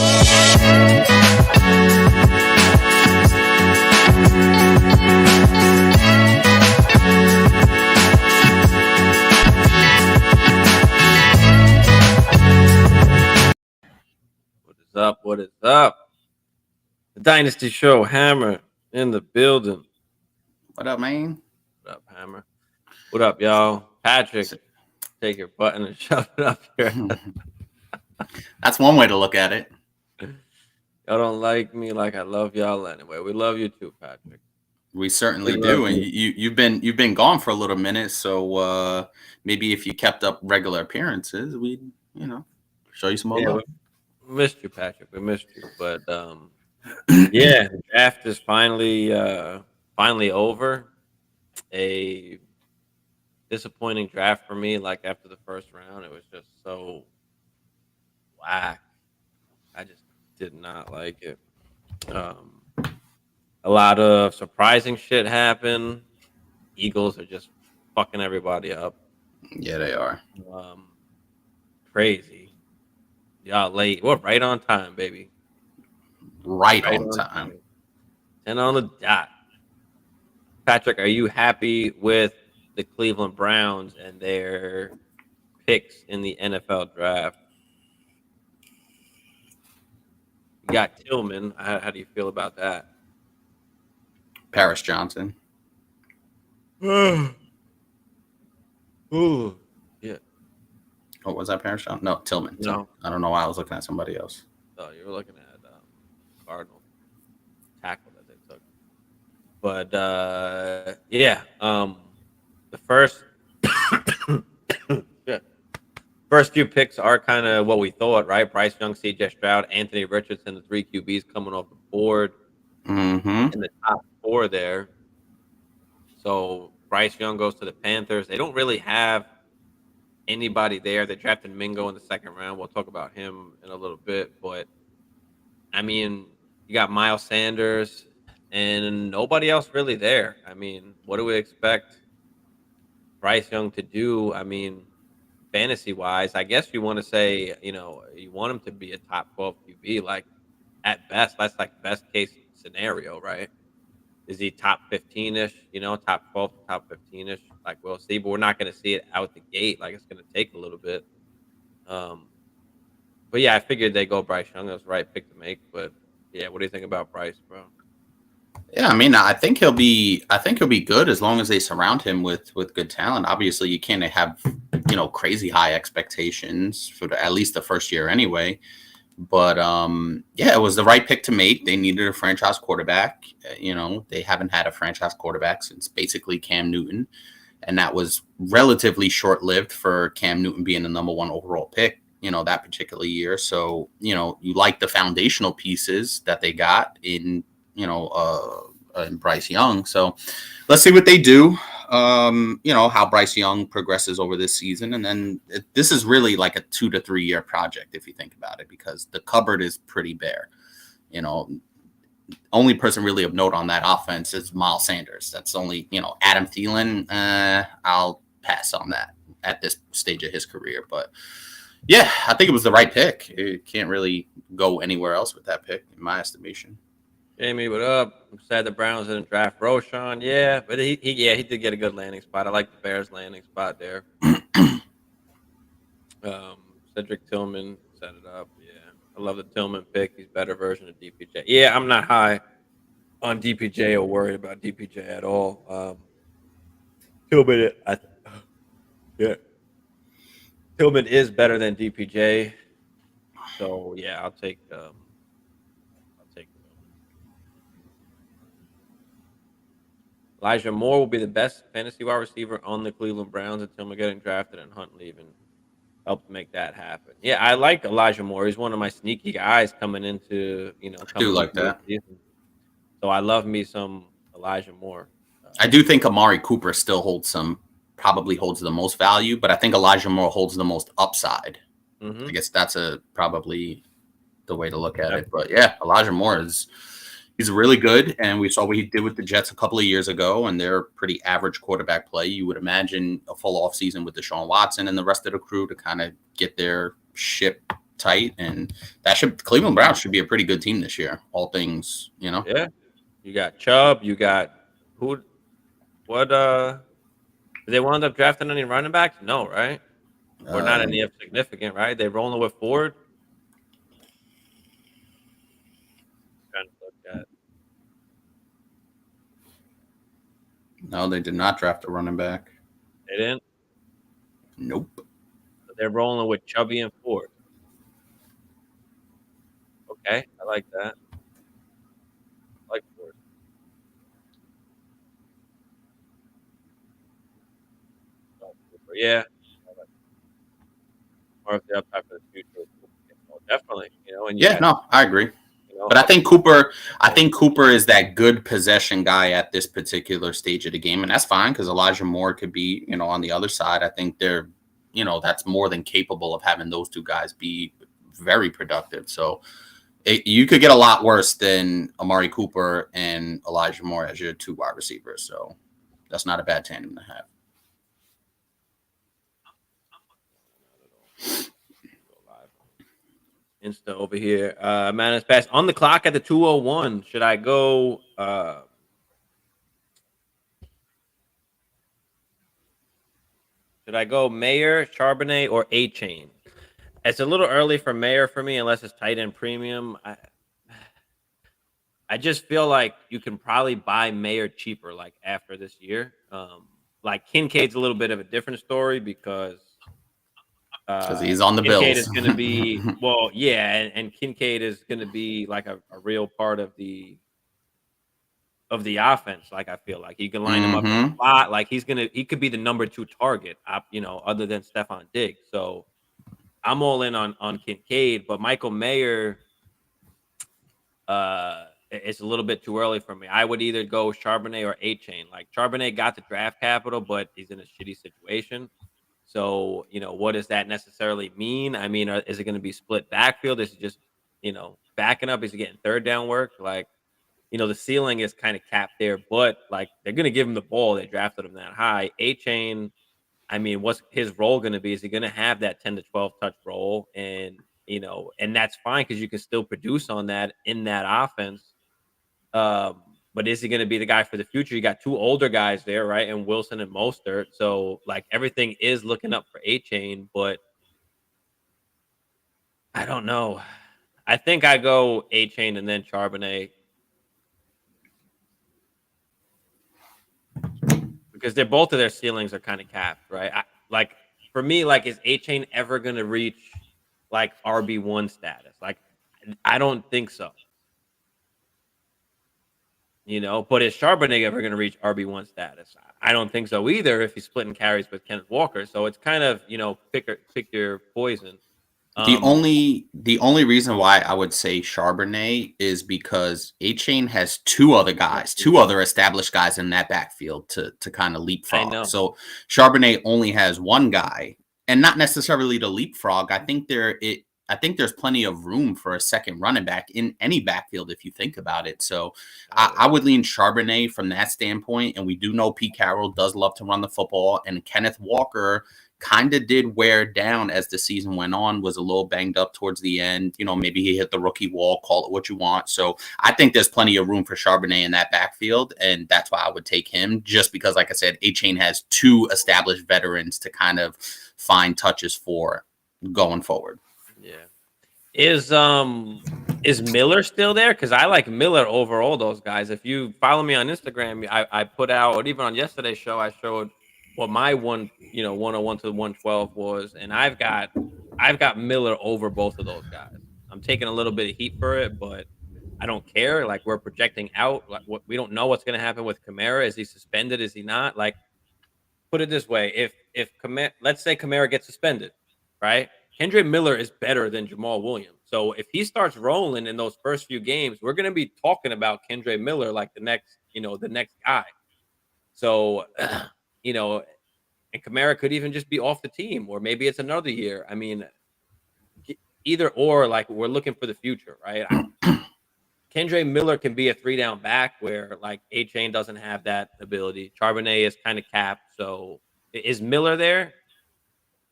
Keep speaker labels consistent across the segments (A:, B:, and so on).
A: Up? What is up? The Dynasty Show, Hammer in the building.
B: What up, man?
A: What up, Hammer? What up, y'all? Patrick, take your button and shove it up here.
B: That's one way to look at it.
A: Y'all don't like me like I love y'all anyway. We love you too, Patrick.
B: We certainly do. And you've been gone for a little minute, so maybe if you kept up regular appearances, we'd show you some more love.
A: We missed you, Patrick. We missed you, but yeah, the draft is finally over. A disappointing draft for me. Like after the first round, it was just so whack. I just did not like it. A lot of surprising shit happened. Eagles are just fucking everybody up.
B: Yeah, they are.
A: Crazy. Y'all late. We're right on time, baby.
B: Right on time.
A: 10 on the dot. Patrick, are you happy with the Cleveland Browns and their picks in the NFL draft? You got Tillman. How do you feel about that?
B: Paris Johnson.
A: Ooh, yeah.
B: Oh, was that Paris Johnson? No, Tillman.
A: No.
B: I don't know why I was looking at somebody else.
A: Oh, you were looking at Cardinal tackle that they took. But yeah, the first first few picks are kind of what we thought, right? Bryce Young, CJ Stroud, Anthony Richardson, the three QBs coming off the board in the top four there. So Bryce Young goes to the Panthers. They don't really have anybody there. They drafted Mingo in the second round. We'll talk about him in a little bit. But, I mean, you got Miles Sanders and nobody else really there. I mean, what do we expect Bryce Young to do? I mean, fantasy-wise, I guess you want to say, you want him to be a top 12 QB. Like, at best, that's like best-case scenario, right? Is he top 15-ish, top 12 to top 15-ish? Like, we'll see, but we're not going to see it out the gate. Like, it's going to take a little bit. But, yeah, I figured they'd go Bryce Young. That was the right pick to make. But, yeah, what do you think about Bryce, bro?
B: Yeah, I mean, I think he'll be good as long as they surround him with good talent. Obviously, you can't have, crazy high expectations for at least the first year anyway. But, yeah, it was the right pick to make. They needed a franchise quarterback. They haven't had a franchise quarterback since basically Cam Newton. And that was relatively short-lived for Cam Newton being the number one overall pick, that particular year. So, you like the foundational pieces that they got in Bryce Young. So let's see what they do. How Bryce Young progresses over this season. And then this is really like a 2 to 3 year project, if you think about it, because the cupboard is pretty bare. Only person really of note on that offense is Miles Sanders. That's only, Adam Thielen. I'll pass on that at this stage of his career. But yeah, I think it was the right pick. It can't really go anywhere else with that pick, in my estimation.
A: Jamie, what up? I'm sad the Browns didn't draft Roshan. Yeah, but he did get a good landing spot. I like the Bears' landing spot there. Cedric Tillman set it up. Yeah, I love the Tillman pick. He's a better version of DPJ. Yeah, I'm not high on DPJ or worried about DPJ at all. Tillman, Tillman is better than DPJ. So yeah, I'll take. Elijah Moore will be the best fantasy wide receiver on the Cleveland Browns until we're getting drafted and Hunt leaving. Helped make that happen. Yeah, I like Elijah Moore. He's one of my sneaky guys coming into,
B: I do like that.
A: Season. So I love me some Elijah Moore.
B: I do think Amari Cooper still probably holds the most value, but I think Elijah Moore holds the most upside. Mm-hmm. I guess that's probably the way to look at it. But yeah, Elijah Moore he's really good, and we saw what he did with the Jets a couple of years ago, and they're pretty average quarterback play. You would imagine a full offseason with Deshaun Watson and the rest of the crew to kind of get their ship tight, and Cleveland Browns should be a pretty good team this year. All things,
A: Yeah, you got Chubb, you got who? What? Did they wind up drafting any running backs? No, right? Or not any of significant, right? They rolling with Ford. Trying to look at.
B: No, they did not draft a running back.
A: They didn't.
B: Nope.
A: So they're rolling with Chubby and Ford. Okay, I like that. I like Ford. Yeah. Or if the upside for the future. Definitely, and
B: no, I agree. But I think Cooper is that good possession guy at this particular stage of the game, and that's fine because Elijah Moore could be, on the other side. I think they're, that's more than capable of having those two guys be very productive. So you could get a lot worse than Amari Cooper and Elijah Moore as your two wide receivers. So that's not a bad tandem to have.
A: Insta over here. Manus pass on the clock at the 2:01. Should I go? Should I go Mayer, Charbonnet, or A-Chain? It's a little early for Mayer for me, unless it's tight end premium. I just feel like you can probably buy Mayer cheaper, like after this year. Like Kincaid's a little bit of a different story because
B: he's on the Bills.
A: Kincaid is going to be and Kincaid is going to be like a real part of the offense. Like I feel like you can line him up in a slot. Like he could be the number 2 target, other than Stephon Diggs. So I'm all in on Kincaid, but Michael Mayer, it's a little bit too early for me. I would either go Charbonnet or A-Chain. Like Charbonnet got the draft capital, but he's in a shitty situation. So, what does that necessarily mean? I mean, is it going to be split backfield? Is it just, backing up? Is he getting third down work? Like, the ceiling is kind of capped there, but like they're going to give him the ball. They drafted him that high. A-Chain, I mean, what's his role going to be? Is he going to have that 10 to 12 touch role? And, and that's fine because you can still produce on that in that offense. But is he going to be the guy for the future? You got 2 older guys there, right? And Wilson and Mostert. So like everything is looking up for A-Chain, but I don't know. I think I go A-Chain and then Charbonnet because they're both of their ceilings are kind of capped, right? Like for me, like is A-Chain ever going to reach like RB1 status? Like I don't think so. But is Charbonnet ever going to reach RB1 status? I don't think so either if he's splitting carries with Kenneth Walker. So it's kind of, pick your poison.
B: The only reason why I would say Charbonnet is because A-Chain has 2 other established guys in that backfield to kind of leapfrog. So Charbonnet only has 1 guy, and not necessarily to leapfrog. I think there's plenty of room for a second running back in any backfield if you think about it. So I would lean Charbonnet from that standpoint. And we do know Pete Carroll does love to run the football, and Kenneth Walker kind of did wear down as the season went on, was a little banged up towards the end. Maybe he hit the rookie wall, call it what you want. So I think there's plenty of room for Charbonnet in that backfield. And that's why I would take him, just because, like I said, A-Chain has 2 established veterans to kind of find touches for going forward.
A: Yeah. Is Miller still there? Because I like Miller over all those guys. If you follow me on Instagram, I put out, or even on yesterday's show, I showed what my 101 to 112 was, and I've got Miller over both of those guys. I'm taking a little bit of heat for it, but I don't care. Like we're projecting out. Like we don't know what's going to happen with Kamara. Is he suspended? Is he not? Like, put it this way: if let's say Kamara gets suspended, right? Kendre Miller is better than Jamal Williams. So if he starts rolling in those first few games, we're going to be talking about Kendre Miller like the next guy. So, and Kamara could even just be off the team, or maybe it's another year. I mean, either or, like we're looking for the future, right? Kendre Miller can be a 3-down back where like A-Chain doesn't have that ability. Charbonnet is kind of capped. So is Miller there?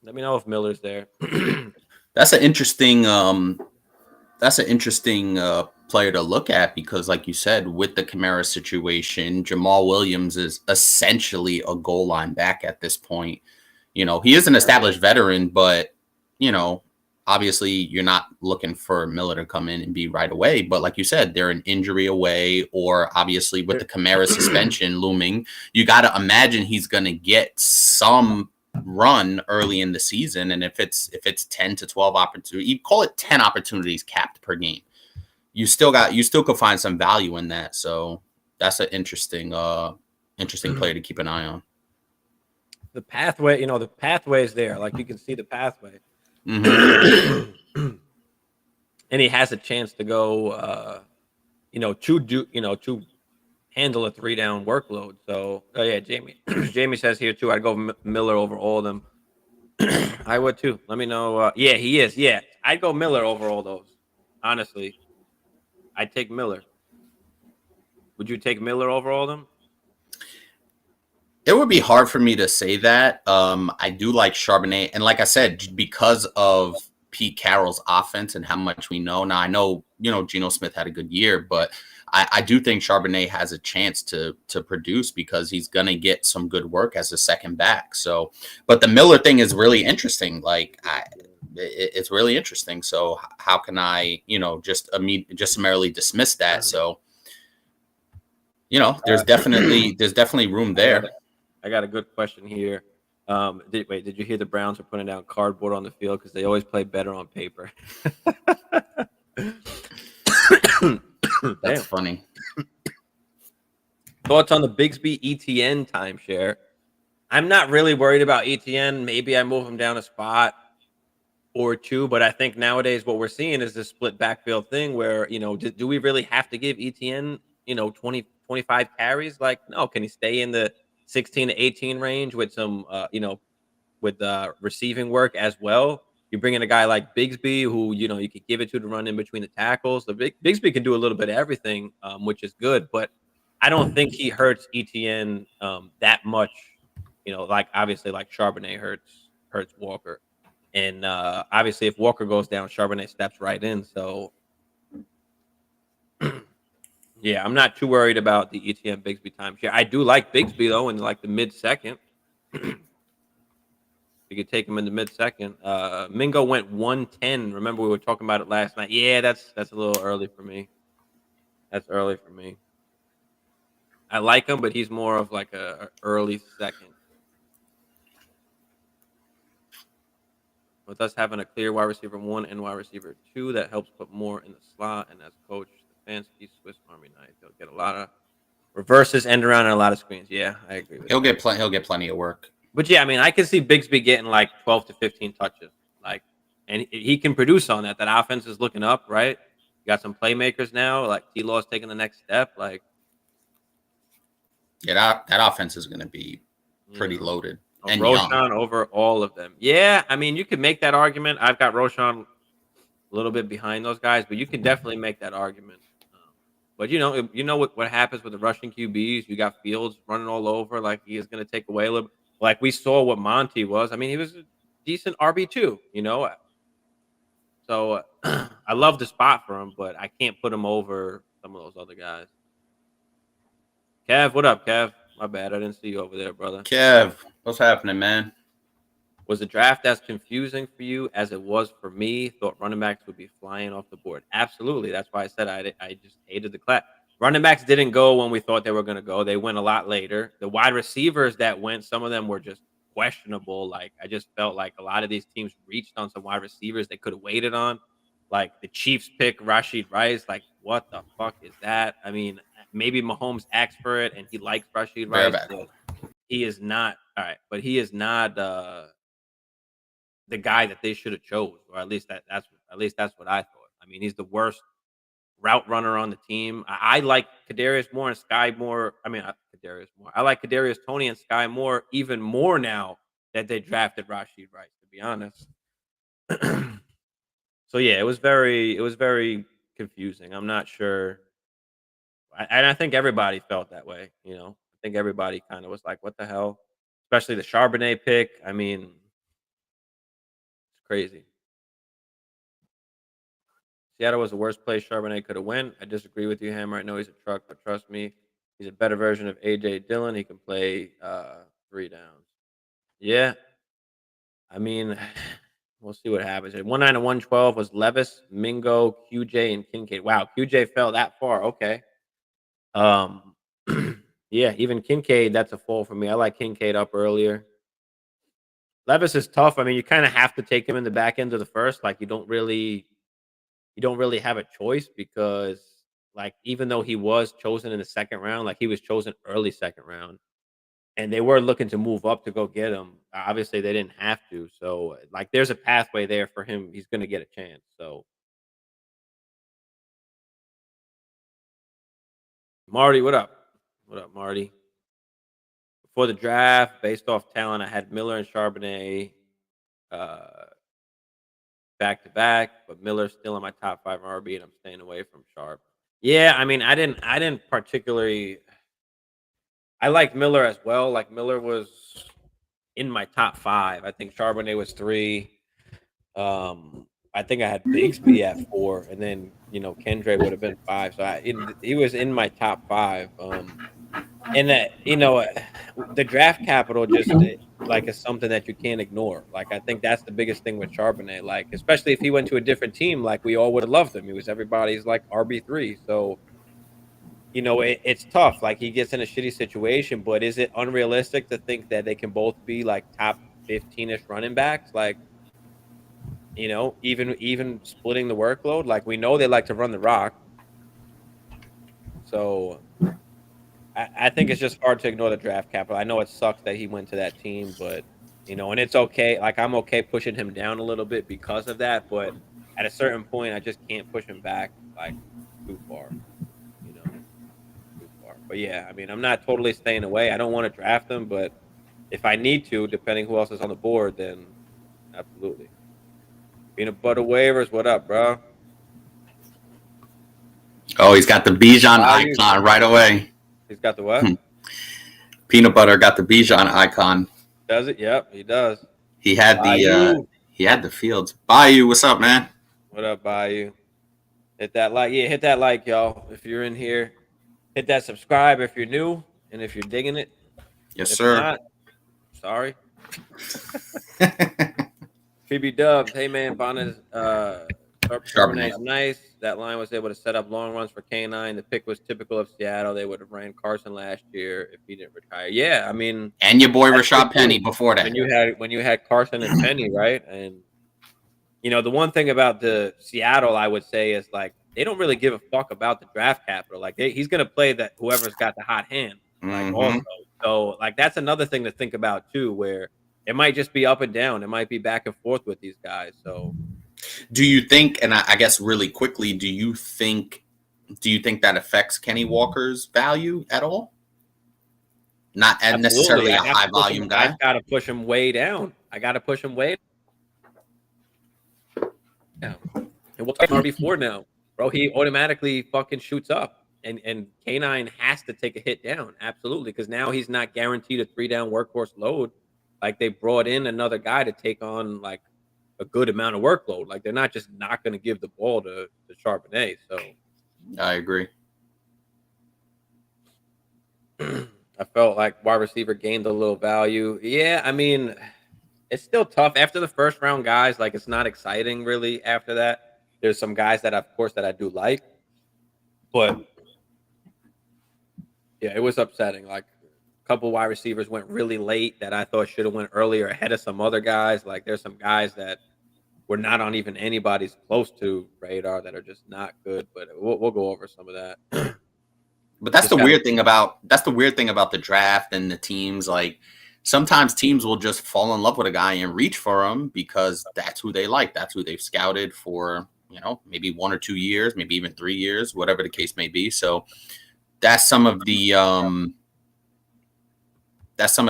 A: Let me know if Miller's there.
B: That's an interesting player to look at because, like you said, with the Kamara situation, Jamal Williams is essentially a goal line back at this point. You know, he is an established veteran, but, you know, obviously you're not looking for Miller to come in and be right away. But like you said, they're an injury away, or obviously with the Kamara suspension looming, you got to imagine he's going to get some run early in the season. And if it's 10 to 12 opportunities, you call it 10 opportunities capped per game, you still could find some value in that. So that's an interesting player to keep an eye on.
A: The pathway, the pathway is there. Like, you can see the pathway.
B: Mm-hmm.
A: And he has a chance to go, to handle a 3-down workload. So, yeah, Jamie says here too, I'd go Miller over all of them. I would too. Let me know. Yeah, he is. Yeah, I'd go Miller over all those. Honestly, I'd take Miller. Would you take Miller over all of them?
B: It would be hard for me to say that. I do like Charbonnet, and like I said, because of Pete Carroll's offense and how much we know now. I know, Geno Smith had a good year, but I do think Charbonnet has a chance to produce because he's going to get some good work as a second back. So, but the Miller thing is really interesting. Like, it's really interesting. So how can I, just summarily dismiss that? So, there's definitely room there.
A: I got a good question here. Did you hear the Browns are putting down cardboard on the field because they always play better on paper?
B: That's funny.
A: Thoughts on the Bigsby ETN timeshare? I'm not really worried about ETN. Maybe I move him down a spot or two, but I think nowadays what we're seeing is this split backfield thing where, do we really have to give ETN, 20, 25 carries? Like, no, can he stay in the 16 to 18 range with some, with receiving work as well? You bring in a guy like Bigsby, who you could give it to run in between the tackles. Bigsby can do a little bit of everything, which is good. But I don't think he hurts ETN that much. Like, obviously, like Charbonnet hurts Walker, and obviously if Walker goes down, Charbonnet steps right in. So yeah, I'm not too worried about the ETN Bigsby timeshare. I do like Bigsby though in like the mid-second. You could take him in the mid-second. Mingo went 110. Remember, we were talking about it last night. Yeah, that's a little early for me. That's early for me. I like him, but he's more of like a early second. With us having a clear wide receiver 1 and wide receiver 2, that helps put more in the slot. And as coach Stefanski, Swiss Army knife, he'll get a lot of reverses, end around, and a lot of screens. Yeah, I agree with
B: He'll get plenty of work.
A: But yeah, I mean, I can see Bigsby getting like 12 to 15 touches, like, and he can produce on that. That offense is looking up, right? You got some playmakers now, like T-Law's taking the next step. Like,
B: yeah, that offense is going to be pretty loaded. And
A: Roshan over all of them. Yeah, I mean, you could make that argument. I've got Roshan a little bit behind those guys, but you can definitely make that argument. But you know what happens with the rushing QBs? You got Fields running all over, like he is going to take away a little. Like we saw what Monty was. I mean, he was a decent RB2, So I love the spot for him, but I can't put him over some of those other guys. Kev, what up, Kev? My bad, I didn't see you over there, brother.
B: Kev, what's happening, man?
A: Was the draft as confusing for you as it was for me? Thought running backs would be flying off the board. Absolutely. That's why I said I just hated the class. Running backs didn't go when we thought they were going to go. They went a lot later. The wide receivers that went, some of them were just questionable. Like, I just felt like a lot of these teams reached on some wide receivers they could have waited on. Like the Chiefs pick Rashid Rice. Like, what the fuck is that? I mean, maybe Mahomes asked for it and he likes Rashid Rice. But he is not all right, but he is not the guy that they should have chose, or at least that's what I thought. I mean, he's the worst route runner on the team. I like Kadarius Moore and Sky Moore. I mean, Kadarius Moore. I like Kadarius Toney and Sky Moore even more now that they drafted Rashid Rice, to be honest. So yeah, it was very confusing. I'm not sure, and I think everybody felt that way. I think everybody kind of was like, "What the hell?" Especially the Charbonnet pick. I mean, it's crazy. Seattle was the worst place Charbonnet could have went. I disagree with you, Hammer. I know he's a truck, but trust me, he's a better version of AJ Dillon. He can play 3 downs. Yeah, I mean, we'll see what happens. At 1-9 and 112 was Levis, Mingo, QJ, and Kincaid. Wow, QJ fell that far. Okay. Um, yeah, even Kincaid, that's a fall for me. I like Kincaid up earlier. Levis is tough. I mean, you kind of have to take him in the back end of the first. Like, you don't really have a choice because, like, even though he was chosen in the second round, like he was chosen early second round, and they were looking to move up to go get him. Obviously, they didn't have to. So, like, there's a pathway there for him. He's going to get a chance. So, Marty, what up? What up, Marty? Before the draft, based off talent, I had Miller and Charbonnet back to back, but Miller's still in my top 5 RB, and I'm staying away from Sharp. Yeah, I mean, I didn't particularly. I like Miller as well. Like, Miller was in my top 5. I think Charbonnet was 3. I think I had Bigsby at 4, and then Kendre would have been 5. So he was in my top 5. And that the draft capital just like is something that you can't ignore. Like, I think that's the biggest thing with Charbonnet. Like, especially if he went to a different team, like we all would have loved him. He was everybody's like RB3. So it's tough. Like, he gets in a shitty situation, but is it unrealistic to think that they can both be like top 15-ish running backs? Like, even splitting the workload. Like, we know they like to run the rock. So I think it's just hard to ignore the draft capital. I know it sucks that he went to that team, but and it's okay. Like, I'm okay pushing him down a little bit because of that, but at a certain point, I just can't push him back like too far. Too far. But yeah, I mean, I'm not totally staying away. I don't want to draft him, but if I need to, depending who else is on the board, then absolutely. Peanut butter waivers, what up, bro?
B: Oh, he's got the Bijan icon right away.
A: He's got the what?
B: Peanut butter got the Bijan icon.
A: Does it? Yep, he does.
B: He had the Fields. Bayou, what's up, man?
A: What up, Bayou? Hit that like, hit that like, y'all. If you're in here, hit that subscribe if you're new, and if you're digging it.
B: Yes,
A: if
B: sir.
A: Not, sorry. PB Dubs, hey man, Bonnet, Charbonnet, nice. That line was able to set up long runs for K9. The pick was typical of Seattle. They would have ran Carson last year if he didn't retire. Yeah, I mean,
B: and your boy Rashad Penny before that.
A: When you had Carson and Penny, right? And the one thing about the Seattle, I would say, is like they don't really give a fuck about the draft capital. Like, he's gonna play that whoever's got the hot hand. Like, also, so like that's another thing to think about too, where it might just be up and down. It might be back and forth with these guys. So.
B: Do you think, and I guess really quickly, do you think that affects Kenny Walker's value at all? Not necessarily a high volume guy.
A: I got to push him way down. And we'll talk RB4 now. Bro, he automatically fucking shoots up. And K9 has to take a hit down. Absolutely. Because now he's not guaranteed a 3-down workhorse load. Like, they brought in another guy to take on, like, a good amount of workload. Like, they're not just not going to give the ball to Charbonnet. So
B: I agree.
A: I felt like wide receiver gained a little value. Yeah, I mean, it's still tough after the first round guys. Like, it's not exciting really after that. There's some guys that I do like, but yeah, it was upsetting. Like, a couple wide receivers went really late that I thought should have went earlier ahead of some other guys. Like, there's some guys that were not on even anybody's close to radar that are just not good. But we'll go over some of that.
B: But that's the weird thing about the draft and the teams. Like, sometimes teams will just fall in love with a guy and reach for him because that's who they like. That's who they've scouted for, maybe 1 or 2 years, maybe even 3 years, whatever the case may be. So that's some of the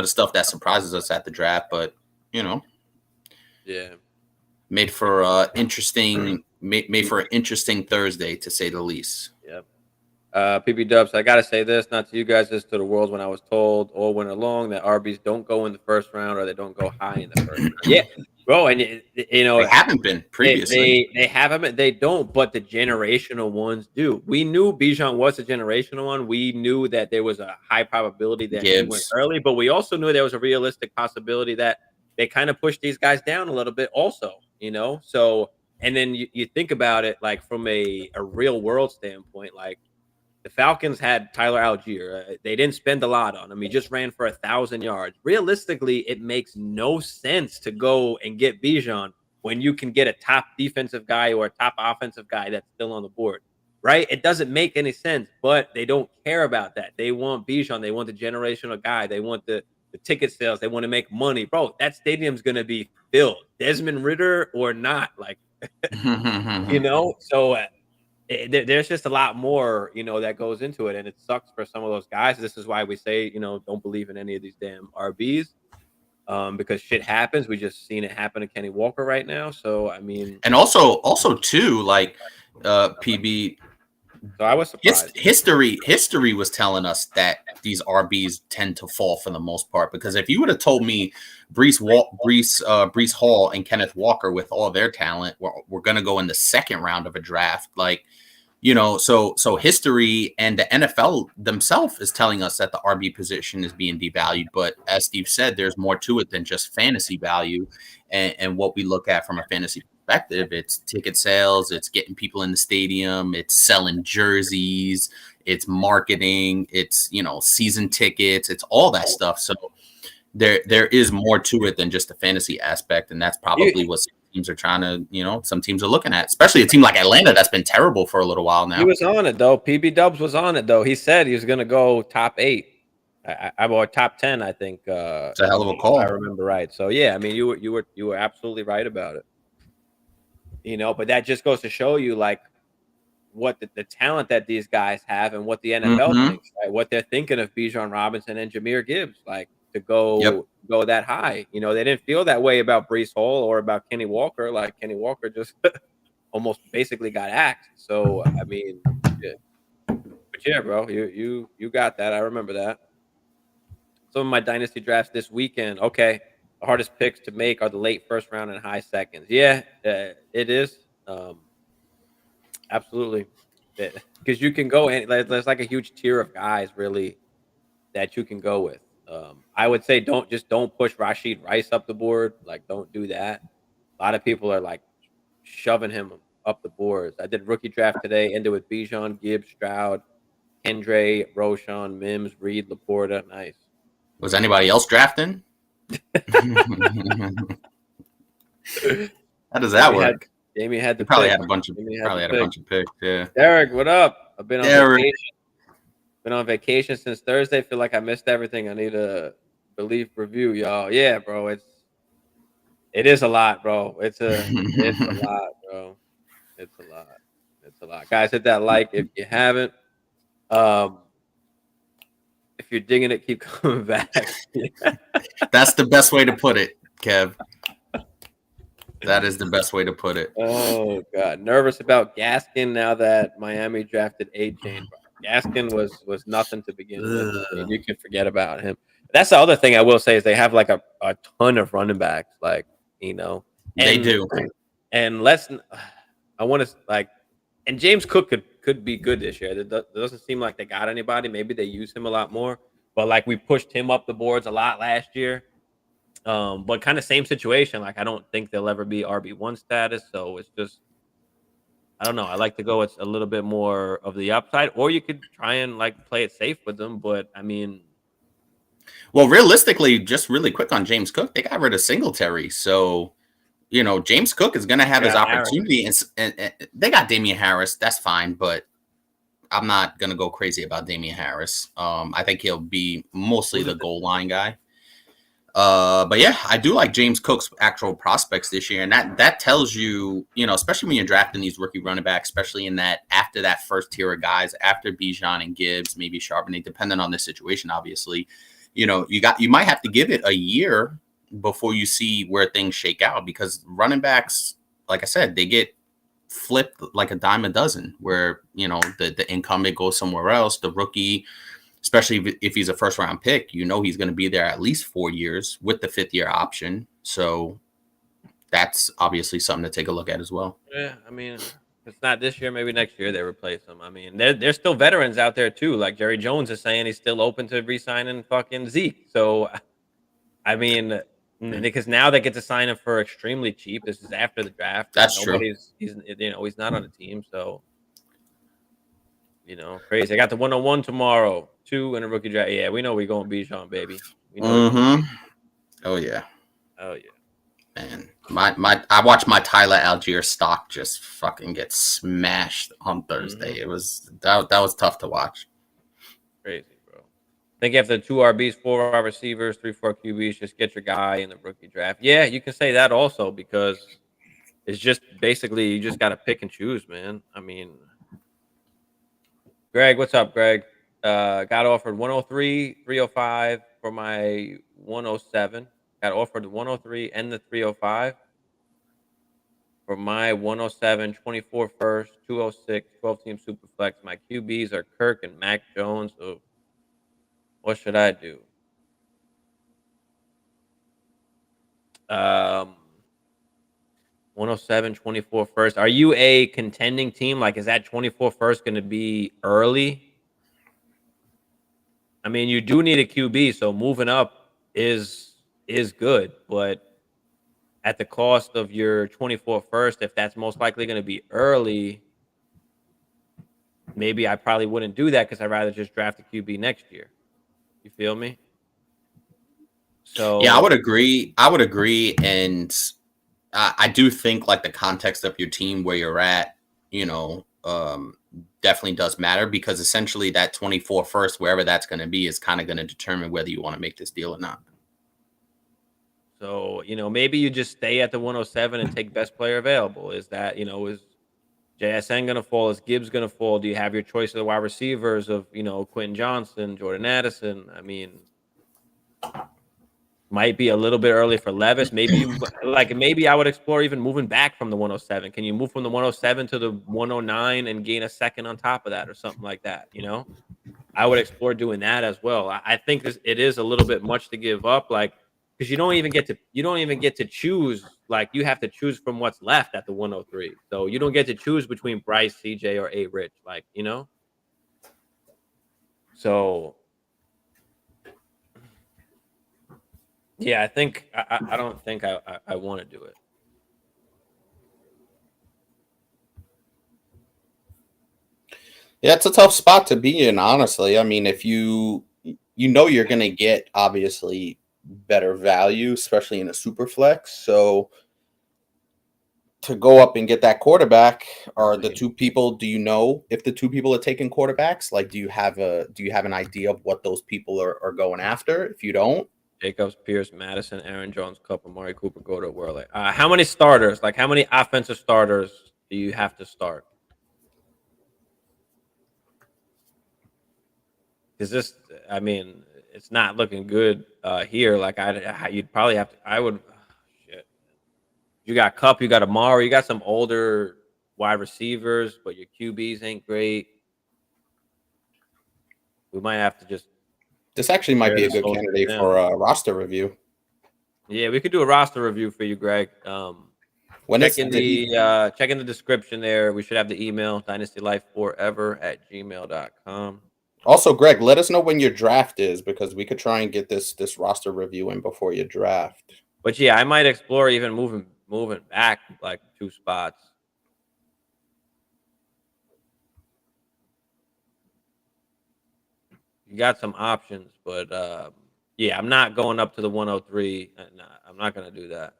B: stuff that surprises us at the draft. But yeah, made for interesting Thursday, to say the least.
A: Yep. PB Dubs, I gotta say this, not to you guys, this to the world. When I was told all winter long that RBs don't go in the first round or they don't go high in the first round. Yeah, bro. And you know,
B: They haven't been previously.
A: they haven't. They don't. But the generational ones do. We knew Bijan was a generational one. We knew that there was a high probability that he went
B: GIBBS.
A: early, but we also knew there was a realistic possibility that they kind of pushed these guys down a little bit. Also, you know, so and then you think about it like from a real world standpoint, like. The Falcons had Tyler Algier. They didn't spend a lot on him. He just ran for 1,000 yards. Realistically, it makes no sense to go and get Bijan when you can get a top defensive guy or a top offensive guy that's still on the board, right? It doesn't make any sense, but they don't care about that. They want Bijan. They want the generational guy. They want the ticket sales. They want to make money. Bro, that stadium's going to be filled. Desmond Ridder or not, like, you know? So there's just a lot more, you know, that goes into it, and it sucks for some of those guys. This is why we say, you know, don't believe in any of these damn RBs, because shit happens. We just seen it happen to Kenny Walker right now. So I mean,
B: and also too, like PB.
A: So I was surprised.
B: History was telling us that these RBs tend to fall for the most part, because if you would have told me Breece Hall and Kenneth Walker with all their talent were going to go in the second round of a draft, like, you know, so history and the NFL themselves is telling us that the RB position is being devalued. But as Steve said, there's more to it than just fantasy value and what we look at from a fantasy perspective. It's ticket sales, it's getting people in the stadium, it's selling jerseys, it's marketing, it's, you know, season tickets, it's all that stuff. So there is more to it than just the fantasy aspect, and that's probably what teams are trying to, you know, some teams are looking at, especially a team like Atlanta that's been terrible for a little while now.
A: He was on it though. PB Dubs was on it though. He said he was going to go top 8. Or top 10, I think.
B: It's a hell of a call.
A: I remember right. So yeah, I mean, you were absolutely right about it. You know, but that just goes to show you like what the talent that these guys have and what the NFL thinks, right? What they're thinking of Bijan Robinson and Jahmyr Gibbs, like to go that high. You know, they didn't feel that way about Breece Hall or about Kenny Walker. Like Kenny Walker just almost basically got axed. So I mean, yeah. But yeah, bro, you got that. I remember that. Some of my dynasty drafts this weekend. Okay, the hardest picks to make are the late first round and high seconds. Yeah, it is. Absolutely, because you can go and there's like a huge tier of guys really that you can go with. I would say don't push Rashid Rice up the board. Like don't do that. A lot of people are like shoving him up the boards. I did rookie draft today, ended with Bijan, Gibbs, Stroud, Kendre, Roshan, Mims, Reed, Laporta. Nice.
B: Was anybody else drafting? How does that work?
A: Jamie had
B: probably had a bunch of picks. Yeah.
A: Derek, what up? I've been on vacation. Been on vacation since Thursday. Feel like I missed everything. I need a belief review, y'all. Yeah, bro. It is a lot, bro. It's a lot, bro. It's a lot. Guys, hit that like if you haven't. If you're digging it, keep coming back.
B: That's the best way to put it, Kev. That is the best way to put it.
A: Oh God, nervous about Gaskin now that Miami drafted A-Chain. Gaskin was nothing to begin with. I mean, you can forget about him. That's the other thing I will say is they have like a ton of running backs, like, you know.
B: They do.
A: And I want to like, and James Cook could be good this year. It doesn't seem like they got anybody. Maybe they use him a lot more, but like we pushed him up the boards a lot last year. But kind of same situation. Like I don't think they'll ever be RB1 status. So it's just, I don't know. I like to go it's a little bit more of the upside, or you could try and like play it safe with them. But I mean,
B: well, realistically, just really quick on James Cook, they got rid of Singletary, so you know James Cook is going to have his opportunity, and they got Damian Harris. That's fine, but I'm not going to go crazy about Damian Harris. I think he'll be mostly the goal line guy. But yeah, I do like James Cook's actual prospects this year, and that tells you, you know, especially when you're drafting these rookie running backs, especially in that after that first tier of guys, after Bijan and Gibbs, maybe Charbonnet, depending on the situation, obviously, you know, you might have to give it a year before you see where things shake out, because running backs, like I said, they get flipped like a dime a dozen, where, you know, the incumbent goes somewhere else, the rookie, especially if he's a first round pick, you know, he's going to be there at least 4 years with the 5th year option. So, that's obviously something to take a look at as well.
A: Yeah, I mean, if it's not this year, maybe next year they replace him. I mean, there's still veterans out there too. Like Jerry Jones is saying he's still open to re-signing fucking Zeke. So, I mean, because now they get to sign him for extremely cheap. This is after the draft. And
B: That's true.
A: he's not on the team. So, crazy. I got the 101 tomorrow, 2 in a rookie draft. Yeah, we know we're going Bijan, baby. We know.
B: Oh yeah.
A: Oh yeah.
B: Man, I watched my Tyler Algier stock just fucking get smashed on Thursday. It was that was tough to watch.
A: Crazy, bro. I think after 2 RBs, 4 wide receivers, 3, 4 QBs, just get your guy in the rookie draft. Yeah, you can say that also because it's just basically you just got to pick and choose, man. I mean, Greg, what's up, Greg? Got offered 103, 305 for my 107. Got offered the 103 and the 305 for my 107, 24 first, 206, 12-team Superflex. My QBs are Kirk and Mac Jones. Oh, what should I do? 107, 24 first. Are you a contending team? Like, is that 24 first going to be early? I mean, you do need a QB, so moving up is good, but at the cost of your 24 first, if that's most likely going to be early, maybe I probably wouldn't do that because I'd rather just draft a QB next year. You feel me? So
B: yeah, I would agree. And I do think like the context of your team, where you're at, definitely does matter, because essentially that 24 first, wherever that's going to be, is kind of going to determine whether you want to make this deal or not.
A: So, maybe you just stay at the 107 and take best player available. Is that, is JSN going to fall? Is GIBBS going to fall? Do you have your choice of the wide receivers of, Quentin Johnson, Jordan Addison? I mean, might be a little bit early for Levis. Maybe maybe I would explore even moving back from the 107. Can you move from the 107 to the 109 and gain a second on top of that or something like that? I would explore doing that as well. I think it is a little bit much to give up, like, because you don't even get to choose. Like, you have to choose from what's left at the 103. So you don't get to choose between Bryce, CJ, or A Rich. Like, So yeah, I think I don't think I want to do it.
B: Yeah, it's a tough spot to be in, honestly. I mean, if you're going to get obviously better value, especially in a super flex. So to go up and get that quarterback, are the two people, do you know if the two people are taking quarterbacks? Like, do you have an idea of what those people are going after? If you don't,
A: Jacobs, Pierce, Madison, Aaron Jones, Cup, Amari Cooper, go to Worley. How many starters? Like, how many offensive starters do you have to start? Because this, I mean, it's not looking good here. Like, you'd probably have to. I would. Shit. You got Cup, you got Amari, you got some older wide receivers, but your QBs ain't great. We might have to just.
B: This actually might be a good candidate for a roster review.
A: Yeah, we could do a roster review for you, Greg. Check in the description there. We should have the email, dynastylifeforever@gmail.com.
B: Also, Greg, let us know when your draft is, because we could try and get this roster review in before your draft.
A: But yeah, I might explore even moving back like 2 spots. You got some options, but yeah, I'm not going up to the 103. Nah, I'm not going to do that.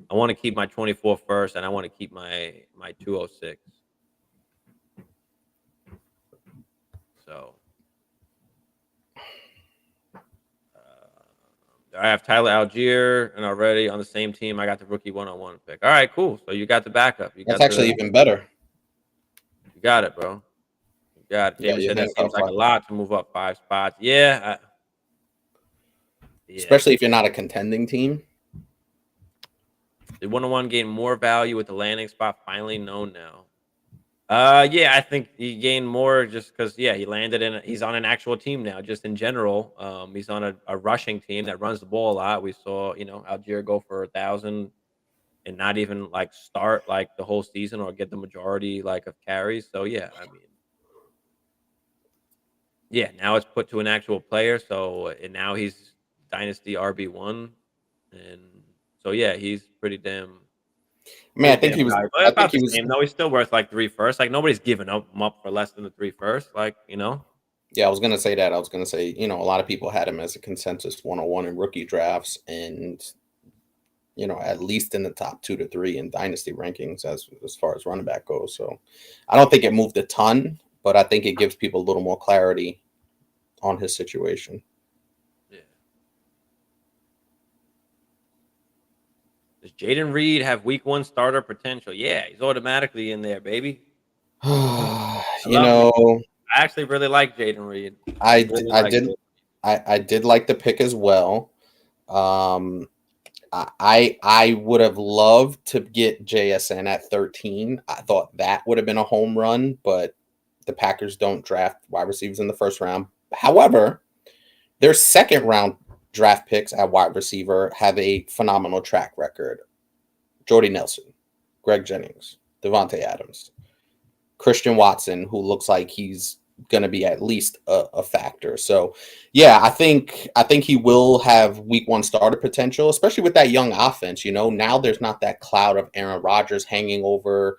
A: I want to keep my 24 first, and I want to keep my 206. So I have Tyler Algier, and already on the same team, I got the rookie 101 pick. All right, cool. So you got the backup.
B: That's actually even better.
A: You got it, bro. You got it. David said that seems like a lot to move up 5 spots. Yeah.
B: Especially if you're not a contending team.
A: The 101 gained more value with the landing spot finally known now. Yeah, I think he gained more just because, he landed he's on an actual team now, just in general. He's on a rushing team that runs the ball a lot. We saw, Algier go for 1,000 and not even like start like the whole season or get the majority like of carries. So yeah, I mean, yeah, now it's put to an actual player. So and now he's Dynasty RB1, and so yeah, he's
B: I mean, I
A: pretty
B: think
A: damn
B: he was.
A: valuable.
B: I think
A: About
B: he
A: the
B: was.
A: same though. He's still worth like 3 firsts. Like nobody's giving him up for less than the 3 firsts. Like
B: Yeah, I was gonna say that. I was gonna say, a lot of people had him as a consensus 101 in rookie drafts, and at least in the top 2 to 3 in dynasty rankings as far as running back goes. So, I don't think it moved a ton, but I think it gives people a little more clarity on his situation.
A: Yeah. Does Jaden Reed have week 1 starter potential? Yeah, he's automatically in there, baby. I
B: you
A: love Reed.
B: know,
A: I actually really like Jaden Reed.
B: I
A: Really
B: I
A: like
B: did
A: Jaden.
B: I did like the pick as well. Um, I would have loved to get JSN at 13. I thought that would have been a home run, but the Packers don't draft wide receivers in the first round. However, their second round draft picks at wide receiver have a phenomenal track record. Jordy Nelson, Greg Jennings, Devontae Adams, Christian Watson, who looks like he's going to be at least a factor. So, yeah, I think he will have week 1 starter potential, especially with that young offense. Now there's not that cloud of Aaron Rodgers hanging over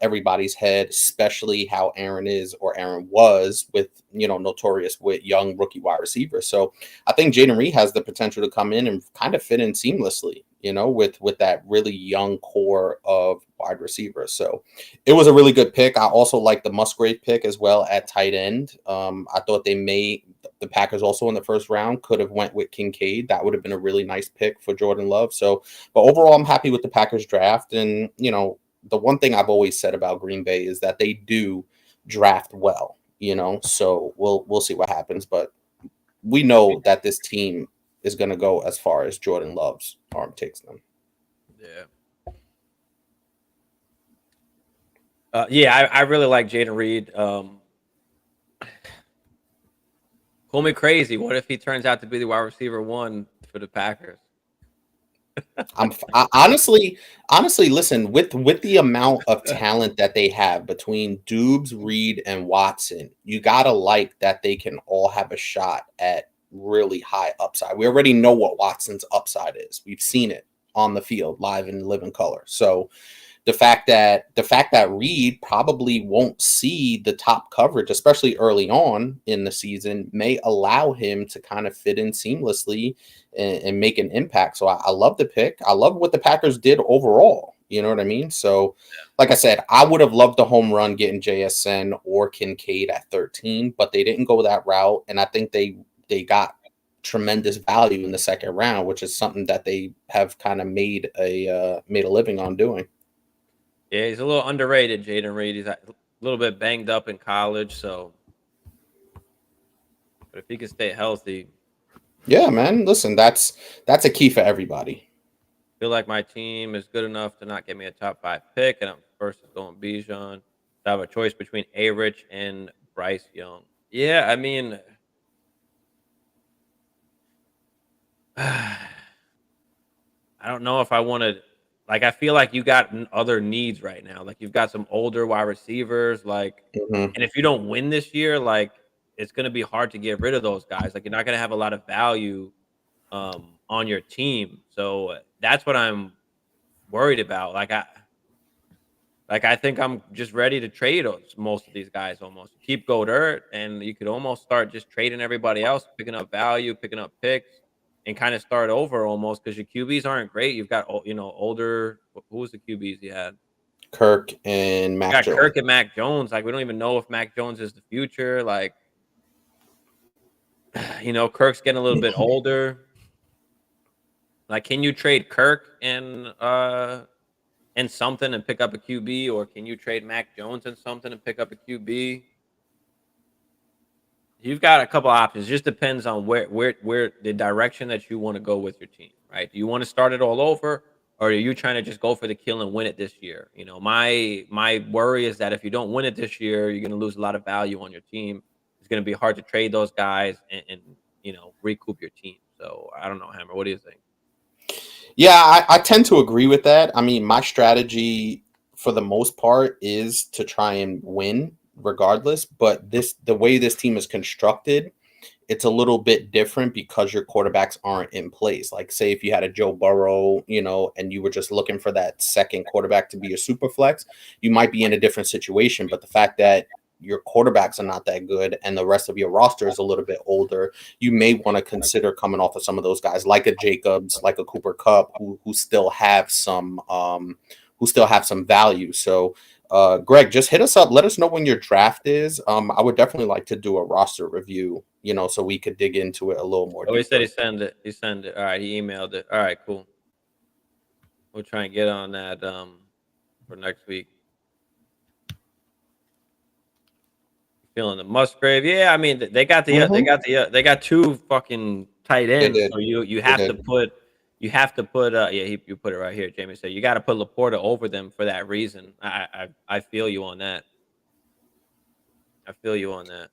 B: everybody's head, especially how Aaron is or Aaron was with notorious with young rookie wide receivers. So I think Jaden Reed has the potential to come in and kind of fit in seamlessly. With that really young core of wide receivers. So it was a really good pick. I also like the Musgrave pick as well at tight end. I thought the Packers also in the first round could have went with Kincaid. That would have been a really nice pick for Jordan Love. So, but overall, I'm happy with the Packers draft. And the one thing I've always said about Green Bay is that they do draft well. So we'll see what happens. But we know that this team is going to go as far as Jordan Love's arm takes them.
A: Yeah. Yeah, I really like Jaden Reed. Call me crazy. What if he turns out to be the wide receiver 1 for the Packers?
B: Honestly, listen, with the amount of talent that they have between Dubes, Reed, and Watson, you gotta like that they can all have a shot at really high upside. We already know what Watson's upside is. We've seen it on the field, live in living color. So the fact that Reed probably won't see the top coverage, especially early on in the season, may allow him to kind of fit in seamlessly and make an impact. So I love the pick. I love what the Packers did overall. You know what I mean? So, like I said, I would have loved the home run getting JSN or Kincaid at 13, but they didn't go that route, and I think they got tremendous value in the second round, which is something that they have kind of made a living on doing.
A: Yeah, he's a little underrated, Jaden Reed. He's a little bit banged up in college, so but if he can stay healthy,
B: Yeah, man. Listen, that's a key for everybody.
A: I feel like my team is good enough to not get me a top 5 pick, and I'm first is going Bijan. So I have a choice between A. Rich and Bryce Young. Yeah, I mean, I don't know if I want to. Like, I feel like you got other needs right now. Like, you've got some older wide receivers. Like,
B: Mm-hmm.
A: and if you don't win this year, like, it's going to be hard to get rid of those guys. Like, you're not going to have a lot of value on your team. So that's what I'm worried about. I think I'm just ready to trade most of these guys almost. Keep Goddard, and you could almost start just trading everybody else, picking up value, picking up picks, and kind of start over almost because your QBs aren't great. You've got older. Who was the QBs you had?
B: Kirk and
A: You
B: Mac
A: got
B: Jones.
A: Kirk and Mac Jones. Like we don't even know if Mac Jones is the future. Like Kirk's getting a little bit older. Like, can you trade Kirk and something and pick up a QB, or can you trade Mac Jones and something and pick up a QB? You've got a couple options. Just depends on where the direction that you want to go with your team, right? Do you want to start it all over, or are you trying to just go for the kill and win it this year? My worry is that if you don't win it this year, you're going to lose a lot of value on your team. It's going to be hard to trade those guys and recoup your team. So I don't know, Hammer. What do you think?
B: Yeah, I tend to agree with that. I mean, my strategy for the most part is to try and win regardless, but the way this team is constructed, it's a little bit different because your quarterbacks aren't in place. Like, say if you had a Joe Burrow, and you were just looking for that second quarterback to be a super flex, you might be in a different situation. But the fact that your quarterbacks are not that good and the rest of your roster is a little bit older, you may want to consider coming off of some of those guys like a Jacobs, like a Cooper Kupp, who still have some value. So Greg, just hit us up. Let us know when your draft is. I would definitely like to do a roster review, so we could dig into it a little more
A: Oh, he said
B: deeper.
A: he sent it. He sent it. All right, he emailed it. All right, cool. We'll try and get on that for next week. Feeling the Musgrave. Yeah, I mean they got they got two fucking tight
B: They
A: ends.
B: did.
A: So you
B: They
A: have to
B: did.
A: put you put it right here. Jamie said you got to put Laporta over them for that reason. I feel you on that. I feel you on that.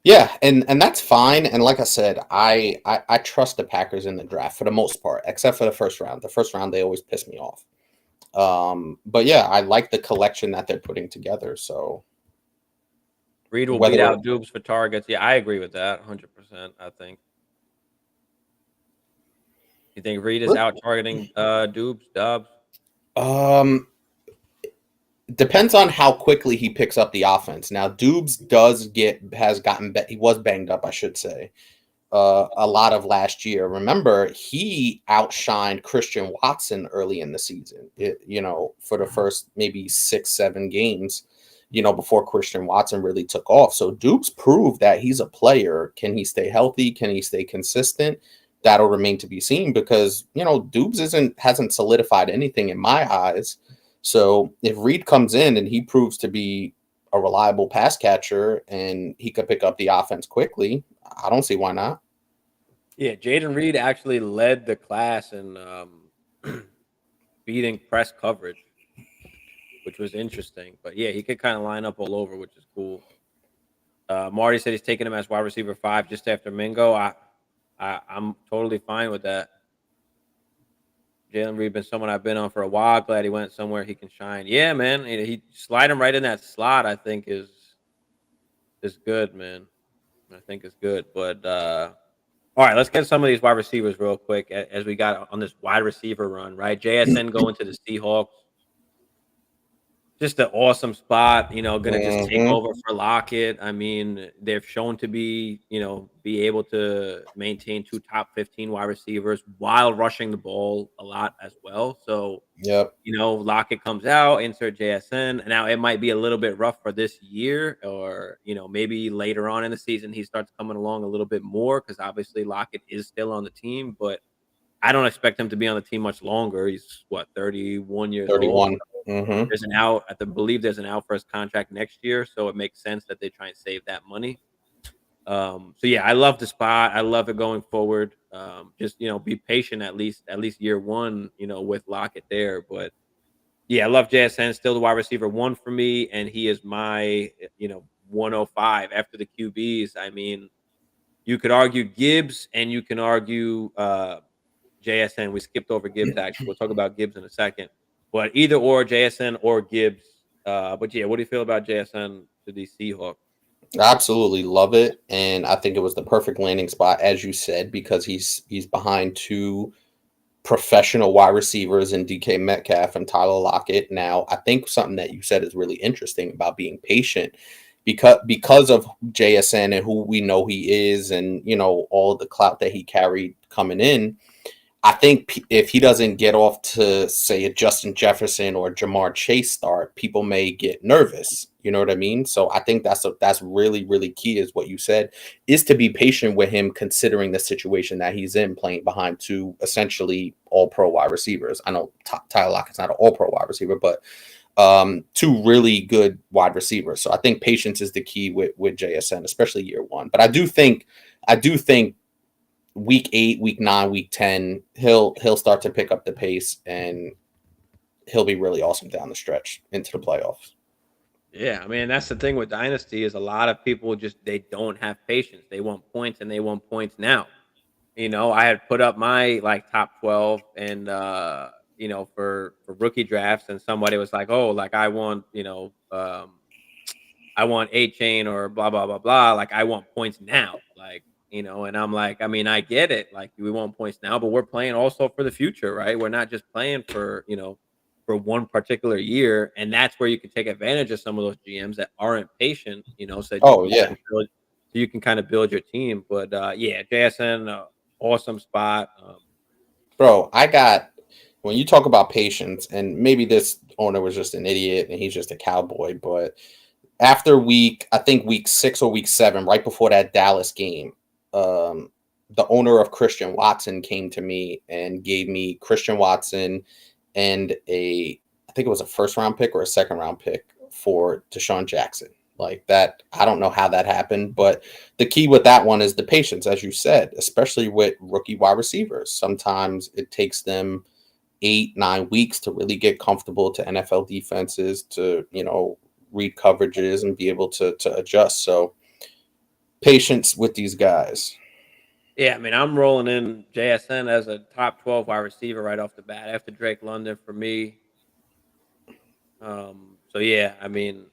B: Yeah, and that's fine. And like I said, I trust the Packers in the draft for the most part, except for the first round. The first round they always piss me off. But yeah, I like the collection that they're putting together. So
A: Reed will beat
B: whether
A: out Dubes for targets. Yeah, I agree with that 100%. I think. You think Reed is out targeting Dubes, Dubs?
B: um depends on how quickly he picks up the offense. Now, Dubes he was banged up, I should say, a lot of last year. Remember, he outshined Christian Watson early in the season. For the first maybe 6-7 games, before Christian Watson really took off. So Dubes proved that he's a player. Can he stay healthy? Can he stay consistent? That'll remain to be seen because Dubes hasn't solidified anything in my eyes. So if Reed comes in and he proves to be a reliable pass catcher and he could pick up the offense quickly, I don't see why not.
A: Yeah, Jaden Reed actually led the class in beating press coverage, which was interesting. But yeah, he could kind of line up all over, which is cool. Marty said he's taking him as wide receiver 5 just after Mingo. I'm totally fine with that. Jalen Reed been someone I've been on for a while. Glad he went somewhere he can shine. Yeah, man. He slide him right in that slot. I think is good, man. I think it's good. But all right, let's get some of these wide receivers real quick as we got on this wide receiver run. Right, JSN going to the Seahawks. Just an awesome spot, gonna just take
B: Mm-hmm.
A: over for Lockett. I mean, they've shown to be able to maintain 2 top 15 wide receivers while rushing the ball a lot as well. So,
B: Yep.
A: Lockett comes out, insert JSN. Now it might be a little bit rough for this year, or maybe later on in the season he starts coming along a little bit more because obviously Lockett is still on the team, but I don't expect him to be on the team much longer. He's 31 years old.
B: 31. Mm-hmm.
A: There's an out. Believe there's an out for his contract next year, so it makes sense that they try and save that money. So yeah, I love the spot. I love it going forward. Just be patient at least year one. With Lockett there, but yeah, I love JSN. Still the wide receiver 1 for me, and he is my 105 after the QBs. I mean, you could argue Gibbs, and you can argue JSN. We skipped over Gibbs actually. We'll talk about Gibbs in a second. But either or JSN or Gibbs. But yeah, what do you feel about JSN to the Seahawks?
B: I absolutely love it, and I think it was the perfect landing spot, as you said, because he's behind two professional wide receivers in DK Metcalf and Tyler Lockett. Now, I think something that you said is really interesting about being patient because of JSN and who we know he is, and all the clout that he carried coming in. I think if he doesn't get off to, say, a Justin Jefferson or Jamar Chase start, people may get nervous. You know what I mean? So I think that's really, really key, is what you said, is to be patient with him, considering the situation that he's in, playing behind two essentially all-pro wide receivers. I know Tyler Lockett's not an all-pro wide receiver, but two really good wide receivers. So I think patience is the key with JSN, especially year one. But I do think week 8, week 9, week 10, he'll start to pick up the pace, and he'll be really awesome down the stretch into the playoffs.
A: Yeah, I mean that's the thing with Dynasty is a lot of people just they don't have patience. They want points and they want points now. I had put up my like top 12 and for rookie drafts, and somebody was like, "Oh, like I want A chain or blah blah blah blah. Like I want points now." And I'm like, I mean, I get it. Like we want points now, but we're playing also for the future, right? We're not just playing for one particular year, and that's where you can take advantage of some of those GMs that aren't patient, so that you
B: Oh
A: can
B: yeah,
A: kind of build your team. But yeah, JSN, awesome spot.
B: bro. When you talk about patience, and maybe this owner was just an idiot and he's just a cowboy, but after I think week 6 or week 7, right before that Dallas game, the owner of Christian Watson came to me and gave me Christian Watson and I think it was a first round pick or a second round pick for Deshaun Jackson. Like that, I don't know how that happened, but the key with that one is the patience, as you said, especially with rookie wide receivers. Sometimes it takes them 8-9 weeks to really get comfortable to NFL defenses, to read coverages and be able to adjust. So patience with these guys.
A: Yeah, I mean, I'm rolling in JSN as a top 12 wide receiver right off the bat after Drake London for me. So yeah, I mean,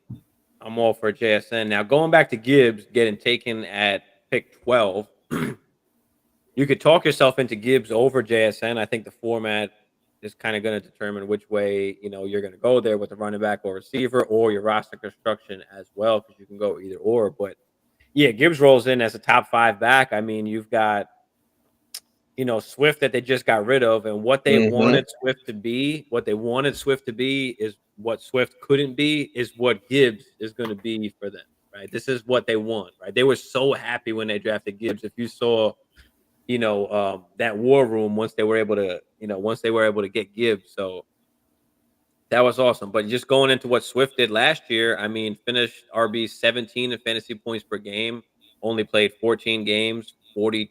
A: I'm all for JSN. Now going back to Gibbs getting taken at pick 12, you could talk yourself into Gibbs over JSN. I think the format is kind of going to determine which way you're going to go there with the running back or receiver, or your roster construction as well, because you can go either or. But yeah, Gibbs rolls in as a top 5 back. I mean, you've got Swift that they just got rid of, and what they
B: Mm-hmm.
A: wanted Swift to be, is what Swift couldn't be, is what Gibbs is going to be for them, right? This is what they want, right? They were so happy when they drafted Gibbs. If you saw, that war room once they were able to get Gibbs, so that was awesome. But just going into what Swift did last year, I mean, finished RB 17 in fantasy points per game, only played 14 games, 42%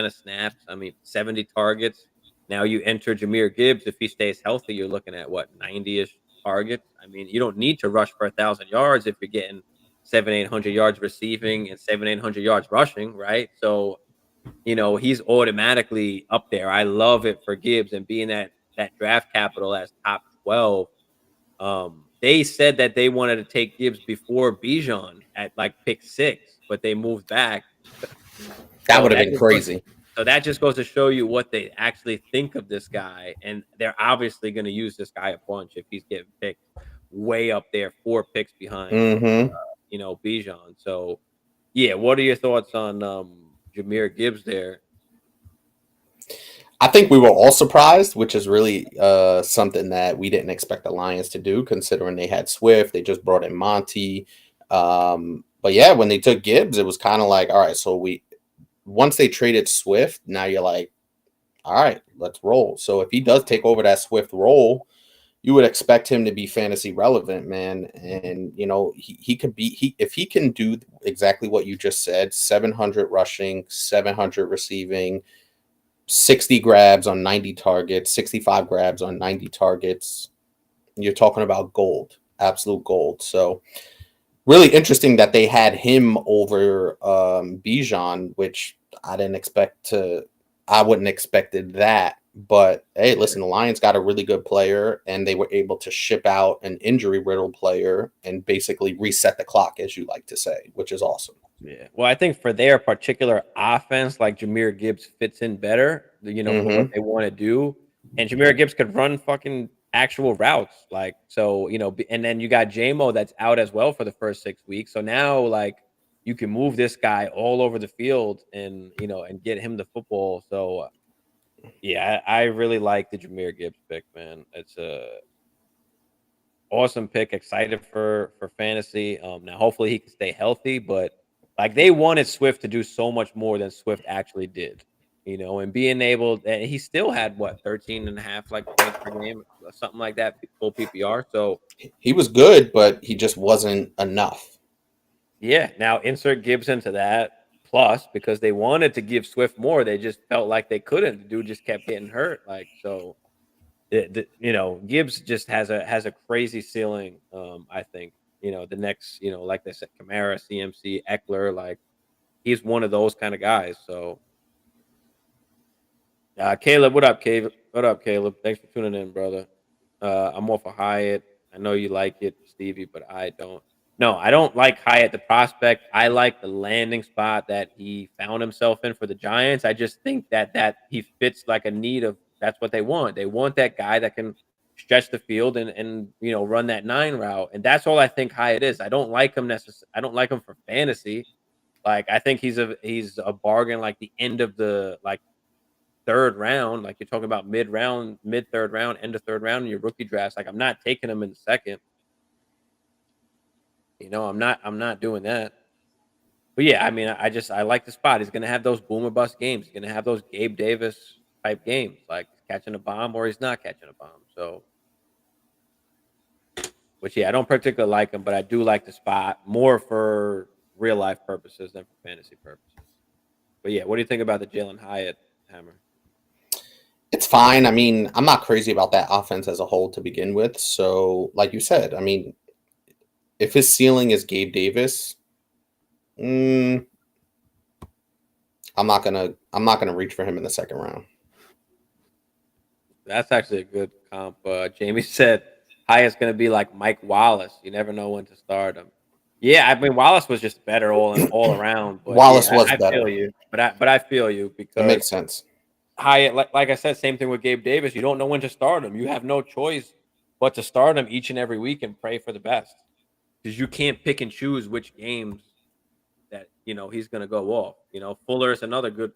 A: of snaps. I mean, 70 targets. Now you enter Jahmyr Gibbs. If he stays healthy, you're looking at what, 90-ish targets. I mean, you don't need to rush for 1,000 yards if you're getting 700-800 yards receiving and 700-800 yards rushing, right? So, he's automatically up there. I love it for Gibbs, and being that draft capital as top 12. They said that they wanted to take Gibbs before Bijan at like pick 6, but they moved back.
B: That
A: So
B: would have
A: that
B: been
A: just goes,
B: crazy.
A: that just goes to show you what they actually think of this guy, and they're obviously going to use this guy a bunch if he's getting picked way up there, 4 picks behind,
B: Mm-hmm.
A: Bijan. So yeah, what are your thoughts on Jahmyr Gibbs there?
B: I think we were all surprised, which is really something that we didn't expect the Lions to do, considering they had Swift. They just brought in Monty. But yeah, when they took Gibbs, it was kind of like, all right, so once they traded Swift, now you're like, all right, let's roll. So if he does take over that Swift role, you would expect him to be fantasy relevant, man. And he could be if he can do exactly what you just said, 700 rushing, 700 receiving, 60 grabs on 90 targets, 65 grabs on 90 targets. You're talking about gold, absolute gold. So really interesting that they had him over Bijan, which I wouldn't expected that. But hey, listen, the Lions got a really good player, and they were able to ship out an injury riddled player and basically reset the clock, as you like to say, which is awesome.
A: Yeah. Well, I think for their particular offense, like Jahmyr Gibbs fits in better, for what
B: Mm-hmm.
A: they want to do. And Jahmyr Gibbs could run fucking actual routes. Like, so, and then you got JMO that's out as well for the first 6 weeks. So now, like, you can move this guy all over the field and get him the football. So, yeah, I really like the Jahmyr Gibbs pick, man. It's a awesome pick. Excited for fantasy. Now hopefully he can stay healthy, but like they wanted Swift to do so much more than Swift actually did. And being able, and he still had what, 13 and a half like points per game, or something like that, full PPR. So
B: He was good, but he just wasn't enough.
A: yeah, now insert Gibbs into that plus, because they wanted to give Swift more, they just felt like they couldn't. The dude just kept getting hurt. Like, so Gibbs just has a crazy ceiling. I think the next, like they said, Kamara, CMC, Eckler, like he's one of those kind of guys. So Caleb, what up, Caleb? What up, Caleb? Thanks for tuning in, brother. I'm off of Hyatt. I know you like it, Stevie, but I don't. No, I don't like Hyatt, the prospect. I like the landing spot that he found himself in for the Giants. I just think that he fits like a need of that's what they want. They want that guy that can stretch the field and run that 9 route, and that's all I think Hyatt is. I don't like him necessarily. I don't like him for fantasy. Like I think he's a bargain, like the end of the like third round, like you're talking about mid round, mid third round, end of third round in your rookie drafts. Like I'm not taking him in the second. I'm not doing that. But yeah, I mean, I like the spot. He's gonna have those boomer bust games. He's gonna have those Gabe Davis type games, like catching a bomb or he's not catching a bomb. So, which yeah, I don't particularly like him, but I do like the spot more for real life purposes than for fantasy purposes. But yeah, what do you think about the Jalen Hyatt hammer?
C: It's fine. I mean, I'm not crazy about that offense as a whole to begin with. So, like you said, I mean, if his ceiling is Gabe Davis, I'm not gonna reach for him in the second round.
A: That's actually a good comp. Jamie said Hyatt's going to be like Mike Wallace. You never know when to start him. Yeah, I mean Wallace was just better all around. But
C: Wallace
A: yeah,
C: was
A: I
C: better.
A: feel you, but I feel you
C: It
A: because
C: makes sense.
A: Hyatt, like I said, same thing with Gabe Davis. You don't know when to start him. You have no choice but to start him each and every week and pray for the best because you can't pick and choose which games that he's going to go off. Fuller is another good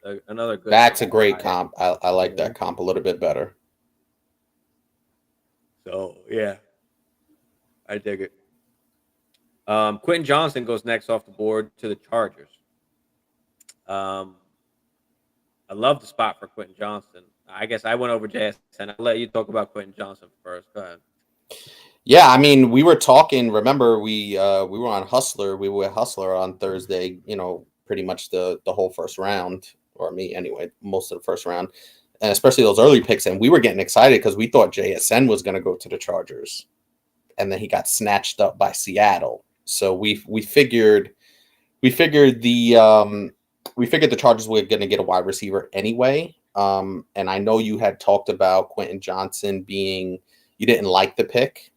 C: That's a
A: comp for
C: great
A: Hyatt.
C: comp. I like that comp a little bit better.
A: So yeah, I dig it. Quentin Johnson goes next off the board to the Chargers. I love the spot for Quentin Johnson. I guess I went over JSN. I'll let you talk about Quentin Johnson first. Go ahead.
C: Yeah, I mean, we were talking. Remember, we were on Hustler. We were at Hustler on Thursday. Pretty much the whole first round, or me anyway, most of the first round, and especially those early picks. And we were getting excited because we thought JSN was going to go to the Chargers, and then he got snatched up by Seattle. So we figured the Chargers were going to get a wide receiver anyway. And I know you had talked about Quentin Johnson being you didn't like the pick.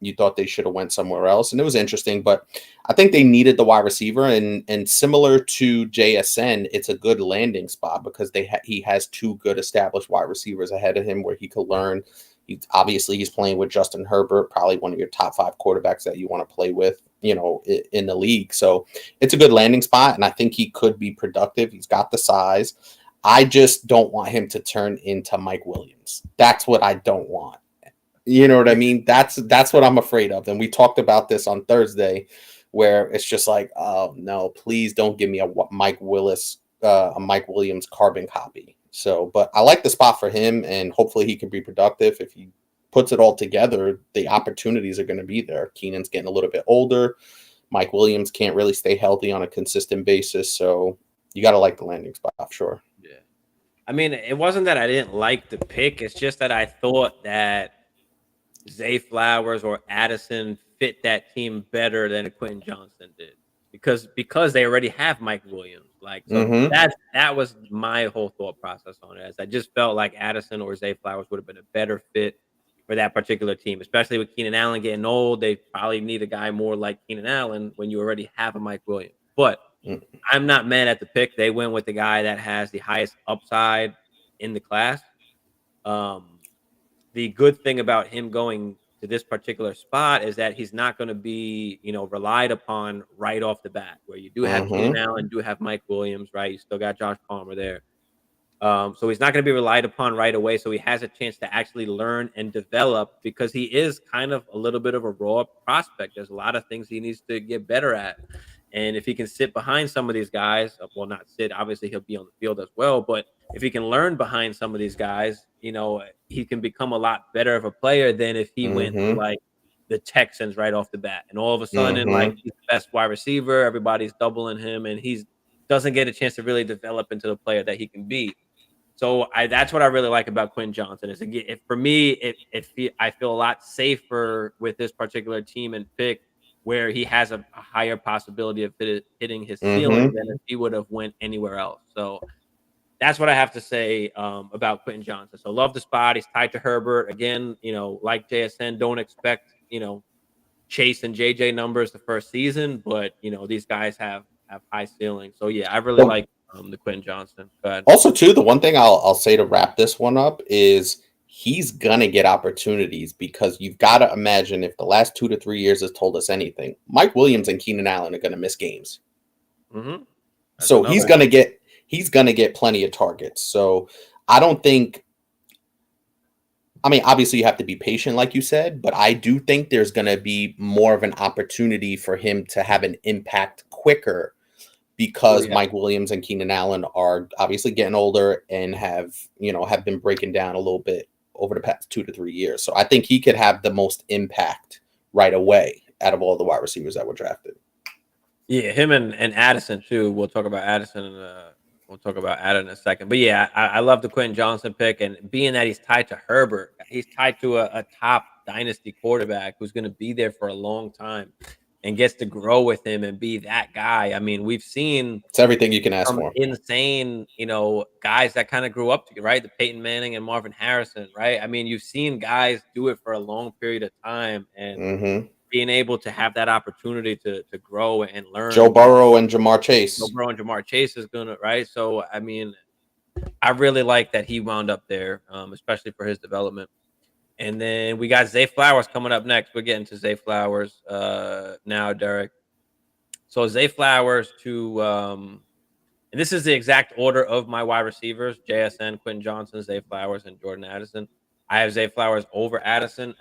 C: You thought they should have went somewhere else, and it was interesting. But I think they needed the wide receiver, and similar to JSN, it's a good landing spot because he has two good established wide receivers ahead of him where he could learn. He's playing with Justin Herbert, probably one of your top 5 quarterbacks that you want to play with, in the league. So it's a good landing spot, and I think he could be productive. He's got the size. I just don't want him to turn into Mike Williams. That's what I don't want. You know what I mean? That's what I'm afraid of. And we talked about this on Thursday, where it's just like, oh no, please don't give me a Mike Williams carbon copy. So, but I like the spot for him, and hopefully he can be productive. If he puts it all together, the opportunities are going to be there. Keenan's getting a little bit older. Mike Williams can't really stay healthy on a consistent basis, so you got to like the landing spot, sure.
A: Yeah, I mean, it wasn't that I didn't like the pick. It's just that I thought that Zay Flowers or Addison fit that team better than Quentin Johnson did because they already have Mike Williams. Like so that was my whole thought process on it. As I just felt like Addison or Zay Flowers would have been a better fit for that particular team, especially with Keenan Allen getting old. They probably need a guy more like Keenan Allen when you already have a Mike Williams. But I'm not mad at the pick. They went with the guy that has the highest upside in the class. The good thing about him going to this particular spot is that he's not going to be, relied upon right off the bat. Where you do have Keenan Allen, do have Mike Williams, right? You still got Josh Palmer there. So he's not going to be relied upon right away. So he has a chance to actually learn and develop because he is kind of a little bit of a raw prospect. There's a lot of things he needs to get better at. And if he can sit behind some of these guys, well, not sit, obviously he'll be on the field as well. But if he can learn behind some of these guys, he can become a lot better of a player than if he went to like the Texans right off the bat. And all of a sudden, like he's the best wide receiver, everybody's doubling him, and he doesn't get a chance to really develop into the player that he can be. So that's what I really like about Quentin Johnson. Is for me, I feel a lot safer with this particular team and pick where he has a higher possibility of hitting his ceiling than if he would have went anywhere else. So that's what I have to say about Quentin Johnson. So love the spot. He's tied to Herbert again. You know, like JSN, don't expect Chase and JJ numbers the first season, but these guys have high ceilings. So yeah, I really like the Quentin Johnson. Go ahead.
C: Also, too, the one thing I'll say to wrap this one up is he's gonna get opportunities, because you've got to imagine, if the last 2 to 3 years has told us anything, Mike Williams and Keenan Allen are gonna miss games. So he's gonna get plenty of targets. So I don't think. I mean, obviously you have to be patient, like you said, but I do think there's going to be more of an opportunity for him to have an impact quicker, because Mike Williams and Keenan Allen are obviously getting older and have been breaking down a little bit over the past 2 to 3 years. So I think he could have the most impact right away out of all the wide receivers that were drafted.
A: Yeah, him and Addison too. We'll talk about Addison in a second. But yeah, I love the Quentin Johnson pick, and being that he's tied to Herbert, he's tied to a top dynasty quarterback who's going to be there for a long time and gets to grow with him and be that guy. I mean, we've seen
C: it's everything you can ask for.
A: Insane, guys that kind of grew up together, right? The Peyton Manning and Marvin Harrison, right? I mean, you've seen guys do it for a long period of time, and being able to have that opportunity to grow and learn.
C: Joe Burrow and Jamar Chase.
A: Joe Burrow and Jamar Chase is gonna, right? So I mean, I really like that he wound up there, especially for his development. And then we got Zay Flowers coming up next. We're getting to Zay Flowers now, Derek. So Zay Flowers and this is the exact order of my wide receivers: JSN, Quentin Johnson, Zay Flowers, and Jordan Addison. I have Zay Flowers over Addison.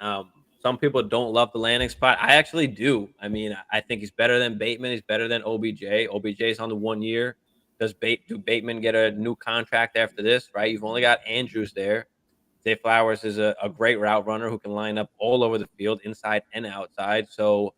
A: Some people don't love the landing spot. I actually do. I mean, I think he's better than Bateman. He's better than OBJ. OBJ is on the 1 year. Do Bateman get a new contract after this, right? You've only got Andrews there. Zay Flowers is a great route runner who can line up all over the field, inside and outside. So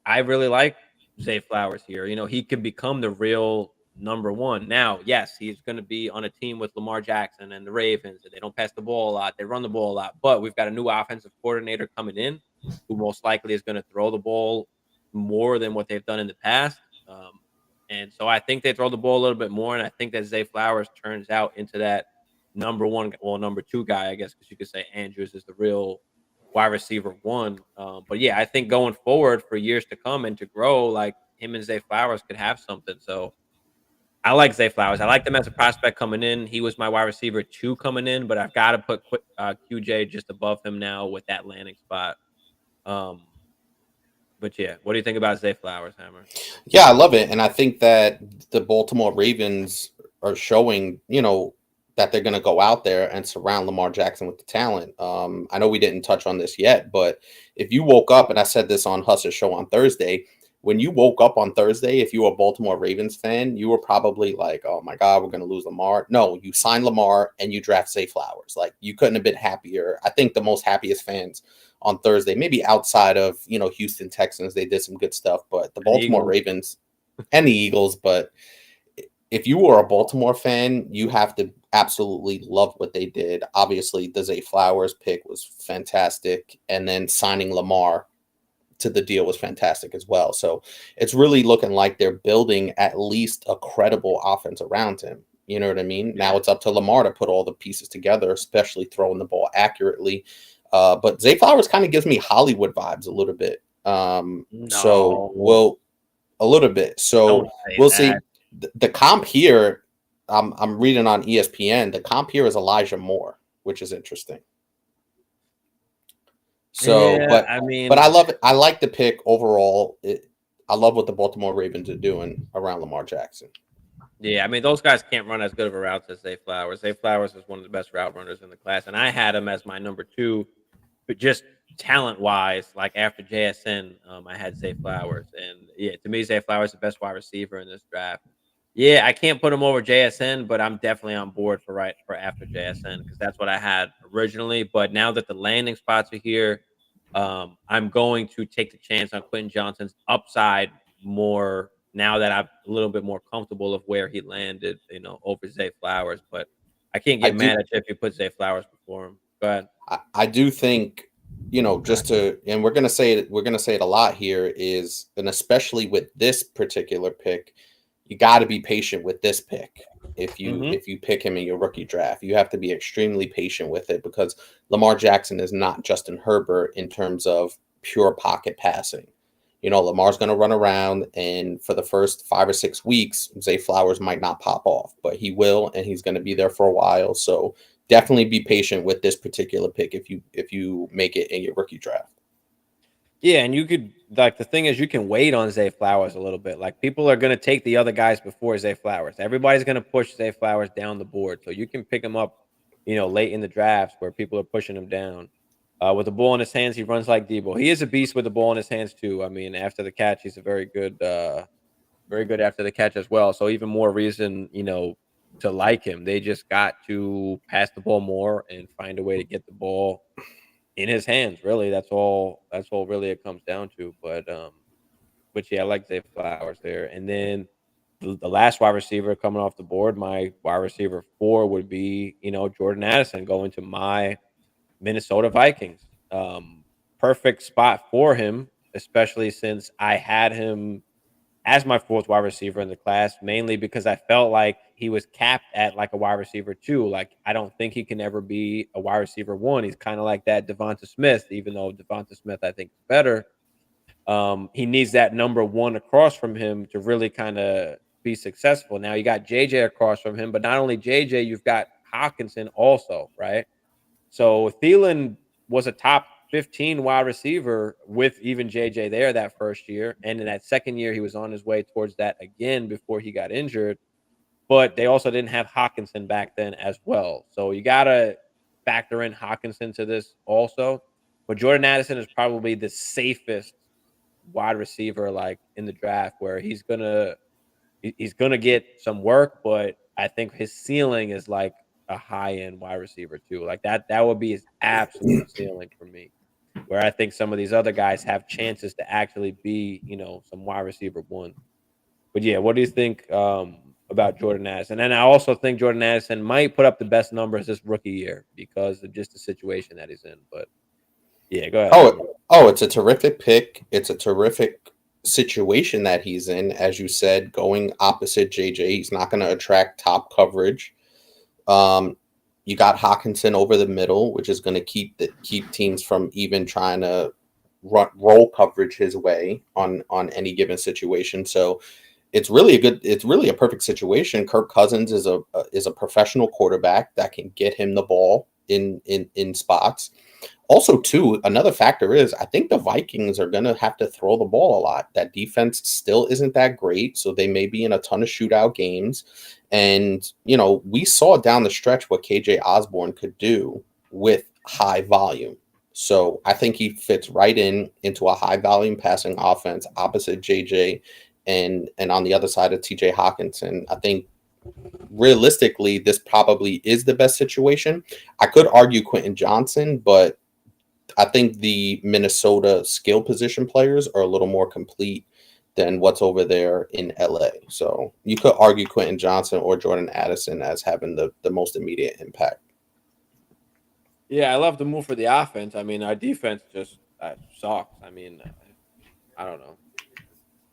A: I really like Zay Flowers here. He could become the real number one. Now, yes, he's going to be on a team with Lamar Jackson and the Ravens. They don't pass the ball a lot. They run the ball a lot. But we've got a new offensive coordinator coming in who most likely is going to throw the ball more than what they've done in the past. And so I think they throw the ball a little bit more. And I think that Zay Flowers turns out into that number two guy, I guess, because you could say Andrews is the real wide receiver one. But yeah, I think going forward for years to come and to grow, like him and Zay Flowers could have something. So I like Zay Flowers. I like him as a prospect coming in. He was my wide receiver 2 coming in, but I've got to put QJ just above him now with that landing spot. But yeah, what do you think about Zay Flowers, Hammer?
C: Yeah, I love it. And I think that the Baltimore Ravens are showing, that they're going to go out there and surround Lamar Jackson with the talent. I know we didn't touch on this yet, but if you woke up, and I said this on Huss's show on Thursday, when you woke up on Thursday, if you were a Baltimore Ravens fan, you were probably like, oh my God, we're going to lose Lamar. No, you signed Lamar and you draft Zay Flowers. Like, you couldn't have been happier. I think the most happiest fans on Thursday, maybe outside of, Houston Texans, they did some good stuff, but the Baltimore Ravens and the Eagles. But if you were a Baltimore fan, you have to absolutely love what they did. Obviously, the Zay Flowers pick was fantastic. And then signing Lamar to the deal was fantastic as well. So it's really looking like they're building at least a credible offense around him. You know what I mean? Now it's up to Lamar to put all the pieces together, especially throwing the ball accurately. But Zay Flowers kind of gives me Hollywood vibes a little bit. So we'll see. The comp here, I'm reading on ESPN. The comp here is Elijah Moore, which is interesting. So,
A: yeah,
C: but I love it. I like the pick overall. I love what the Baltimore Ravens are doing around Lamar Jackson.
A: Yeah, I mean, those guys can't run as good of a route as Zay Flowers. Zay Flowers is one of the best route runners in the class, and I had him as my number 2, but just talent-wise, like after JSN, I had Zay Flowers. And yeah, to me, Zay Flowers is the best wide receiver in this draft. Yeah, I can't put him over JSN, but I'm definitely on board for after JSN, because that's what I had originally. But now that the landing spots are here, I'm going to take the chance on Quentin Johnson's upside more now that I'm a little bit more comfortable of where he landed, over Zay Flowers. But I can't get mad at you if you put Zay Flowers before him. Go ahead.
C: I do think, and we're gonna say it a lot here, is, and especially with this particular pick, you got to be patient with this pick. if you pick him in your rookie draft. You have to be extremely patient with it because Lamar Jackson is not Justin Herbert in terms of pure pocket passing. You know, Lamar's going to run around, and for the first 5 or 6 weeks, Zay Flowers might not pop off, but he will, and he's going to be there for a while. So definitely be patient with this particular pick if you make it in your rookie draft.
A: Yeah, and you could, like, the thing is, you can wait on Zay Flowers a little bit. Like, people are going to take the other guys before Zay Flowers. Everybody's going to push Zay Flowers down the board, so you can pick him up, you know, late in the drafts where people are pushing him down. With the ball in his hands, he runs like Debo. He is a beast with the ball in his hands too. I mean, after the catch, he's a very good after the catch as well. So even more reason, you know, to like him. They just got to pass the ball more and find a way to get the ball in his hands. Really, that's all really it comes down to. But yeah, I like Zay Flowers there. And then the last wide receiver coming off the board, my wide receiver 4 would be, you know, Jordan Addison going to my Minnesota Vikings. Perfect spot for him, especially since I had him as my 4th wide receiver in the class, mainly because I felt like he was capped at like a wide receiver 2. Like, I don't think he can ever be a wide receiver 1. He's kind of like that Devonta Smith, even though Devonta Smith I think is better. He needs that number 1 across from him to really kind of be successful. Now you got JJ across from him, but not only JJ, you've got Hawkinson also, right? So Thielen was a top 15 wide receiver with even JJ there that first year. And in that second year, he was on his way towards that again before he got injured. But they also didn't have Hawkinson back then as well. So you got to factor in Hawkinson to this also. But Jordan Addison is probably the safest wide receiver like in the draft, where he's gonna get some work, but I think his ceiling is like a high-end wide receiver too. Like that would be his absolute ceiling for me. Where I think some of these other guys have chances to actually be, you know, some wide receiver 1. But yeah, what do you think about Jordan Addison? And I also think Jordan Addison might put up the best numbers this rookie year because of just the situation that he's in. But yeah, go ahead.
C: It's a terrific pick. It's a terrific situation that he's in. As you said, going opposite JJ, he's not going to attract top coverage. You got Hawkinson over the middle, which is going to keep teams from even trying to roll coverage his way on any given situation. So it's really a perfect situation. Kirk Cousins is a professional quarterback that can get him the ball in spots. Also, too, another factor is I think the Vikings are going to have to throw the ball a lot. That defense still isn't that great, so they may be in a ton of shootout games. And, you know, we saw down the stretch what KJ Osborne could do with high volume. So I think he fits right into a high volume passing offense opposite JJ and on the other side of TJ Hawkinson. I think realistically, this probably is the best situation. I could argue Quentin Johnson, but I think the Minnesota skill position players are a little more complete than what's over there in LA. So you could argue Quentin Johnson or Jordan Addison as having the most immediate impact.
A: Yeah, I love the move for the offense. I mean, our defense just sucks. I mean, I don't know.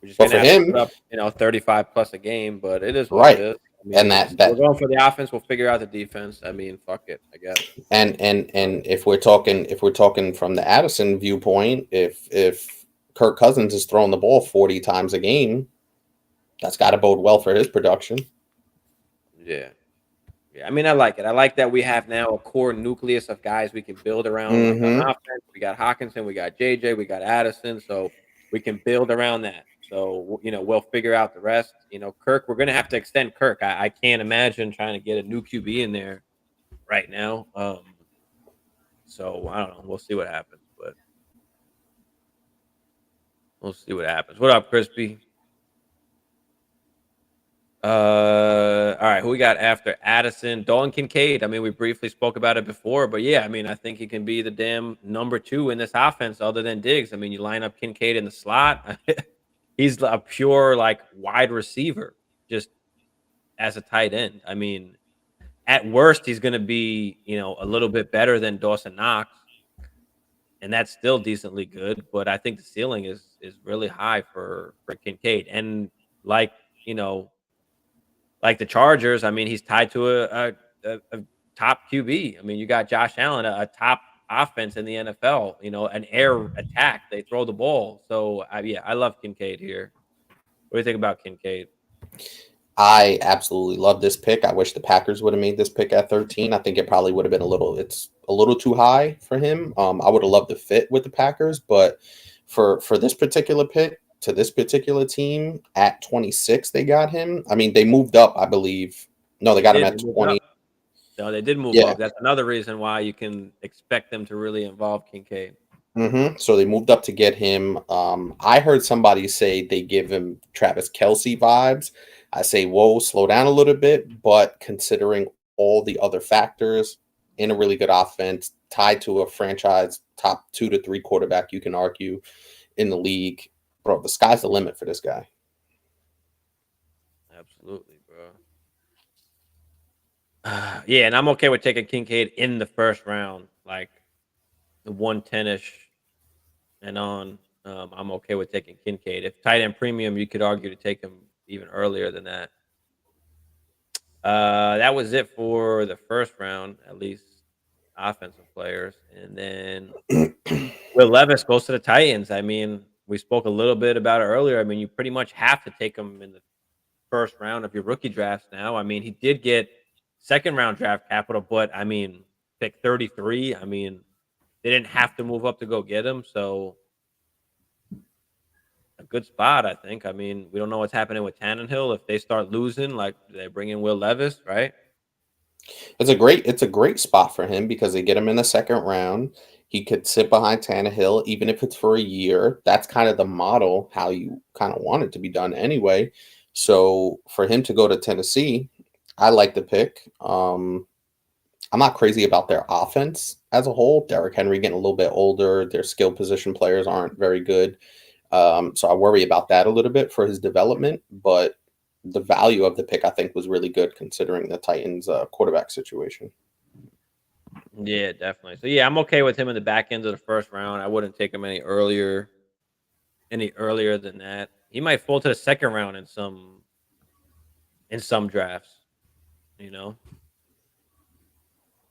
A: We're just gonna have to put up, you know, 35 plus a game, but it is what it is. I mean, and we're going for the offense. We'll figure out the defense. I mean, fuck it, I guess.
C: And if we're talking from the Addison viewpoint, if Kirk Cousins is throwing the ball 40 times a game, that's got to bode well for his production.
A: Yeah. I mean, I like it. I like that we have now a core nucleus of guys we can build around like on offense. We got Hawkinson, we got JJ, we got Addison, so we can build around that. So, you know, we'll figure out the rest. You know, Kirk, we're going to have to extend Kirk. I can't imagine trying to get a new QB in there right now. So, I don't know. We'll see what happens, but we'll see what happens. What up, Crispy? All right, who we got after Addison? Dalton Kincaid. I mean, we briefly spoke about it before, but yeah, I mean, I think he can be the damn number 2 in this offense other than Diggs. I mean, you line up Kincaid in the slot. He's a pure like wide receiver, just as a tight end. I mean, at worst, he's going to be, you know, a little bit better than Dawson Knox, and that's still decently good. But I think the ceiling is really high for Kincaid. And like, you know, like the Chargers, I mean, he's tied to a top QB. I mean, you got Josh Allen, a top offense in the NFL, an air attack. They throw the ball. So, yeah, I love Kincaid here. What do you think about Kincaid?
C: I absolutely love this pick. I wish the Packers would have made this pick at 13. I think it probably would have been it's a little too high for him. I would have loved to fit with the Packers, but for this particular pick to this particular team at 26, they got him. I mean, they moved up, I believe. No, they got him at 20.
A: No, they did move up. That's another reason why you can expect them to really involve Kincaid.
C: So they moved up to get him. I heard somebody say they give him Travis Kelce vibes. I say, whoa, slow down a little bit. But considering all the other factors in a really good offense, tied to a franchise top 2 to 3 quarterback, you can argue, in the league, bro, the sky's the limit for this guy.
A: Absolutely, bro. Yeah, and I'm okay with taking Kincaid in the first round, like the 110-ish and on. I'm okay with taking Kincaid. If tight end premium, you could argue to take him even earlier than that. That was it for the first round, at least offensive players. And then Will Levis goes to the Titans. I mean, we spoke a little bit about it earlier. I mean, you pretty much have to take him in the first round of your rookie drafts now. I mean, he did get second round draft capital, but I mean, pick 33. I mean, they didn't have to move up to go get him. So a good spot, I think. I mean, we don't know what's happening with Tannehill. If they start losing, like they bring in Will Levis, right?
C: It's a great spot for him because they get him in the second round. He could sit behind Tannehill, even if it's for a year. That's kind of the model, how you kind of want it to be done anyway. So for him to go to Tennessee, I like the pick. I'm not crazy about their offense as a whole. Derrick Henry getting a little bit older. Their skill position players aren't very good. So I worry about that a little bit for his development. But the value of the pick, I think, was really good considering the Titans' quarterback situation.
A: Yeah, definitely. So, yeah, I'm okay with him in the back end of the first round. I wouldn't take him any earlier than that. He might fall to the second round in some drafts,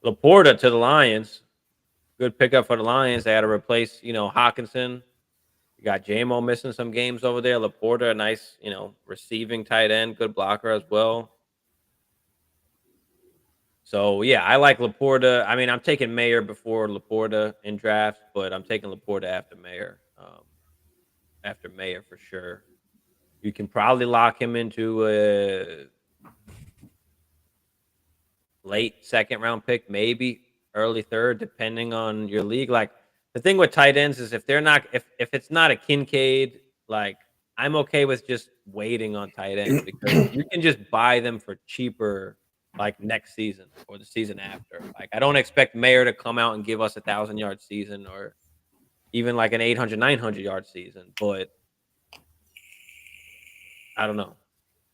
A: Laporta to the Lions. Good pickup for the Lions. They had to replace, Hawkinson. You got J-Mo missing some games over there. Laporta, a nice, receiving tight end, good blocker as well. So, yeah, I like Laporta. I mean, I'm taking Mayer before Laporta in drafts, but I'm taking Laporta after Mayer. After Mayer for sure. You can probably lock him into a late second round pick, maybe early third, depending on your league. Like the thing with tight ends is if it's not a Kincaid, like I'm okay with just waiting on tight ends because you can just buy them for cheaper like next season or the season after. Like I don't expect Mayer to come out and give us 1,000-yard season or even like an 800, 900-yard season, but I don't know.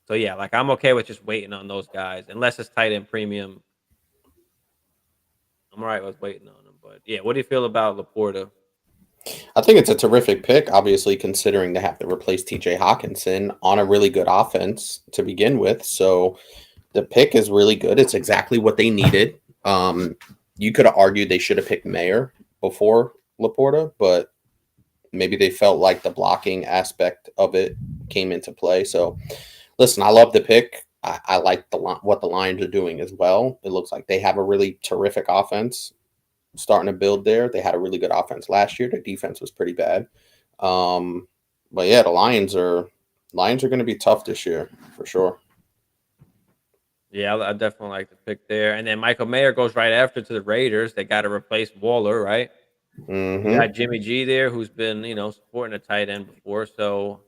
A: So, yeah, like I'm okay with just waiting on those guys. Unless it's tight end premium, I'm all right with waiting on them. But, yeah, what do you feel about Laporta?
C: I think it's a terrific pick, obviously, considering they have to replace TJ Hawkinson on a really good offense to begin with. So the pick is really good. It's exactly what they needed. You could have argued they should have picked Mayer before Laporta, but maybe they felt like the blocking aspect of it came into play. So, listen, I love the pick. I like what the Lions are doing as well. It looks like they have a really terrific offense starting to build there. They had a really good offense last year. Their defense was pretty bad. But yeah, the Lions are going to be tough this year for sure.
A: Yeah, I definitely like the pick there. And then Michael Mayer goes right after to the Raiders. They got to replace Waller, right?
C: Mm-hmm.
A: You got Jimmy G there, who's been, supporting a tight end before. So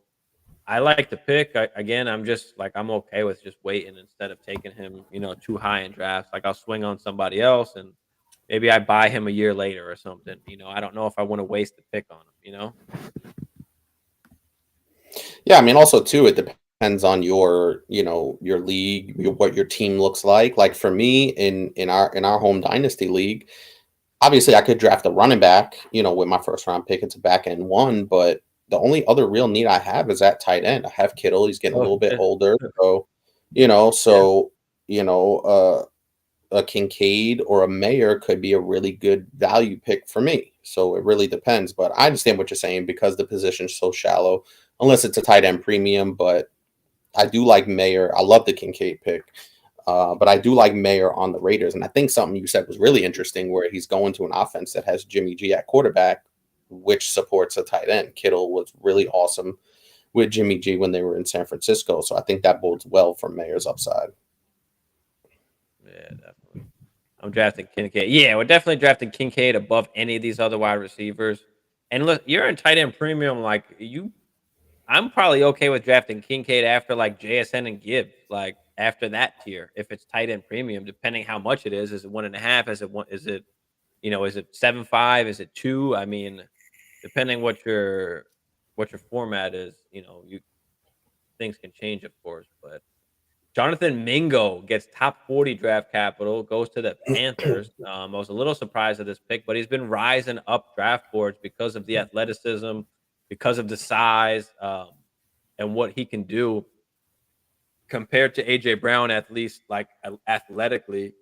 A: I like the pick. I'm okay with just waiting instead of taking him, too high in drafts. Like I'll swing on somebody else and maybe I buy him a year later or something. I don't know if I want to waste the pick on him,
C: Yeah, I mean, also too, it depends on your league, what your team looks like. Like for me, in our home dynasty league, obviously I could draft a running back, with my first round pick. It's a back end one, but the only other real need I have is that tight end. I have Kittle; he's getting a little bit older, so So a Kincaid or a Mayer could be a really good value pick for me. So it really depends. But I understand what you're saying because the position's so shallow, unless it's a tight end premium. But I do like Mayer. I love the Kincaid pick. But I do like Mayer on the Raiders. And I think something you said was really interesting where he's going to an offense that has Jimmy G at quarterback, which supports a tight end. Kittle was really awesome with Jimmy G when they were in San Francisco. So I think that bodes well for Mayer's upside.
A: Yeah, definitely. I'm drafting Kincaid. Yeah, we're definitely drafting Kincaid above any of these other wide receivers. And look, you're in tight end premium. Like I'm probably okay with drafting Kincaid after like JSN and Gibbs, like after that tier, if it's tight end premium, depending how much it is. Is it 1.5? Is it one? Is it is it 7.5? Is it 2? I mean, depending what your format is, you things can change, of course. But Jonathan Mingo gets top 40 draft capital, goes to the Panthers. I was a little surprised at this pick, but he's been rising up draft boards because of the athleticism, because of the size, and what he can do compared to AJ Brown, at least like athletically.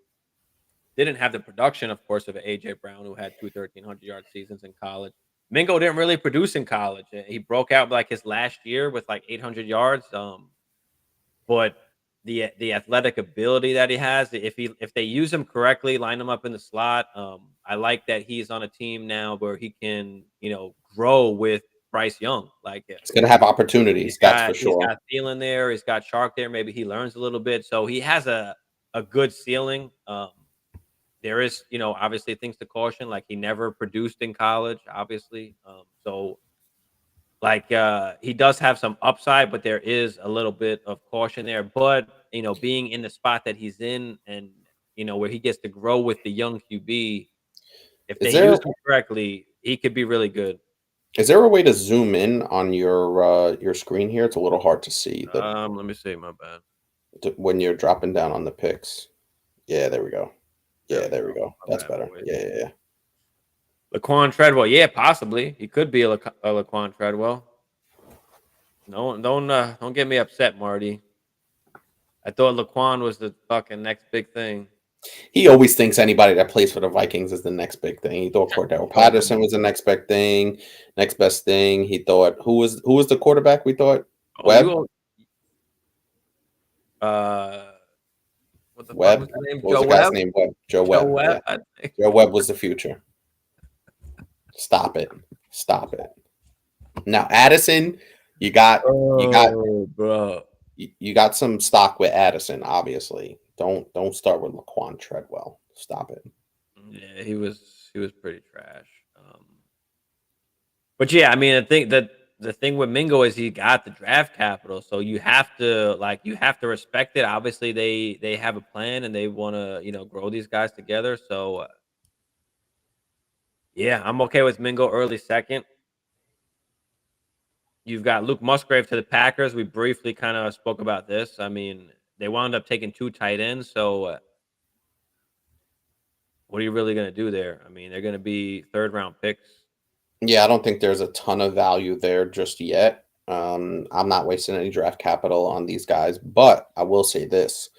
A: Didn't have the production, of course, of AJ Brown, who had 1,300-yard seasons in college. Mingo didn't really produce in college. He broke out like his last year with like 800 yards. But the athletic ability that he has, if they use him correctly, line him up in the slot. I like that he's on a team now where he can, grow with Bryce Young. Like
C: It's going to have opportunities, that's for
A: he's
C: sure.
A: got Thielen there, he's got Shark there. Maybe he learns a little bit, so he has a good ceiling. There is, obviously things to caution, like he never produced in college, obviously. So like he does have some upside, but there is a little bit of caution there. But being in the spot that he's in, and where he gets to grow with the young QB, if
C: Is
A: they
C: there
A: use him correctly, he could be really good.
C: is there a way to zoom in on your screen here? It's a little hard to see
A: Let me see. My bad.
C: when you're dropping down on the picks. Yeah, there we go. Yeah, there we go.
A: My
C: That's
A: bad,
C: better.
A: boys.
C: Yeah.
A: Laquan Treadwell, yeah, possibly he could be a Laquan Treadwell. No, don't get me upset, Marty. I thought Laquan was the fucking next big thing.
C: He always thinks anybody that plays for the Vikings is the next big thing. He thought Cordell Patterson was the next big thing, next best thing. He thought who was the quarterback we thought? Webb?
A: What the fuck
C: Webb?
A: was his name?
C: What was
A: Joe
C: the guy's
A: Webb?
C: name? Webb. Joe
A: Joe
C: Webb.
A: Webb,
C: Yeah.
A: I think.
C: Joe Webb was the future. Stop it. Stop it. Now Addison, you got
A: bro.
C: you got some stock with Addison, obviously. Don't start with Laquan Treadwell. Stop it.
A: Yeah, he was pretty trash. But yeah, I mean, I think that the thing with Mingo is he got the draft capital, so you have to respect it. Obviously, they have a plan and they want to grow these guys together. So yeah, I'm okay with Mingo early second. You've got Luke Musgrave to the Packers. We briefly kind of spoke about this. I mean, they wound up taking 2 tight ends, so what are you really going to do there? I mean, they're going to be 3rd-round picks.
C: Yeah, I don't think there's a ton of value there just yet. I'm not wasting any draft capital on these guys, but I will say this.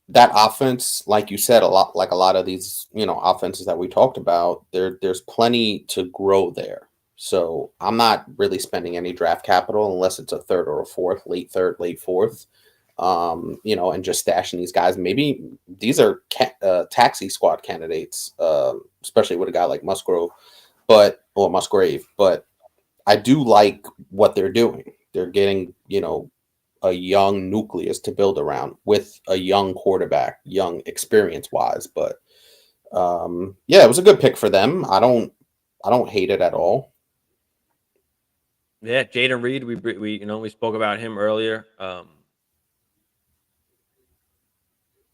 C: That offense, like you said, a lot of these, offenses that we talked about, there's plenty to grow there. So I'm not really spending any draft capital unless it's a 3rd or a 4th, late 3rd, late 4th. And just stashing these guys. Maybe these are taxi squad candidates, especially with a guy like Musgrave. But I do like what they're doing. They're getting, a young nucleus to build around with a young quarterback, young experience-wise. But it was a good pick for them. I don't hate it at all.
A: Yeah, Jaden Reed, we spoke about him earlier.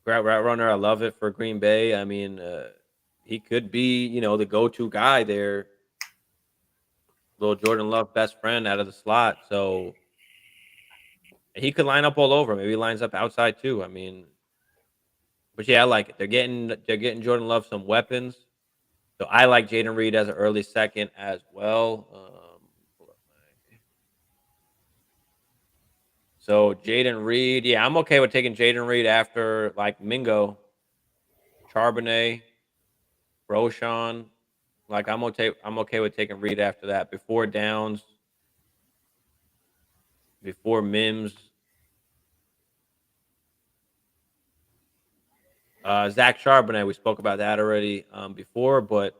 A: Route runner, I love it for Green Bay. I mean, he could be, the go-to guy there. Little Jordan Love best friend out of the slot. So he could line up all over. Maybe he lines up outside too. I mean, but yeah, I like it. They're getting Jordan Love some weapons. So I like Jaden Reed as an early second as well. So Jaden Reed, yeah, I'm okay with taking Jaden Reed after like Mingo, Charbonnet, Roshan. Like I'm okay with taking Reed after that. Before Downs, before Mims. Zach Charbonnet, we spoke about that already before, but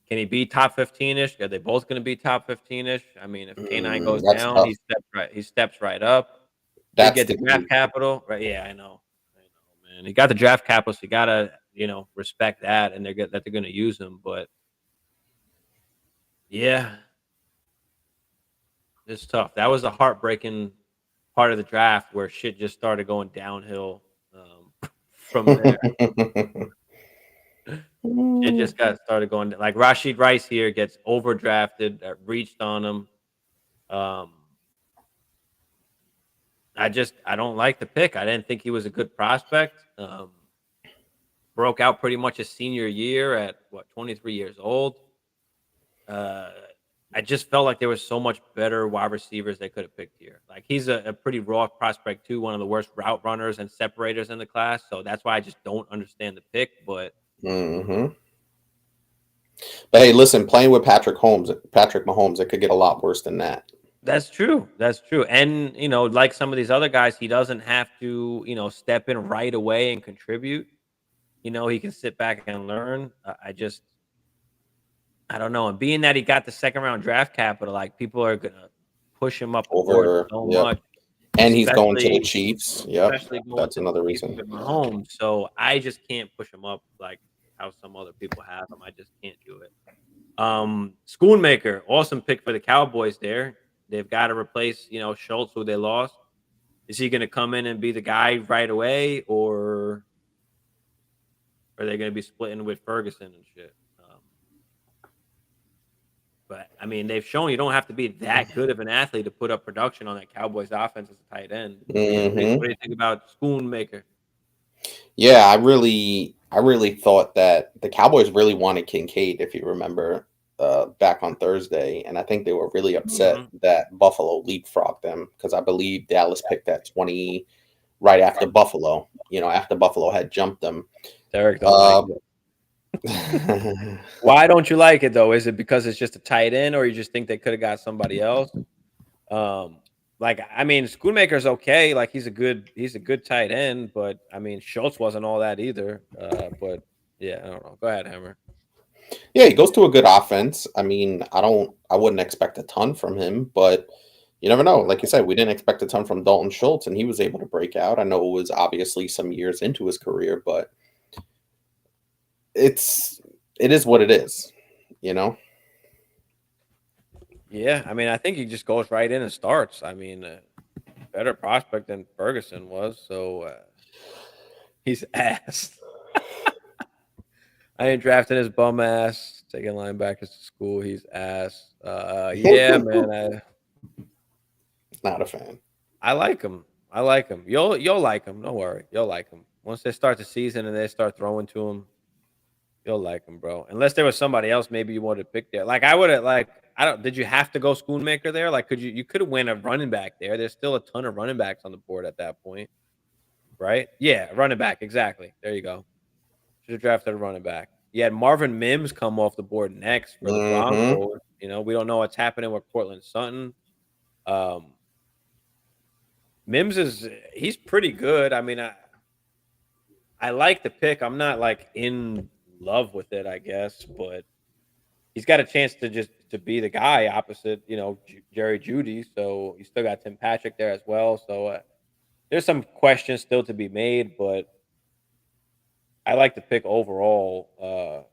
A: can he be top 15-ish? Are they both going to be top 15-ish? I mean, if K9 goes
C: That's
A: down,
C: tough.
A: he steps right up. Did
C: That's
A: get the draft capital, right? Yeah, I know, man. He got the draft capital, so you gotta, respect that, and they're going to use him. But yeah, it's tough. That was a heartbreaking part of the draft where shit just started going downhill from there. It just got started going like Rashid Rice here gets overdrafted, reached on him. I don't like the pick. I didn't think he was a good prospect. Broke out pretty much his senior year at 23 years old. I just felt like there was so much better wide receivers they could have picked here. Like he's a pretty raw prospect too, one of the worst route runners and separators in the class. So that's why I just don't understand the pick. But
C: But hey, listen, playing with Patrick Mahomes, it could get a lot worse than that.
A: That's true. That's true. And, like some of these other guys, he doesn't have to, step in right away and contribute. He can sit back and learn. I don't know. And being that he got the second round draft capital, like people are going to push him up the board so much.
C: And he's going to the Chiefs. Yep.
A: Especially going
C: That's
A: to
C: another
A: the
C: reason.
A: Chiefs with Mahomes. So I just can't push him up like how some other people have him. I just can't do it. Schoonmaker, awesome pick for the Cowboys there. They've got to replace, Schultz, who they lost. Is he going to come in and be the guy right away, or are they going to be splitting with Ferguson and shit? But, I mean, they've shown you don't have to be that good of an athlete to put up production on that Cowboys offense as a tight end. What do you think about Schoonmaker?
C: Yeah, I really thought that the Cowboys really wanted Kincaid, if you remember, back on Thursday. And I think they were really upset that Buffalo leapfrogged them because I believe Dallas picked that 20 right after Buffalo, after Buffalo had jumped them.
A: Derek don't like it. Why don't you like it though? Is it because it's just a tight end, or you just think they could have got somebody else? I mean, Schoonmaker's okay. Like he's a good tight end, but I mean, Schultz wasn't all that either. But yeah, I don't know. Go ahead, Hammer.
C: Yeah, he goes to a good offense. I mean, I wouldn't expect a ton from him, but you never know. Like you said, we didn't expect a ton from Dalton Schultz, and he was able to break out. I know it was obviously some years into his career, but it is what it is,
A: Yeah, I mean, I think he just goes right in and starts. I mean, better prospect than Ferguson was, so he's ass. I ain't drafting his bum ass, taking linebackers to school. He's ass. Yeah, man.
C: Not a fan.
A: I like him. You'll like him. Don't worry. You'll like him. Once they start the season and they start throwing to him, you'll like him, bro. Unless there was somebody else maybe you wanted to pick there. Like I would have did you have to go Schoonmaker there? Like you could have went a running back there. There's still a ton of running backs on the board at that point. Right? Yeah, running back, exactly. There you go. Should have drafted a running back. You had Marvin Mims come off the board next for the Broncos. We don't know what's happening with Cortland Sutton. Mims he's pretty good. I mean, I like the pick. I'm not like in love with it, I guess, but he's got a chance to be the guy opposite, Jerry Jeudy. So you still got Tim Patrick there as well. So there's some questions still to be made, but I like the pick overall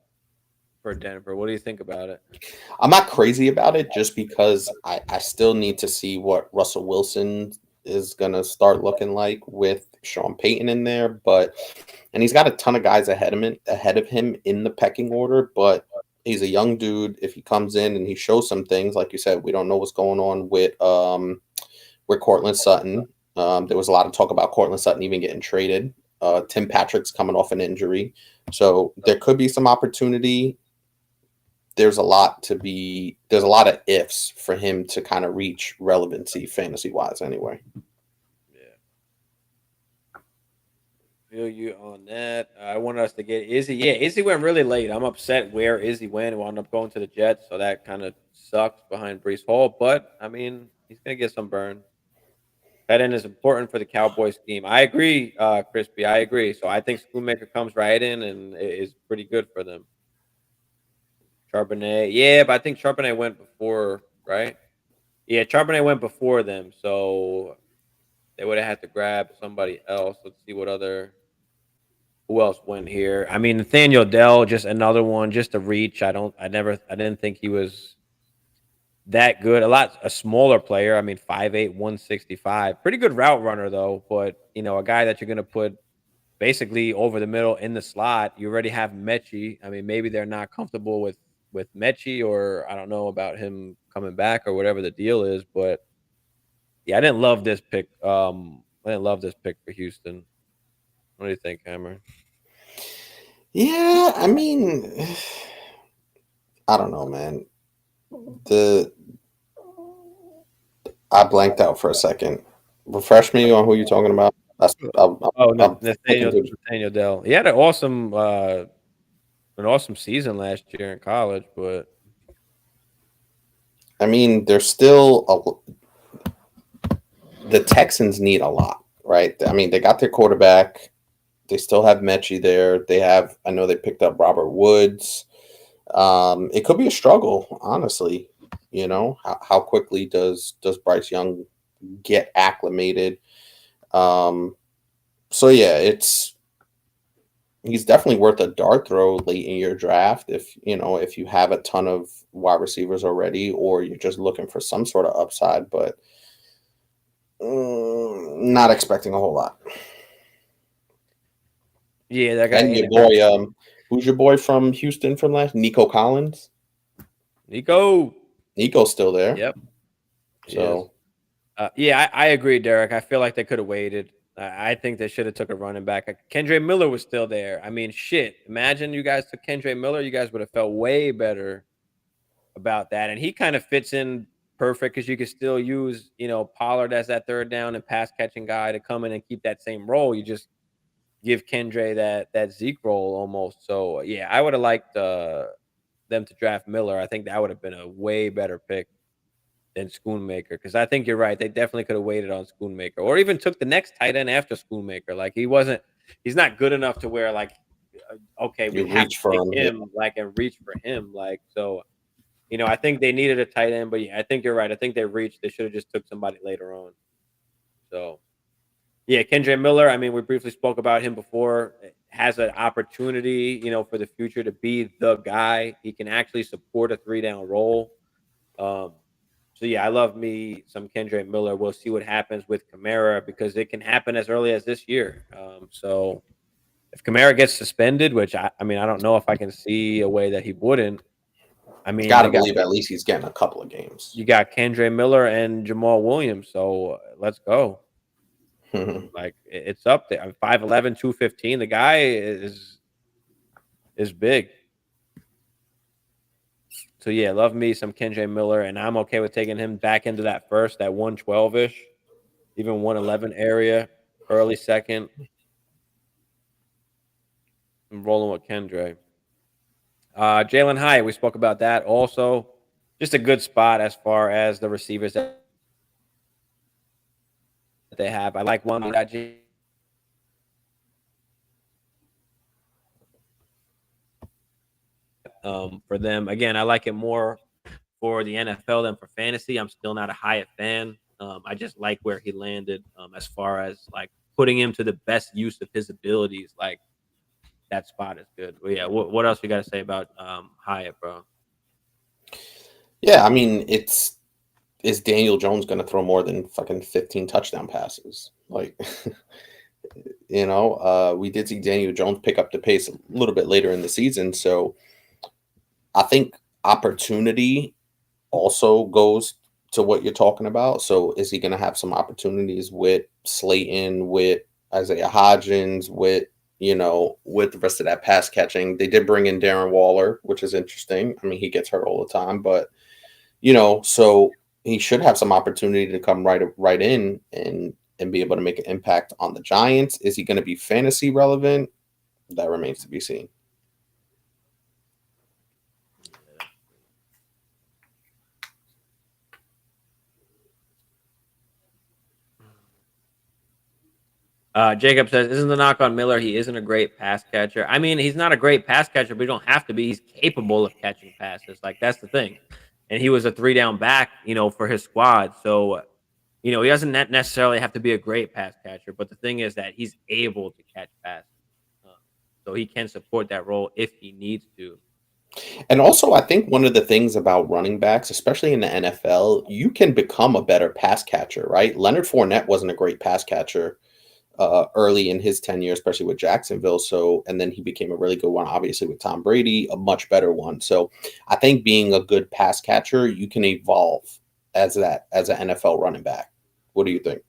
A: for Denver. What do you think about it?
C: I'm not crazy about it just because I still need to see what Russell Wilson is going to start looking like with Sean Payton in there. And he's got a ton of guys ahead of him in the pecking order, but he's a young dude. If he comes in and he shows some things, like you said, we don't know what's going on with Cortland Sutton. There was a lot of talk about Cortland Sutton even getting traded. Tim Patrick's coming off an injury. So there could be some opportunity. There's a lot of ifs for him to kind of reach relevancy fantasy wise anyway.
A: Feel you on that. I wanted us to get Izzy. Yeah, Izzy went really late. I'm upset where Izzy went. He wound up going to the Jets, so that kind of sucks behind Brees Hall. But I mean, he's gonna get some burn. Tight end is important for the Cowboys scheme. I agree, Crispy. I agree. So I think Schoonmaker comes right in and is pretty good for them. Charbonnet, yeah, but I think Charbonnet went before, right? Yeah, Charbonnet went before them, so they would have had to grab somebody else. Let's see who else went here. I mean, Nathaniel Dell, just another one, just a reach. I didn't think he was that good. A smaller player. I mean, 5'8", 165. Pretty good route runner though, but a guy that you're gonna put basically over the middle in the slot. You already have Mechie. I mean, maybe they're not comfortable with Mechie, or I don't know about him coming back or whatever the deal is. But yeah, I didn't love this pick. I didn't love this pick for Houston. What do you think, Hammer?
C: Yeah, I mean, I don't know, man. I blanked out for a second. Refresh me on who you're talking about.
A: Nathaniel Dell. He had an awesome season last year in college, but
C: I mean, there's still the Texans need a lot, right? I mean, they got their quarterback. They still have Mechie there. I know they picked up Robert Woods. It could be a struggle, honestly. How quickly does Bryce Young get acclimated? So yeah, he's definitely worth a dart throw late in your draft if you have a ton of wide receivers already, or you're just looking for some sort of upside, but not expecting a whole lot.
A: Yeah, that guy.
C: And your boy, who's your boy from Houston from last? Nico Collins. Nico's still there.
A: Yep.
C: So,
A: yeah, I agree, Derek. I feel like they could have waited. I think they should have took a running back. Kendre Miller was still there. I mean, shit. Imagine you guys took Kendre Miller. You guys would have felt way better about that. And he kind of fits in perfect because you could still use, Pollard as that third down and pass catching guy to come in and keep that same role. You just give Kendre that Zeke role almost. So yeah, I would have liked them to draft Miller. I think that would have been a way better pick than Schoonmaker, because I think you're right. They definitely could have waited on Schoonmaker, or even took the next tight end after Schoonmaker. Like he's not good enough to where like, okay, we have to take him like and reach for him. Like, so, I think they needed a tight end, but yeah, I think you're right. I think they should have just took somebody later on. So yeah, Kendre Miller, I mean, we briefly spoke about him before, has an opportunity, for the future to be the guy. He can actually support a 3-down role. So yeah, I love me some Kendre Miller. We'll see what happens with Kamara, because it can happen as early as this year. So if Kamara gets suspended, which I mean, I don't know if I can see a way that he wouldn't. I mean,
C: gotta believe at least he's getting a couple of games.
A: You got Kendre Miller and Jamal Williams, so let's go. Like, it's up there. 5'11", 215. The guy is big. So yeah, love me some Kendre Miller, and I'm okay with taking him back into that 112-ish, even 111 area, early second. I'm rolling with Kendre. Jalen Hyatt, we spoke about that also. Just a good spot as far as the receivers that they have. I like one that for them. Again, I like it more for the NFL than for fantasy. I'm still not a Hyatt fan. I just like where he landed as far as like putting him to the best use of his abilities. Like, that spot is good. But yeah, what else you got to say about Hyatt, bro?
C: Yeah, I mean, is Daniel Jones going to throw more than fucking 15 touchdown passes? Like, we did see Daniel Jones pick up the pace a little bit later in the season. So I think opportunity also goes to what you're talking about. So is he going to have some opportunities with Slayton, with Isaiah Hodgins, with the rest of that pass catching? They did bring in Darren Waller, which is interesting. I mean, he gets hurt all the time, but so he should have some opportunity to come right in and and be able to make an impact on the Giants. Is he going to be fantasy relevant? That remains to be seen.
A: Jacob says, isn't the knock on Miller? He isn't a great pass catcher. I mean, he's not a great pass catcher, but he don't have to be. He's capable of catching passes. Like, that's the thing. And he was a 3-down back, for his squad. So, he doesn't necessarily have to be a great pass catcher. But the thing is that he's able to catch passes. So he can support that role if he needs to.
C: And also, I think one of the things about running backs, especially in the NFL, you can become a better pass catcher, right? Leonard Fournette wasn't a great pass catcher early in his tenure, especially with Jacksonville. So, and then he became a really good one, obviously with Tom Brady, a much better one. So I think being a good pass catcher, you can evolve as an NFL running back. What do you think?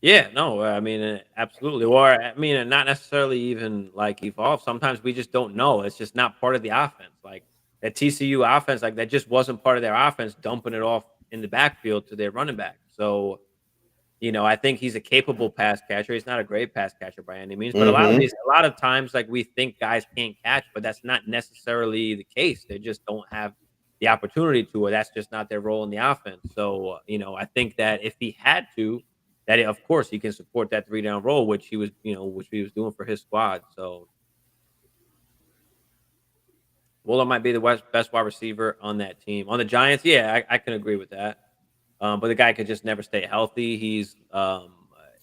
A: Yeah, no, I mean, absolutely. Or, I mean, not necessarily even like evolve. Sometimes we just don't know. It's just not part of the offense. Like that TCU offense, like that just wasn't part of their offense, dumping it off in the backfield to their running back. So, I think he's a capable pass catcher. He's not a great pass catcher by any means, but a lot of times, like we think guys can't catch, but that's not necessarily the case. They just don't have the opportunity to, or that's just not their role in the offense. So, I think that if he had to, that of course he can support that 3-down role, which he was doing for his squad. So, Wooler might be the best wide receiver on that team. On the Giants, yeah, I can agree with that. But the guy could just never stay healthy. He's
C: a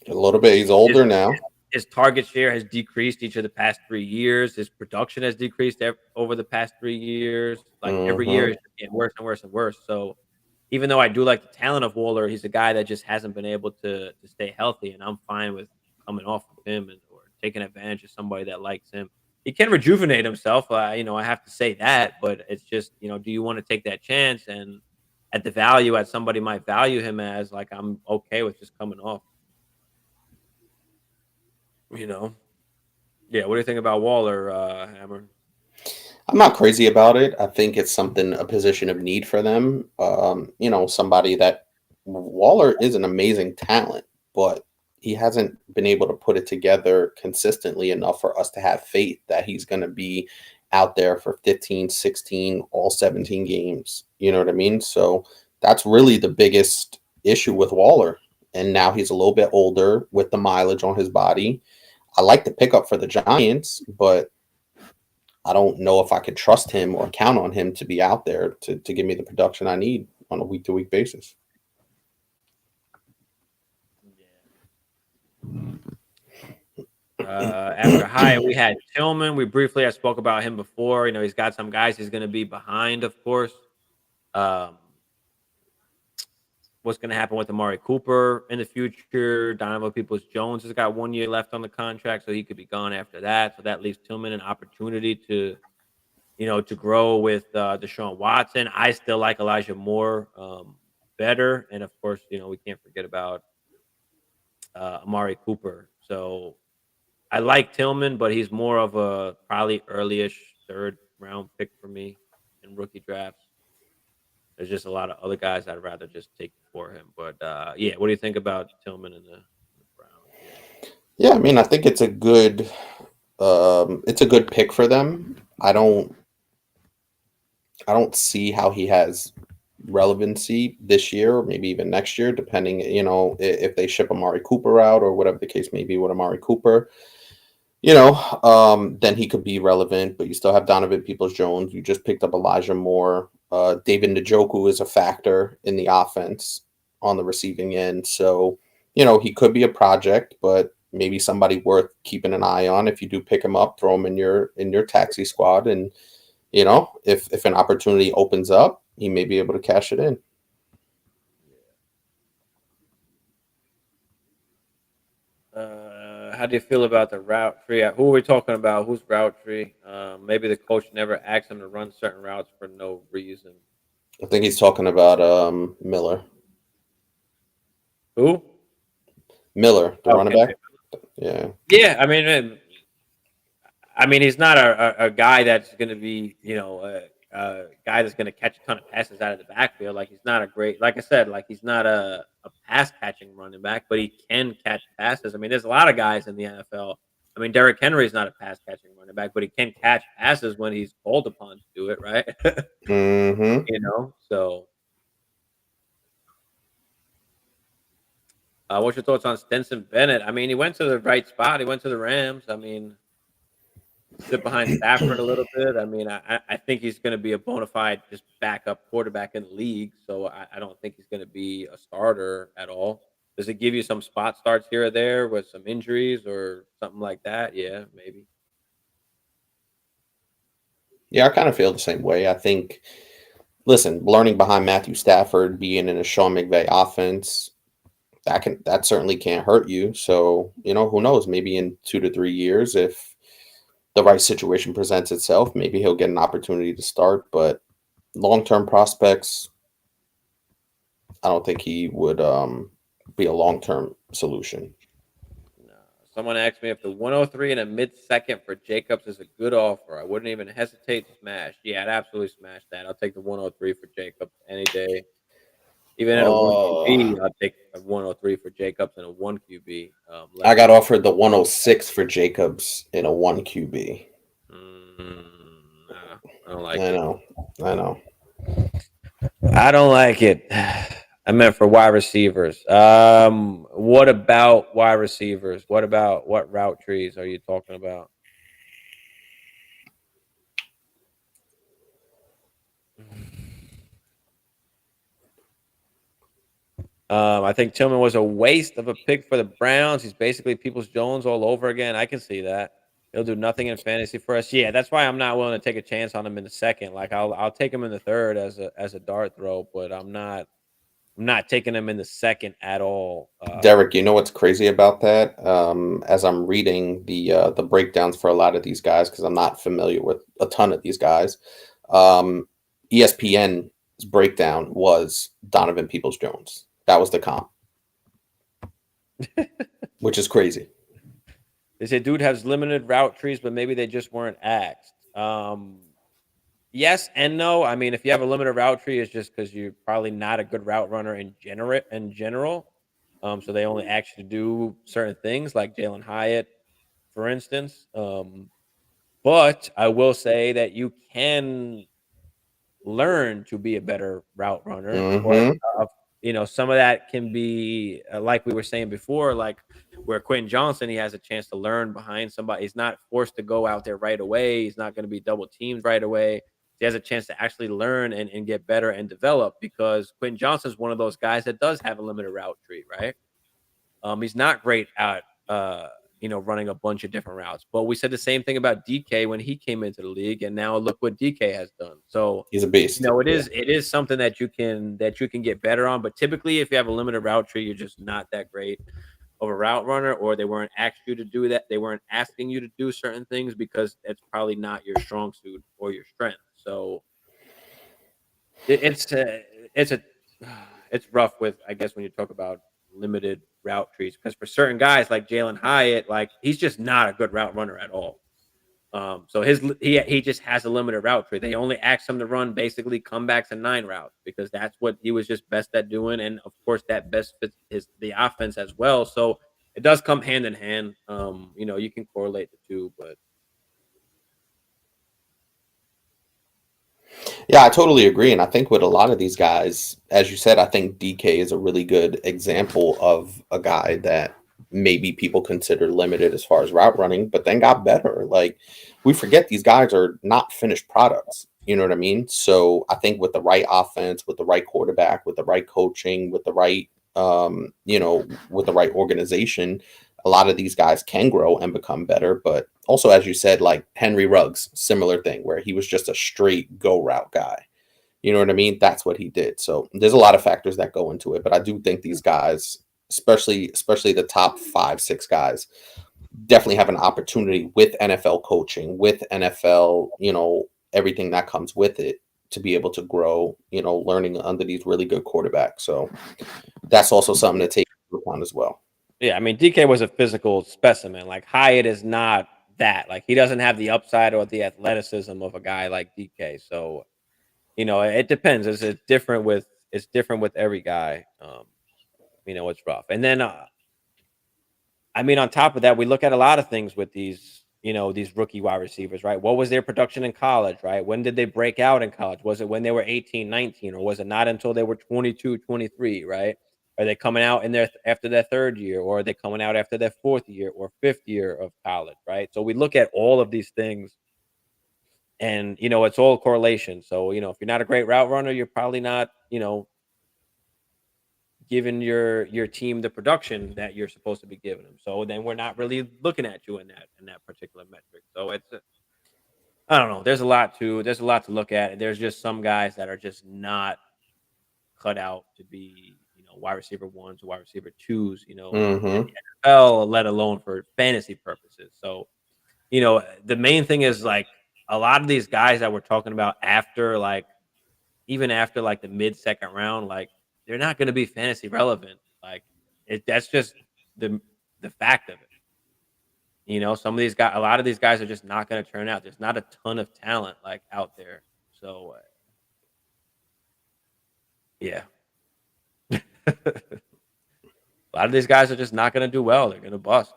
C: little bit. He's older now.
A: His target share has decreased each of the past 3 years. His production has decreased over the past 3 years. Like every year, it's getting worse and worse and worse. So even though I do like the talent of Wooler, he's a guy that just hasn't been able to stay healthy. And I'm fine with coming off of him or taking advantage of somebody that likes him. He can rejuvenate himself. I have to say that, but it's just, do you want to take that chance? And at the value at somebody might value him as, like, I'm okay with just coming off. Yeah. What do you think about Waller, Hammer?
C: I'm not crazy about it. I think it's a position of need for them. Somebody that Waller is an amazing talent, but he hasn't been able to put it together consistently enough for us to have faith that he's going to be out there for 15, 16, all 17 games. You know what I mean? So that's really the biggest issue with Waller. And now he's a little bit older with the mileage on his body. I like the pickup for the Giants, but I don't know if I could trust him or count on him to be out there to give me the production I need on a week-to-week basis.
A: After Hyatt, we had Tillman. I spoke about him before. He's got some guys he's going to be behind, of course. What's going to happen with Amari Cooper in the future? Donovan Peoples-Jones has got 1 year left on the contract, so he could be gone after that. So that leaves Tillman an opportunity to grow with Deshaun Watson. I still like Elijah Moore better. And, of course, we can't forget about Amari Cooper. So I like Tillman, but he's more of a probably early-ish third-round pick for me in rookie drafts. There's just a lot of other guys I'd rather just take for him. But, what do you think about Tillman in the Browns?
C: Yeah, I mean, I think it's a good pick for them. I don't see how he has relevancy this year or maybe even next year, depending, if they ship Amari Cooper out or whatever the case may be with Amari Cooper. Then he could be relevant, but you still have Donovan Peoples-Jones. You just picked up Elijah Moore. David Njoku is a factor in the offense on the receiving end. So, he could be a project, but maybe somebody worth keeping an eye on. If you do pick him up, throw him in your taxi squad. And, if an opportunity opens up, he may be able to cash it in.
A: How do you feel about the route tree? Who are we talking about? Who's route tree? Maybe the coach never asked him to run certain routes for no reason.
C: I think he's talking about Miller.
A: Who?
C: Miller, the running back. Yeah.
A: Yeah, I mean, he's not a guy that's going to be, guy that's going to catch a ton of passes out of the backfield. Like he's not a great, like I said, like he's not a pass catching running back, but he can catch passes. I mean, there's a lot of guys in the NFL. I mean, Derrick Henry is not a pass catching running back, but he can catch passes when he's called upon to do it, right? You know, so. What's your thoughts on Stetson Bennett? I mean, he went to the right spot. He went to the Rams. I mean, sit behind Stafford a little bit. I mean, I think he's going to be a bona fide just backup quarterback in the league. So I don't think he's going to be a starter at all. Does it give you some spot starts here or there with some injuries or something like that? Yeah, maybe.
C: Yeah, I kind of feel the same way. I think, listen, learning behind Matthew Stafford, being in a Sean McVay offense, that certainly can't hurt you. So, you know, who knows? Maybe in 2 to 3 years, if the right situation presents itself, maybe he'll get an opportunity to start. But long-term prospects, I don't think he would be a long-term solution.
A: No. Someone asked me if the 103 and a mid-second for Jacobs is a good offer. I wouldn't even hesitate to smash. Yeah, I'd absolutely smash that. I'll take the 103 for Jacobs any day. Even in a 1 QB, I'll take a 103 for Jacobs and a 1 QB.
C: I got offered the 106 for Jacobs in a 1 QB.
A: Nah, I don't like
C: it. I know.
A: I don't like it. I meant for wide receivers. What about wide receivers? What route trees are you talking about? I think Tillman was a waste of a pick for the Browns. He's basically Peoples-Jones all over again. I can see that. He'll do nothing in fantasy for us. Yeah, that's why I'm not willing to take a chance on him in the second. Like I'll take him in the third as a dart throw, but I'm not taking him in the second at all.
C: Derek, you know what's crazy about that? As I'm reading the breakdowns for a lot of these guys, because I'm not familiar with a ton of these guys, ESPN's breakdown was Donovan Peoples-Jones. That was the comp, which is crazy.
A: They say dude has limited route trees, but maybe they just weren't asked. Yes and no. I mean, if you have a limited route tree, it's just because you're probably not a good route runner in general. So they only ask you to do certain things, like Jalen Hyatt, for instance. But I will say that you can learn to be a better route runner. Or, you know, some of that can be like we were saying before, like where Quentin Johnson, he has a chance to learn behind somebody. He's not forced to go out there right away. He's not going to be double teamed right away. He has a chance to actually learn and get better and develop, because Quentin Johnson is one of those guys that does have a limited route tree, right? He's not great at you know, running a bunch of different routes. But we said the same thing about DK when he came into the league, and now look what DK has done. So
C: he's a beast.
A: You know, it is something that you can get better on. But typically, if you have a limited route tree, you're just not that great of a route runner, or they weren't asked you to do that. They weren't asking you to do certain things because it's probably not your strong suit or your strength. So it's rough with, I guess, when you talk about limited route trees, because for certain guys like Jalen Hyatt, like he's just not a good route runner at all. So he just has a limited route tree. They only ask him to run basically comebacks and 9 routes because that's what he was just best at doing, and of course that best fits the offense as well. So it does come hand in hand. You know, you can correlate the two, but
C: yeah, I totally agree. And I think with a lot of these guys, as you said, I think DK is a really good example of a guy that maybe people consider limited as far as route running, but then got better. Like, we forget these guys are not finished products. You know what I mean? So I think with the right offense, with the right quarterback, with the right coaching, with the right, you know, with the right organization, a lot of these guys can grow and become better. But also, as you said, like Henry Ruggs, similar thing where he was just a straight go route guy. You know what I mean? That's what he did. So there's a lot of factors that go into it. But I do think these guys, especially the top 5, 6 guys, definitely have an opportunity with NFL coaching, with NFL, you know, everything that comes with it, to be able to grow, you know, learning under these really good quarterbacks. So that's also something to take into account as well.
A: Yeah, I mean, DK was a physical specimen. Like Hyatt is not that. Like he doesn't have the upside or the athleticism of a guy like DK. So it depends. It's different with every guy. It's rough. And then on top of that, we look at a lot of things with these rookie wide receivers, right? What was their production in college, right? When did they break out in college? Was it when they were 18, 19, or was it not until they were 22, 23, right? Are they coming out after their third year, or are they coming out after their fourth year or fifth year of college, right? So we look at all of these things, and it's all correlation. So if you're not a great route runner, you're probably not giving your team the production that you're supposed to be giving them. So then we're not really looking at you in that particular metric. So I don't know. There's a lot to look at. There's just some guys that are just not cut out to be wide receiver ones or wide receiver twos. In the NFL, let alone for fantasy purposes. So the main thing is like a lot of these guys that we're talking about after even after the mid-second round, they're not going to be fantasy relevant. That's just the fact of it. Some of these guys, a lot of these guys are just not going to turn out. There's not a ton of talent out there. So, yeah. A lot of these guys are just not going to do well. They're going to bust.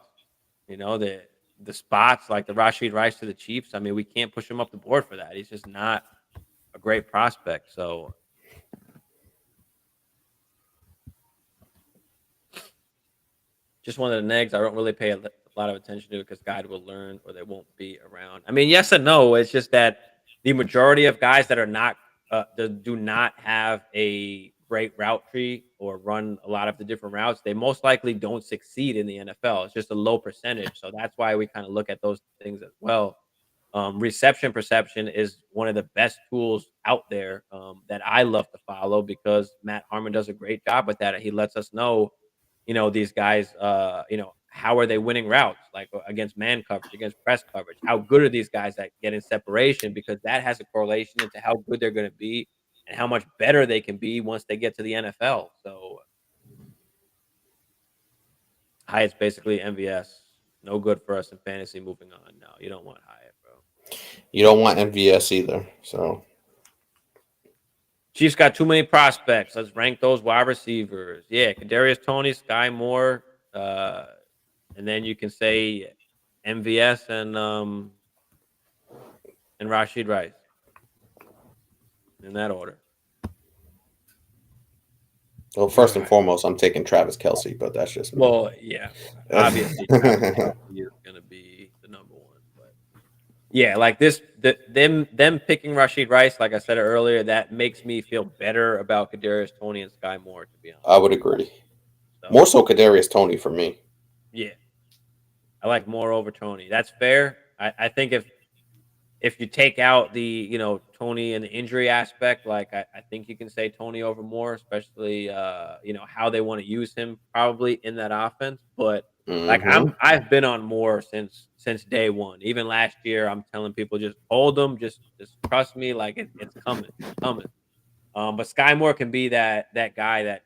A: The spots like the Rashid Rice to the Chiefs, we can't push him up the board for that. He's just not a great prospect. So, just one of the negs I don't really pay a lot of attention to because guys will learn or they won't be around. Yes and no. It's just that the majority of guys that are not that do not have a great route tree or run a lot of the different routes, they most likely don't succeed in the NFL. It's just a low percentage. So that's why we kind of look at those things as well. Reception perception is one of the best tools out there that I love to follow because Matt Harmon does a great job with that. He lets us know, these guys, how are they winning routes, against man coverage, against press coverage? How good are these guys at getting separation? Because that has a correlation into how good they're going to be and how much better they can be once they get to the NFL. So Hyatt's basically MVS. No good for us in fantasy. Moving on. No, you don't want Hyatt, bro.
C: You don't want MVS either. So
A: Chiefs got too many prospects. Let's rank those wide receivers. Yeah, Kadarius Toney, Sky Moore, and then you can say MVS and Rashid Rice in that order.
C: Well, first and foremost, I'm taking Travis Kelce, but that's just me.
A: Well, yeah, obviously Travis Kelce is going to be the number one. But yeah, them picking Rashid Rice, like I said earlier, that makes me feel better about Kadarius Toney and Sky Moore. To be honest,
C: I would agree. So, more so Kadarius Toney for me.
A: Yeah, I like Moore over Toney. That's fair. I think if you take out the Toney and the injury aspect, I think you can say Toney over Moore, especially how they want to use him probably in that offense. But I've been on Moore since day one. Even last year, I'm telling people just hold them, just trust me, it's coming, it's coming. But Sky Moore can be that guy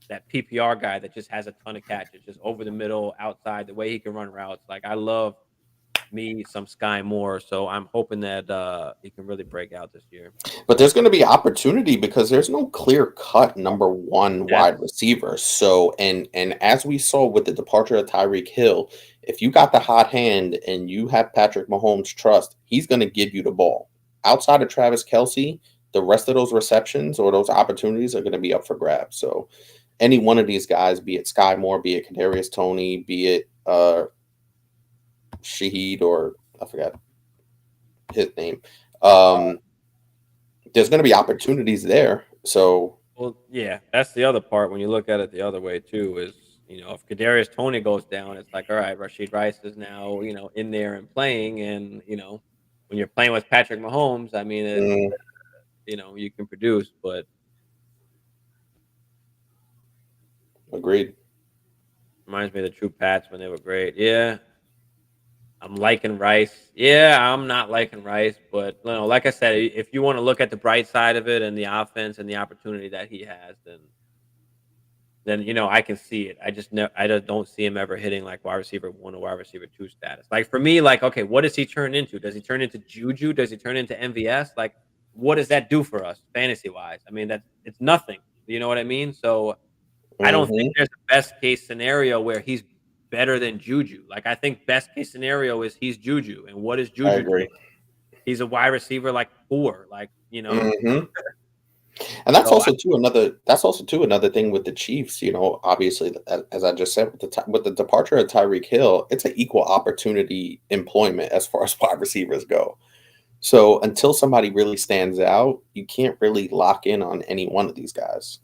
A: that PPR guy that just has a ton of catches, just over the middle, outside, the way he can run routes. I love me some Sky Moore, so I'm hoping that he can really break out this year.
C: But there's going to be opportunity because there's no clear cut number one wide receiver. So and as we saw with the departure of Tyreek Hill, if you got the hot hand and you have Patrick Mahomes' trust, he's going to give you the ball. Outside of Travis Kelce, the rest of those receptions or those opportunities are going to be up for grabs. So any one of these guys, be it Sky Moore, be it Kadarius Toney, be it Shaheed, or I forgot his name. There's going to be opportunities there. So,
A: well, yeah, that's the other part. When you look at it the other way too, is if Kadarius Toney goes down, it's all right. Rashid Rice is now in there and playing, and when you're playing with Patrick Mahomes, you can produce, but
C: agreed.
A: Reminds me of the True Pats when they were great. Yeah. I'm liking Rice. Yeah, I'm not liking Rice, but like I said, if you want to look at the bright side of it and the offense and the opportunity that he has, then I can see it. I just don't see him ever hitting wide receiver 1 or wide receiver 2 status. For me, okay, what does he turn into? Does he turn into Juju? Does he turn into MVS? what does that do for us fantasy wise? I mean, it's nothing. You know what I mean? So I don't think there's a best case scenario where he's better than Juju. Like, I think best case scenario is he's Juju. And what is
C: I
A: Juju to
C: agree.
A: us? He's a wide receiver like 4, like, you know.
C: And that's
A: So
C: also too another thing with the Chiefs. You know, obviously, as I just said, with the departure of Tyreek Hill, it's an equal opportunity employment as far as wide receivers go. So until somebody really stands out, you can't really lock in on any one of these guys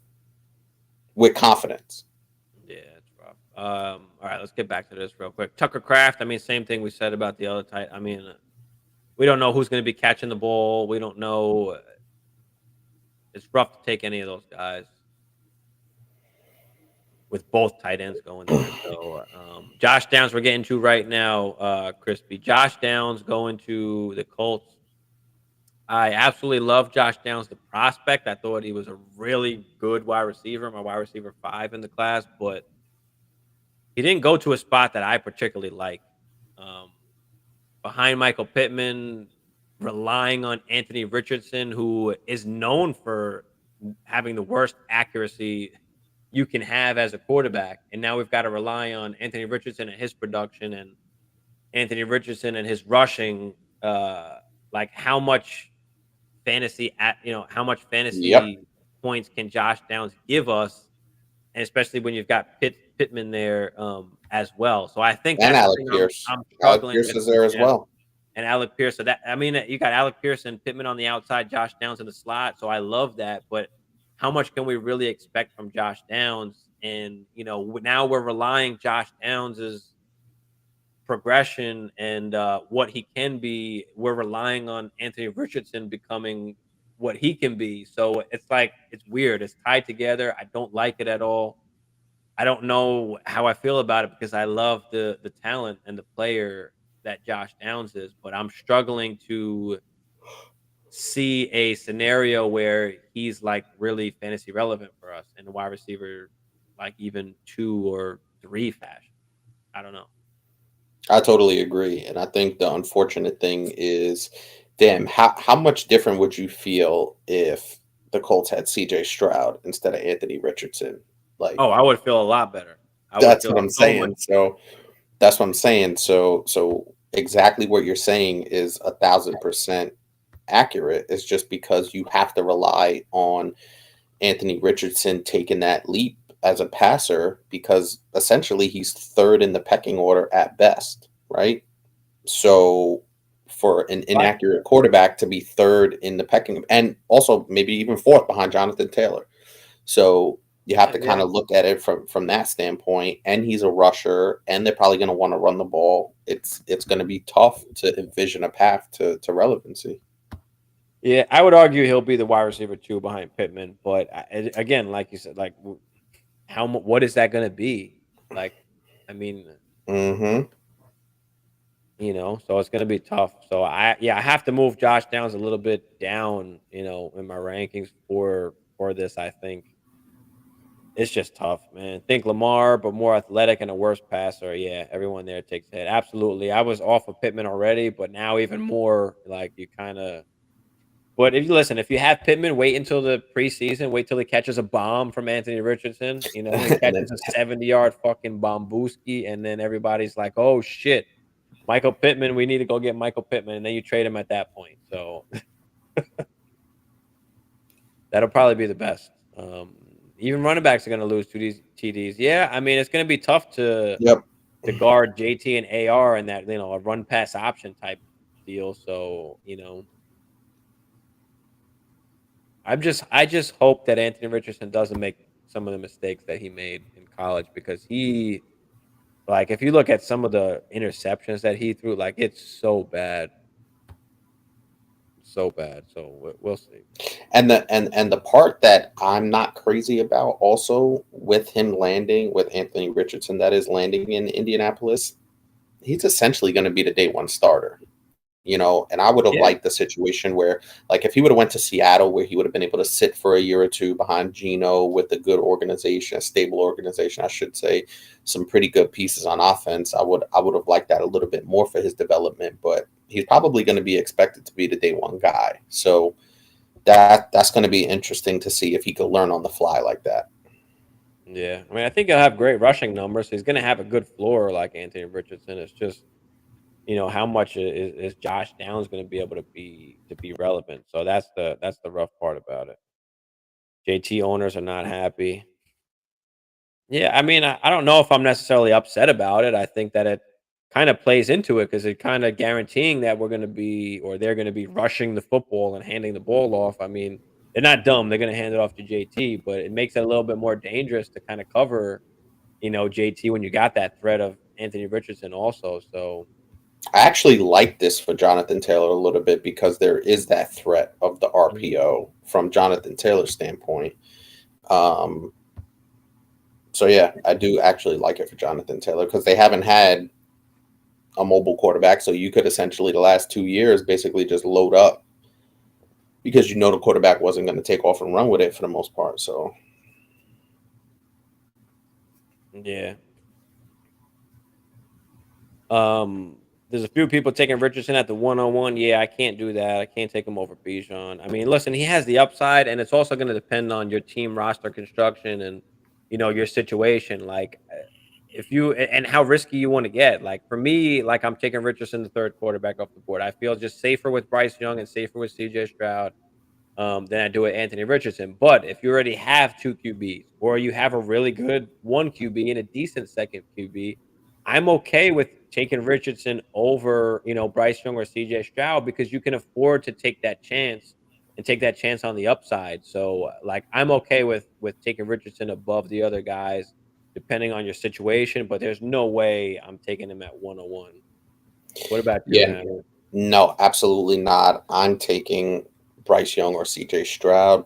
C: with confidence.
A: yeah, it's rough. All right, let's get back to this real quick. Tucker Kraft. I mean, same thing we said about the other tight. I mean, we don't know who's going to be catching the ball. We don't know. It's rough to take any of those guys with both tight ends going there. So Josh Downs, we're getting to right now, Crispy. Josh Downs going to the Colts. I absolutely love Josh Downs, the prospect. I thought he was a really good wide receiver, my wide receiver 5 in the class, but he didn't go to a spot that I particularly like. Behind Michael Pittman, relying on Anthony Richardson, who is known for having the worst accuracy you can have as a quarterback. And now we've got to rely on Anthony Richardson and his production and Anthony Richardson and his rushing. Like how much fantasy points can Josh Downs give us? And especially when you've got Pittman there as well. So I think
C: And
A: that's
C: Alec
A: the thing
C: Pierce.
A: I'm struggling
C: Alec Pierce
A: with.
C: is there as well.
A: And Alec Pierce. So that, I mean, you got Alec Pierce and Pittman on the outside, Josh Downs in the slot. So I love that. But how much can we really expect from Josh Downs? And, you know, now we're relying Josh Downs' progression and what he can be. We're relying on Anthony Richardson becoming what he can be. So it's like, it's weird. It's tied together. I don't like it at all. I don't know how I feel about it because I love the talent and the player that Josh Downs is, but I'm struggling to see a scenario where he's like really fantasy relevant for us in the wide receiver, like even 2 or 3 fashion. I don't know.
C: I totally agree. And I think the unfortunate thing is, damn, how much different would you feel if the Colts had CJ Stroud instead of Anthony Richardson? Like,
A: Oh, I would feel a lot better.
C: that's what I'm saying. So that's what I'm saying. So exactly what you're saying is 1,000% accurate. It's just because you have to rely on Anthony Richardson taking that leap as a passer because essentially he's 3rd in the pecking order at best, right? So for an inaccurate quarterback to be 3rd in the pecking and also maybe even 4th behind Jonathan Taylor. So you have to kind of look at it from that standpoint. And he's a rusher, and they're probably going to want to run the ball. It's going to be tough to envision a path to relevancy.
A: Yeah, I would argue he'll be the wide receiver 2 behind Pittman, but again, like you said, like what is that going to be? Like, I mean, you know, so it's going to be tough. So I have to move Josh Downs a little bit down, you know, in my rankings for this. I think it's just tough, man. Think Lamar, but more athletic and a worse passer. Yeah, everyone there takes a hit. Absolutely. I was off of Pittman already, but now even more. Like you kind of. But if you have Pittman, wait until the preseason. Wait till he catches a bomb from Anthony Richardson. You know, he catches a 70-yard fucking bombooski, and then everybody's like, "Oh shit, Michael Pittman, we need to go get Michael Pittman," and then you trade him at that point. So that'll probably be the best. Even running backs are going to lose TDs. Yeah, I mean it's going to be tough to guard JT and AR in that, you know, a run pass option type deal. So you know. I just hope that Anthony Richardson doesn't make some of the mistakes that he made in college because if you look at some of the interceptions that he threw, like it's so bad. So bad. So we'll see.
C: And the part that I'm not crazy about also with him landing with Anthony Richardson, that is landing in Indianapolis, he's essentially going to be the day 1 starter. You know, and I would have liked the situation where, like, if he would have went to Seattle, where he would have been able to sit for a year or 2 behind Geno with a good organization, a stable organization, I should say, some pretty good pieces on offense. I would have liked that a little bit more for his development, but he's probably going to be expected to be the day 1 guy. So that's going to be interesting to see if he could learn on the fly like that.
A: Yeah, I mean, I think he'll have great rushing numbers. He's going to have a good floor like Anthony Richardson. It's just, how much is Josh Downs going to be able to be relevant? So that's the rough part about it. JT owners are not happy. Yeah, I mean, I don't know if I'm necessarily upset about it. I think that it kind of plays into it because it kind of guaranteeing that we're going to be or they're going to be rushing the football and handing the ball off. I mean, they're not dumb. They're going to hand it off to JT, but it makes it a little bit more dangerous to kind of cover, JT when you got that threat of Anthony Richardson also. So
C: I actually like this for Jonathan Taylor a little bit because there is that threat of the RPO from Jonathan Taylor's standpoint. So yeah, I do actually like it for Jonathan Taylor because they haven't had a mobile quarterback. So you could essentially the last 2 years basically just load up because the quarterback wasn't going to take off and run with it for the most part. So
A: yeah. There's a few people taking Richardson at the 101. Yeah, I can't do that. I can't take him over Bijan. I mean, listen, he has the upside, and it's also going to depend on your team roster construction and your situation. Like, if you and how risky you want to get. Like for me, like I'm taking Richardson the third quarterback off the board. I feel just safer with Bryce Young and safer with CJ Stroud than I do with Anthony Richardson. But if you already have two QBs or you have a really good one QB and a decent second QB, I'm okay with taking Richardson over, Bryce Young or CJ Stroud because you can afford to take that chance and take that chance on the upside. So like I'm okay with taking Richardson above the other guys depending on your situation, but there's no way I'm taking him at 101. What about you,
C: yeah,
A: Hannah?
C: no, absolutely not. I'm taking Bryce Young or CJ Stroud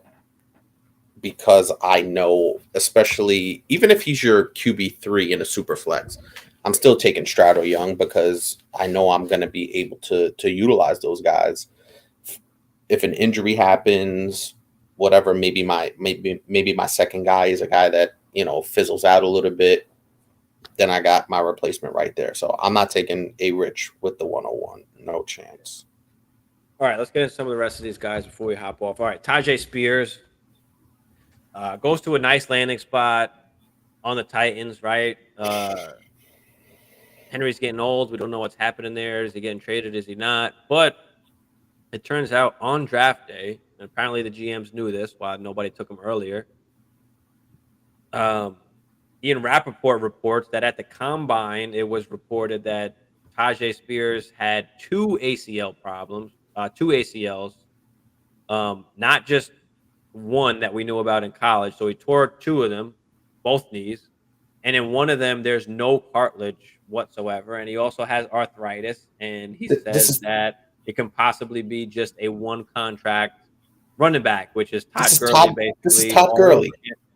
C: because I know, especially even if he's your QB3 in a super flex, I'm still taking Stroud or Young because I know I'm going to be able to utilize those guys. If an injury happens, whatever, maybe my second guy is a guy that fizzles out a little bit, then I got my replacement right there. So I'm not taking a Rich with the 101. No chance.
A: All right, let's get into some of the rest of these guys before we hop off. All right, Tajay Spears goes to a nice landing spot on the Titans, right? Henry's getting old. We don't know what's happening there. Is he getting traded? Is he not? But it turns out on draft day, and apparently the GMs knew this, why nobody took him earlier. Ian Rappaport reports that at the combine, it was reported that Tajay Spears had two ACL problems, two ACLs, not just one that we knew about in college. So he tore two of them, both knees. And in one of them, there's no cartilage whatsoever. And he also has arthritis. And he says that it can possibly be just a one contract running back, which is Todd Gurley, basically.
C: This is Todd Gurley.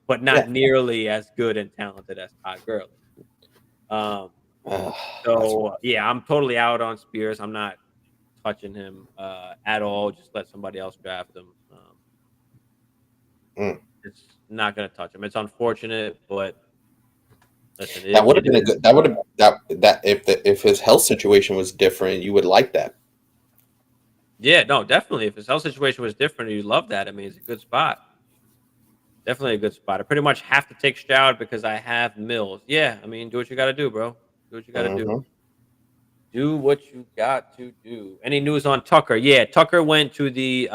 A: But not nearly as good and talented as Todd Gurley. So, yeah, I'm totally out on Spears. I'm not touching him at all. Just let somebody else draft him. It's not going to touch him. It's unfortunate, but listen,
C: that would have been a good. That would have that if his health situation was different, you would like that.
A: Yeah, no, definitely. If his health situation was different, you'd love that. I mean, it's a good spot. Definitely a good spot. I pretty much have to take Stroud because I have Mills. Yeah, I mean, do what you got to do, bro. Do what you got to do. Do what you got to do. Any news on Tucker? Yeah, Tucker went to the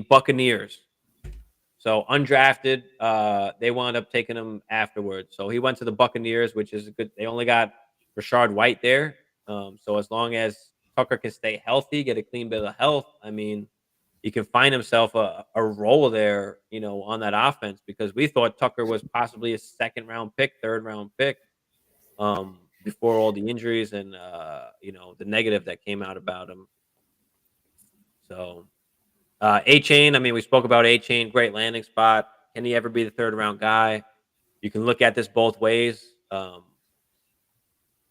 A: Buccaneers. So undrafted, they wound up taking him afterwards. So he went to the Buccaneers, which is a good. They only got Rashard White there. So as long as Tucker can stay healthy, get a clean bill of health, I mean, he can find himself a role there, on that offense because we thought Tucker was possibly a second round pick, third round pick, before all the injuries and the negative that came out about him. So. A-Chain, I mean, we spoke about A-Chain, great landing spot. Can he ever be the third round guy? You can look at this both ways. How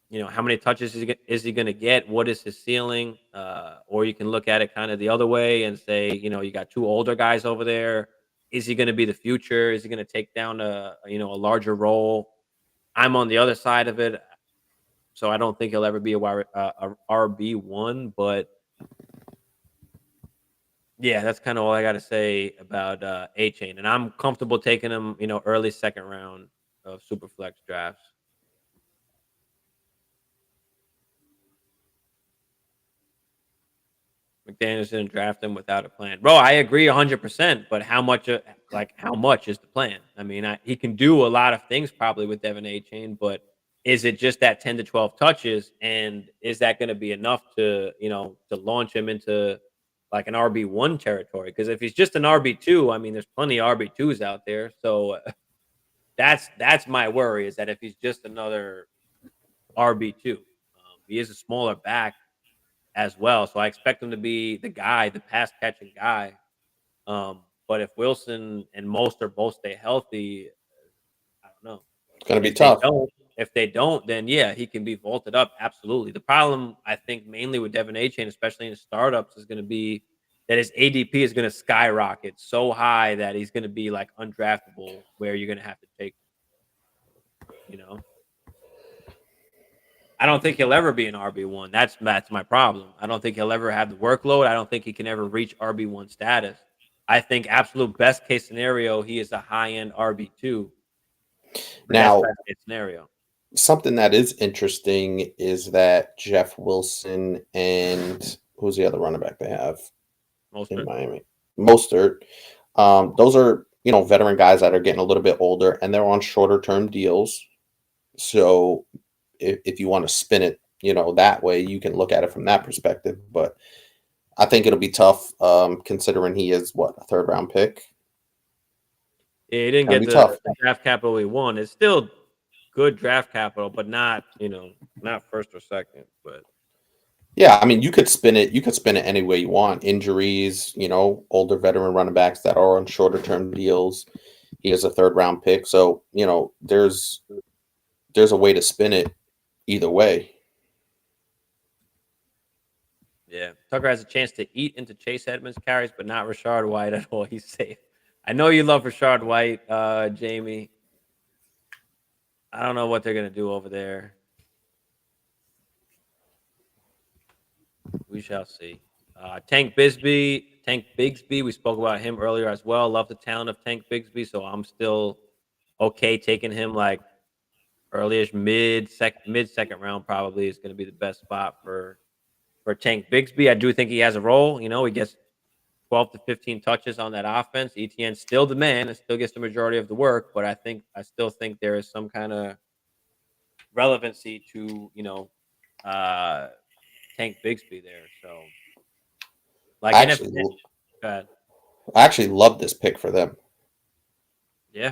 A: many touches is he going to get? What is his ceiling? Or you can look at it kind of the other way and say, you got two older guys over there. Is he going to be the future? Is he going to take down a larger role? I'm on the other side of it. So I don't think he'll ever be a RB1, but Yeah, that's kind of all I got to say about A-Chain, and I'm comfortable taking him, early second round of Superflex drafts. McDaniels didn't draft him without a plan, bro. I agree 100%. But how much? How much is the plan? I mean, he can do a lot of things probably with Devin A-Chain, but is it just that 10 to 12 touches, and is that going to be enough to to launch him into like an RB1 territory? Because if he's just an RB2, I mean, there's plenty of RB2s out there. So that's my worry, is that if he's just another RB2, he is a smaller back as well. So I expect him to be the guy, the pass catching guy. But if Wilson and Mostert both stay healthy, I don't know.
C: It's going to be
A: If they
C: tough.
A: don't, then yeah, he can be vaulted up. Absolutely. The problem, I think, mainly with Devin A-Chain, especially in startups, is going to be that his ADP is going to skyrocket so high that he's going to be like undraftable, where you're going to have to take, you know. I don't think he'll ever be an RB1. That's my problem. I don't think he'll ever have the workload. I don't think he can ever reach RB1 status. I think absolute best case scenario, he is a high end RB2.
C: Now,
A: best case scenario.
C: Something that is interesting is that Jeff Wilson and who's the other running back they have in Miami? Mostert. Those are veteran guys that are getting a little bit older, and they're on shorter term deals. So if you want to spin it, that way, you can look at it from that perspective. But I think it'll be tough, considering he is a third round pick.
A: Yeah, he didn't get the draft capital he won. It's still good draft capital, but not not first or second. But
C: yeah, I mean, you could spin it. You could spin it any way you want. Injuries, older veteran running backs that are on shorter term deals. He is a third round pick, so there's a way to spin it either way.
A: Yeah, Tucker has a chance to eat into Chase Edmonds' carries, but not Rashard White at all. He's safe. I know you love Rashard White, Jamie. I don't know what they're gonna do over there. We shall see. Tank Bigsby. We spoke about him earlier as well. Love the talent of Tank Bigsby, so I'm still okay taking him like early-ish mid second round. Probably is going to be the best spot for Tank Bigsby. I do think he has a role. He gets 12 to 15 touches on that offense. ETN's still the man and still gets the majority of the work, but I still think there is some kind of relevancy to Tank Bigsby there. So, like,
C: I actually love this pick for them.
A: Yeah,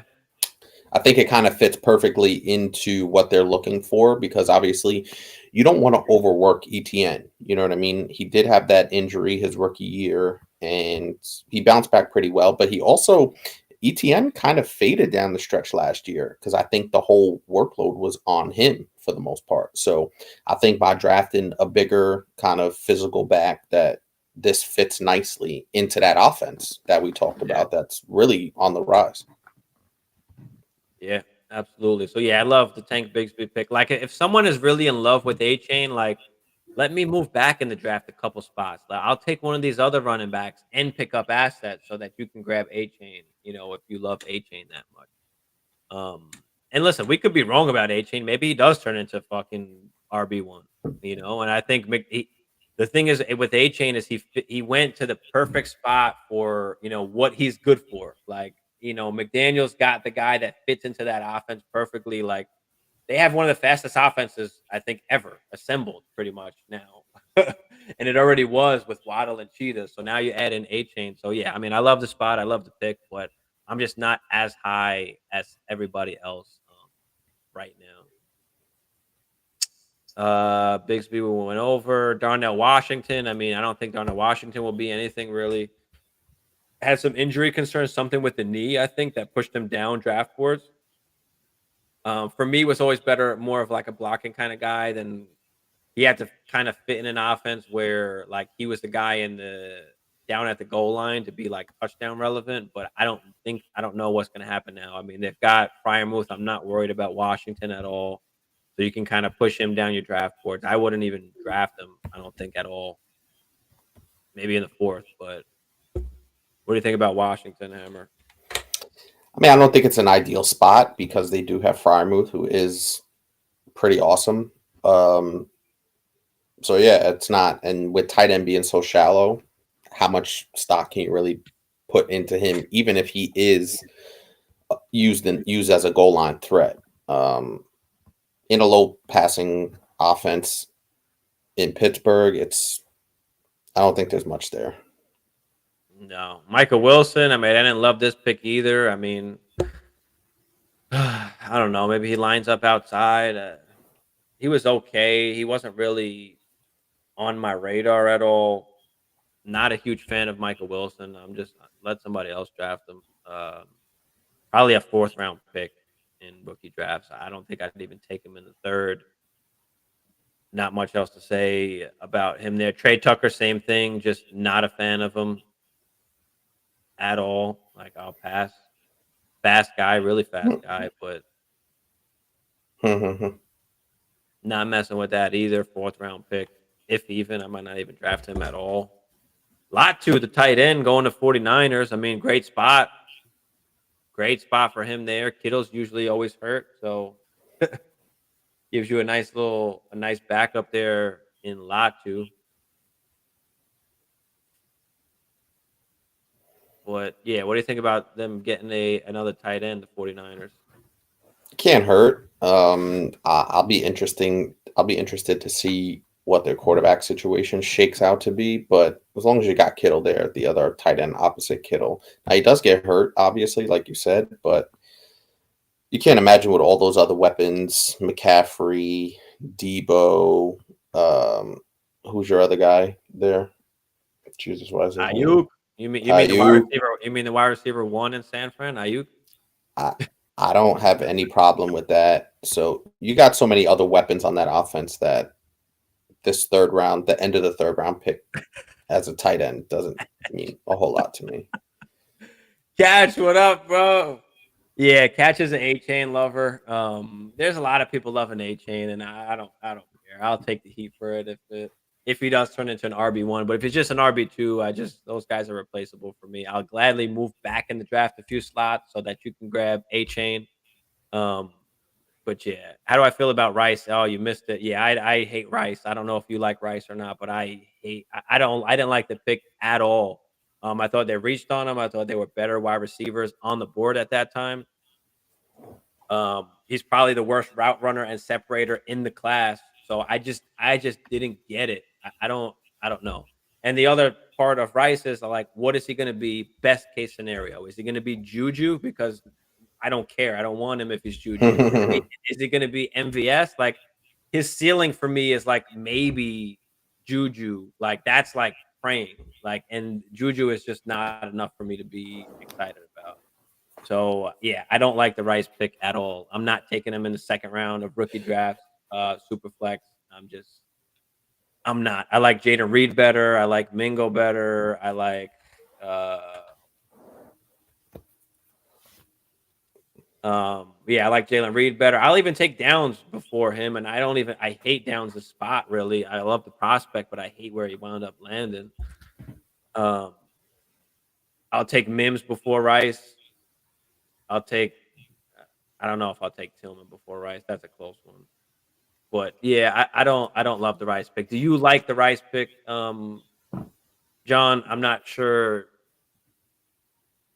C: I think it kind of fits perfectly into what they're looking for, because obviously you don't want to overwork ETN. You know what I mean? He did have that injury his rookie year, and he bounced back pretty well. But ETN kind of faded down the stretch last year, because I think the whole workload was on him for the most part. So I think by drafting a bigger kind of physical back, that this fits nicely into that offense that we talked about. That's really on the rise.
A: Yeah, absolutely. So yeah, I love the Tank Bigsby pick. Like, if someone is really in love with A-Chain, like, let me move back in the draft a couple spots. Like, I'll take one of these other running backs and pick up assets so that you can grab A-Chain, if you love A-Chain that much. And listen, we could be wrong about A-Chain. Maybe he does turn into fucking RB1, and I think the thing is with A-Chain is he went to the perfect spot for, what he's good for. Like, McDaniels got the guy that fits into that offense perfectly. Like, they have one of the fastest offenses, I think, ever assembled pretty much now. And it already was with Waddle and Cheetah. So now you add in A-Chain. So yeah, I mean, I love the spot. I love the pick, but I'm just not as high as everybody else right now. Bigsby we went over. Darnell Washington. I mean, I don't think Darnell Washington will be anything really. Had some injury concerns, something with the knee, I think, that pushed him down draft boards. For me, was always more of like a blocking kind of guy. Than he had to kind of fit in an offense where like he was the guy down at the goal line to be like touchdown relevant. But I don't know what's going to happen now. I mean, they've got Freiermuth. I'm not worried about Washington at all. So you can kind of push him down your draft boards. I wouldn't even draft him, I don't think, at all. Maybe in the fourth, but What do you think about Washington, Hammer?
C: I mean, I don't think it's an ideal spot because they do have Frymouth, who is pretty awesome. So yeah, it's not. And with tight end being so shallow, how much stock can you really put into him, even if he is used as a goal line threat in a low passing offense in Pittsburgh? I don't think there's much there.
A: No, Michael Wilson. I mean, I didn't love this pick either. I mean, I don't know. Maybe he lines up outside. He was okay. He wasn't really on my radar at all. Not a huge fan of Michael Wilson. I'm just let somebody else draft him. Probably a 4th round pick in rookie drafts. I don't think I'd even take him in the 3rd. Not much else to say about him there. Trey Tucker, same thing. Just not a fan of him at all. Like, I'll pass. Fast guy, really fast guy, but not messing with that either. 4th round pick, if even. I might not even draft him at all. Latu, the tight end, going to 49ers. I mean, great spot. Great spot for him there. Kittle's usually always hurt, so gives you a nice backup there in Latu. But yeah, what do you think about them getting another tight end, the 49ers?
C: Can't hurt. I'll be interested to see what their quarterback situation shakes out to be. But as long as you got Kittle there, the other tight end opposite Kittle, now he does get hurt, obviously, like you said, but you can't imagine with all those other weapons, McCaffrey, Debo, who's your other guy there? Jesus, what is his name?
A: Ayuk. You mean the wide receiver? You mean the wide receiver 1 in San Fran? Ayuk.
C: I don't have any problem with that. So you got so many other weapons on that offense that this 3rd round, the end of the 3rd round pick as a tight end doesn't mean a whole lot to me.
A: Catch, what up, bro? Yeah, Catch is an A-Chain lover. There's a lot of people loving A-Chain, and I don't care. I'll take the heat for it if he does turn into an RB1. But if it's just an RB2, those guys are replaceable for me. I'll gladly move back in the draft a few slots so that you can grab A-Chain. But yeah, how do I feel about Rice? Oh, you missed it. Yeah, I hate Rice. I don't know if you like Rice or not, but I didn't like the pick at all. I thought they reached on him. I thought they were better wide receivers on the board at that time. He's probably the worst route runner and separator in the class. So I just didn't get it. I don't know. And the other part of Rice is like, what is he going to be? Best case scenario, is he going to be Juju? Because I don't care. I don't want him if he's Juju. Is he going to be MVS? Like, his ceiling for me is like maybe Juju. Like, that's like praying. Like, and Juju is just not enough for me to be excited about. So yeah, I don't like the Rice pick at all. I'm not taking him in the 2nd round of rookie drafts, super flex. I'm not. I like Jaden Reed better. I like Mingo better. I like I like Jalen Reed better. I'll even take Downs before him, and I hate Downs' spot, really. I love the prospect, but I hate where he wound up landing. I'll take Mims before Rice. I don't know if I'll take Tillman before Rice. That's a close one. But yeah, I don't love the Rice pick. Do you like the Rice pick, John? I'm not sure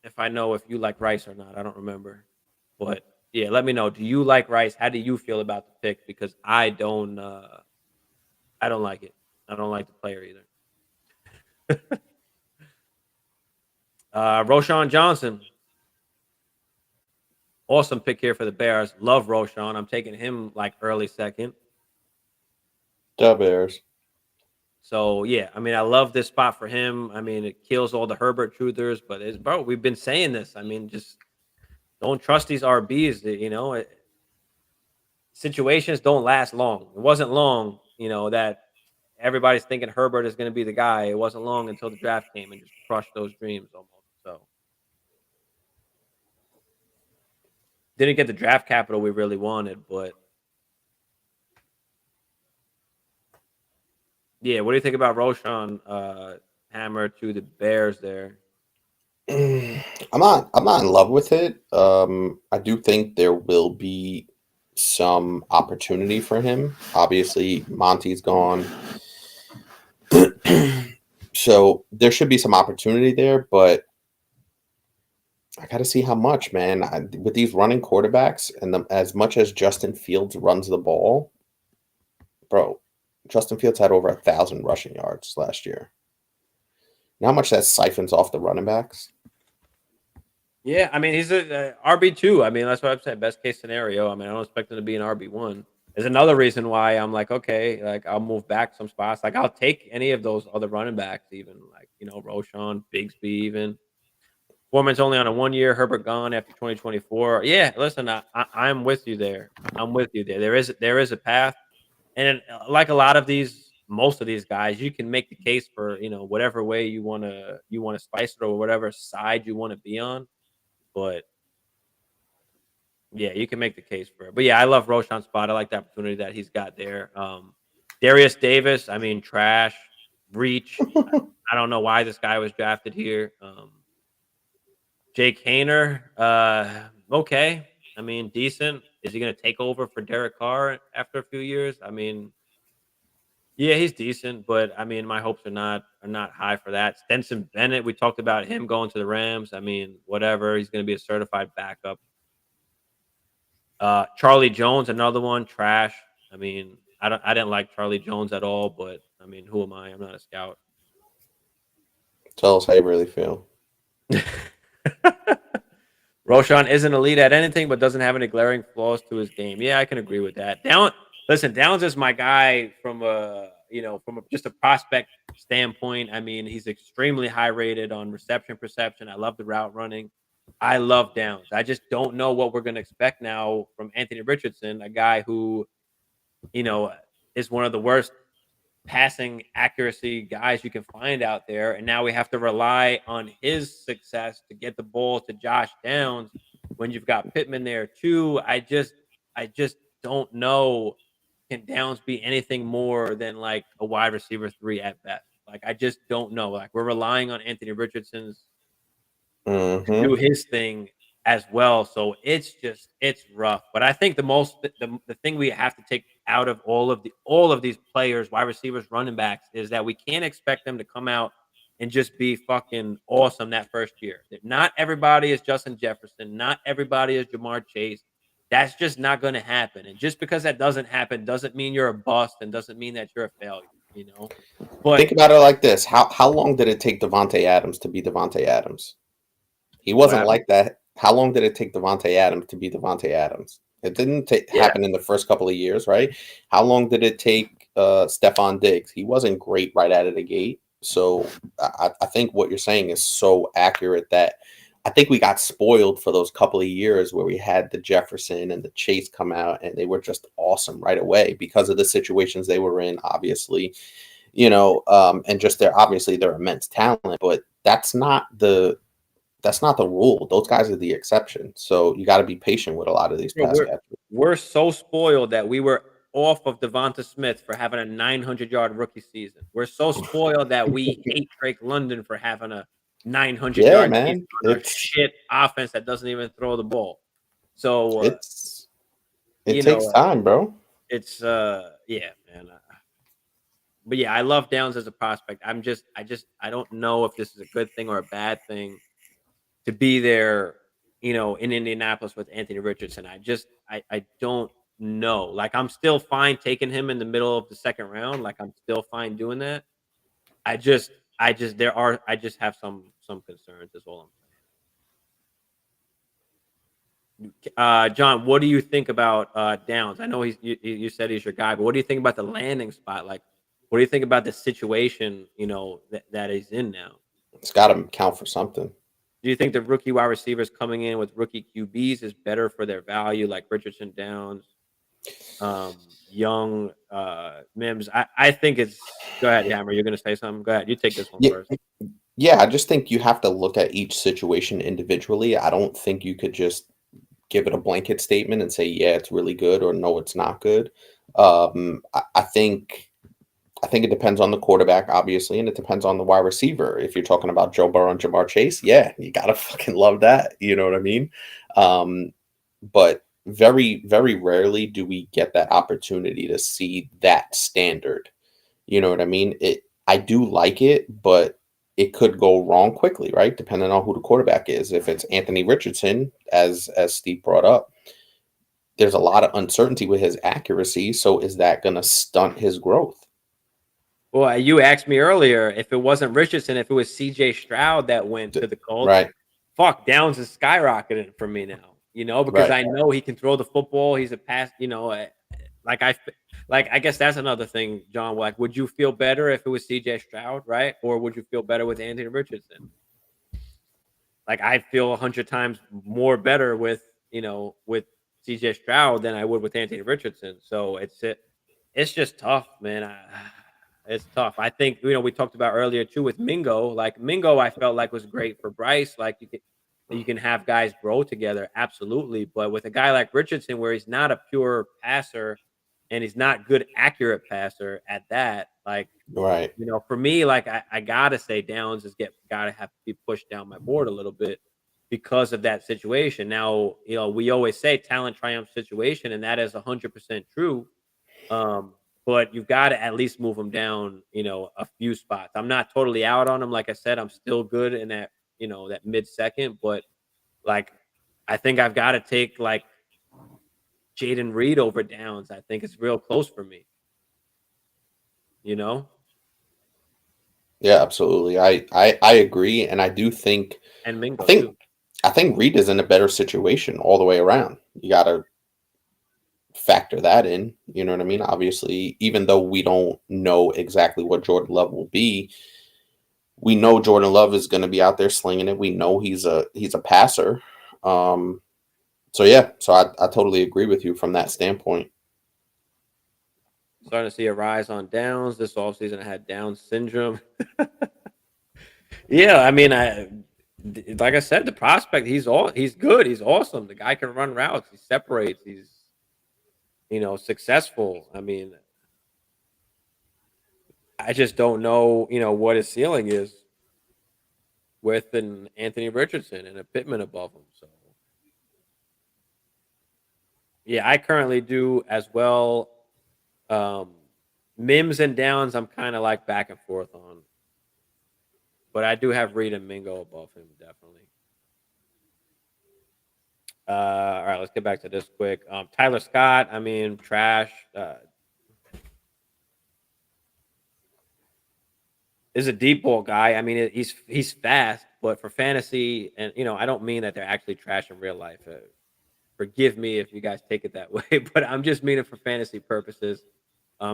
A: if I know if you like Rice or not. I don't remember. But yeah, let me know. Do you like Rice? How do you feel about the pick? Because I don't like it. I don't like the player either. Roshan Johnson. Awesome pick here for the Bears. Love Roshan. I'm taking him like early 2nd.
C: The Bears.
A: So yeah, I mean, I love this spot for him. I mean, it kills all the Herbert truthers, but bro, we've been saying this. I mean, just don't trust these RBs. Situations don't last long. It wasn't long, that everybody's thinking Herbert is going to be the guy. It wasn't long until the draft came and just crushed those dreams almost. So didn't get the draft capital we really wanted, but yeah, what do you think about Roshan Hammer to the Bears there?
C: I'm not in love with it. I do think there will be some opportunity for him. Obviously, Monty's gone. So there should be some opportunity there, but I got to see how much, man. With these running quarterbacks and as much as Justin Fields runs the ball, bro, Justin Fields had over 1,000 rushing yards last year. You know how much that siphons off the running backs?
A: Yeah, I mean, he's a RB2. I mean, that's what I've said. Best case scenario. I mean, I don't expect him to be an RB1. There's another reason why I'm like, okay, like I'll move back some spots. Like I'll take any of those other running backs, even like Roshan, Bigsby, even. Foreman's only on a 1 year. Herbert gone after 2024. Yeah, listen, I'm with you there. I'm with you there. There is a path, and like a lot of most of these guys, you can make the case for whatever way you wanna spice it or whatever side you want to be on. But yeah, you can make the case for it. But yeah, I love Roshan's spot. I like the opportunity that he's got there. Darius Davis, I mean, trash, reach. I don't know why this guy was drafted here. Jake Hayner, okay. I mean, decent. Is he going to take over for Derek Carr after a few years? I mean, yeah, he's decent, but I mean, my hopes are not high for that. Stenson Bennett, we talked about him going to the Rams. I mean, whatever. He's going to be a certified backup. Charlie Jones, another one, trash. I mean, I didn't like Charlie Jones at all, but I mean, who am I? I'm not a scout.
C: Tell us how you really feel.
A: Roshan isn't elite at anything, but doesn't have any glaring flaws to his game. Yeah, I can agree with that. Downs is my guy from just a prospect standpoint. I mean, he's extremely high rated on reception perception. I love the route running. I love Downs. I just don't know what we're going to expect now from Anthony Richardson, a guy who, is one of the worst passing accuracy guys you can find out there. And now we have to rely on his success to get the ball to Josh Downs when you've got Pittman there too. I just don't know. Can Downs be anything more than like a wide receiver 3 at best? Like, I just don't know. Like, we're relying on Anthony Richardson's to do his thing as well. So it's rough. But I think the thing we have to take out of all of these players, wide receivers, running backs, is that we can't expect them to come out and just be fucking awesome that first year. Not everybody is Justin Jefferson. Not everybody is Jamar Chase. That's just not going to happen. And just because that doesn't happen doesn't mean you're a bust and doesn't mean that you're a failure. But
C: think about it like this: how long did it take Devontae Adams to be Devontae Adams? He wasn't like that. How long did it take Devontae Adams to be Devontae Adams? It didn't happen in the first couple of years, right? How long did it take Stephon Diggs? He wasn't great right out of the gate. So I think what you're saying is so accurate that I think we got spoiled for those couple of years where we had the Jefferson and the Chase come out and they were just awesome right away because of the situations they were in, obviously, and just their immense talent. But that's not the rule. Those guys are the exception. So you got to be patient with a lot of these pass catchers.
A: We're so spoiled that we were off of Devonta Smith for having a 900-yard rookie season. We're so spoiled that we hate Drake London for having a 900-yard
C: man.
A: It's shit offense that doesn't even throw the ball. So
C: it takes time, bro.
A: It's yeah, man. But yeah, I love Downs as a prospect. I don't know if this is a good thing or a bad thing to be there, in Indianapolis with Anthony Richardson. I don't know. Like, I'm still fine taking him in the middle of the second round. Like, I'm still fine doing that. I just have some concerns is all I'm saying. John, what do you think about Downs? I know you said he's your guy, but what do you think about the landing spot? Like, what do you think about the situation, that he's in now?
C: It's got to count for something.
A: Do you think the rookie wide receivers coming in with rookie QBs is better for their value, like Richardson, Downs, Young, Mims? I think it's. Go ahead, Hammer. You're going to say something. Go ahead. You take this one first.
C: Yeah, I just think you have to look at each situation individually. I don't think you could just give it a blanket statement and say, yeah, it's really good, or no, it's not good. I think think it depends on the quarterback, obviously, and it depends on the wide receiver. If you're talking about Joe Burrow and Jamar Chase, yeah, you gotta fucking love that. You know what I mean? But very, very rarely do we get that opportunity to see that standard. You know what I mean? I do like it, but it could go wrong quickly, right? Depending on who the quarterback is. If it's Anthony Richardson, as Steve brought up, there's a lot of uncertainty with his accuracy. So is that going to stunt his growth?
A: Well, you asked me earlier if it wasn't Richardson, if it was CJ Stroud that went to the Colts.
C: Right.
A: Fuck, Downs is skyrocketing for me now, because
C: Right.
A: I know he can throw the football. He's a pass, I guess that's another thing, John. Like, would you feel better if it was CJ Stroud, right? Or would you feel better with Anthony Richardson? Like, I feel 100 times more better with CJ Stroud than I would with Anthony Richardson. So it's just tough, man. It's tough. I think we talked about earlier too with Mingo. Like Mingo, I felt like was great for Bryce. Like you can have guys grow together, absolutely. But with a guy like Richardson, where he's not a pure passer and he's not good accurate passer at that, like
C: Right.
A: for me, like I gotta say Downs gotta have to be pushed down my board a little bit because of that situation. Now, we always say talent triumphs situation, and that is 100% true. But you've got to at least move him down, a few spots. I'm not totally out on him. Like I said, I'm still good in that, that mid-second, but like I think I've got to take like Jaden Reed over Downs. I think it's real close for me.
C: Yeah, absolutely. I agree, and I do think
A: And Mingo
C: too.
A: too.
C: I think Reed is in a better situation all the way around. You got to factor that in. You know what I mean? Obviously, even though we don't know exactly what Jordan Love will be, we know Jordan Love is going to be out there slinging it. We know he's a passer. So yeah, so I totally agree with you from that standpoint.
A: Starting to see a rise on Downs this offseason. I had Down syndrome. Yeah, I mean, like I said, the prospect, he's good. He's awesome. The guy can run routes. He separates. He's successful. I mean, I just don't know, what his ceiling is with an Anthony Richardson and a Pittman above him. So, yeah, I currently do as well. Mims and Downs, I'm kind of like back and forth on, but I do have Reed and Mingo above him, definitely. All right, let's get back to this quick. Tyler Scott, I mean, trash. Is a deep ball guy. I mean, he's fast, but for fantasy, and I don't mean that they're actually trash in real life. Forgive me if you guys take it that way, but I'm just meaning for fantasy purposes.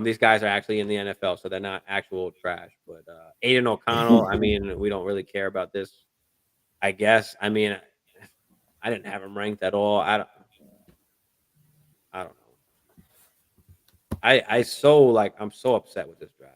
A: These guys are actually in the NFL, so they're not actual trash. But Aiden O'Connell, I mean, we don't really care about this, I guess. I mean, I didn't have him ranked at all. I don't know. I'm so upset with this draft.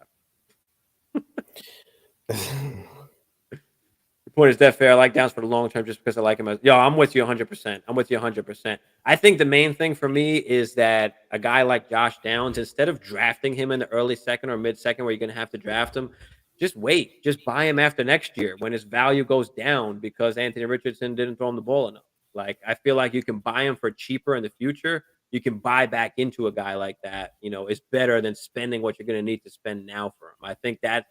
A: The point is that fair. I like Downs for the long term just because I like him. I'm with you 100%. I'm with you 100%. I think the main thing for me is that a guy like Josh Downs, instead of drafting him in the early second or mid second where you're going to have to draft him, just wait. Just buy him after next year when his value goes down because Anthony Richardson didn't throw him the ball enough. Like, I feel like you can buy him for cheaper in the future. You can buy back into a guy like that, is better than spending what you're going to need to spend now for him. I think that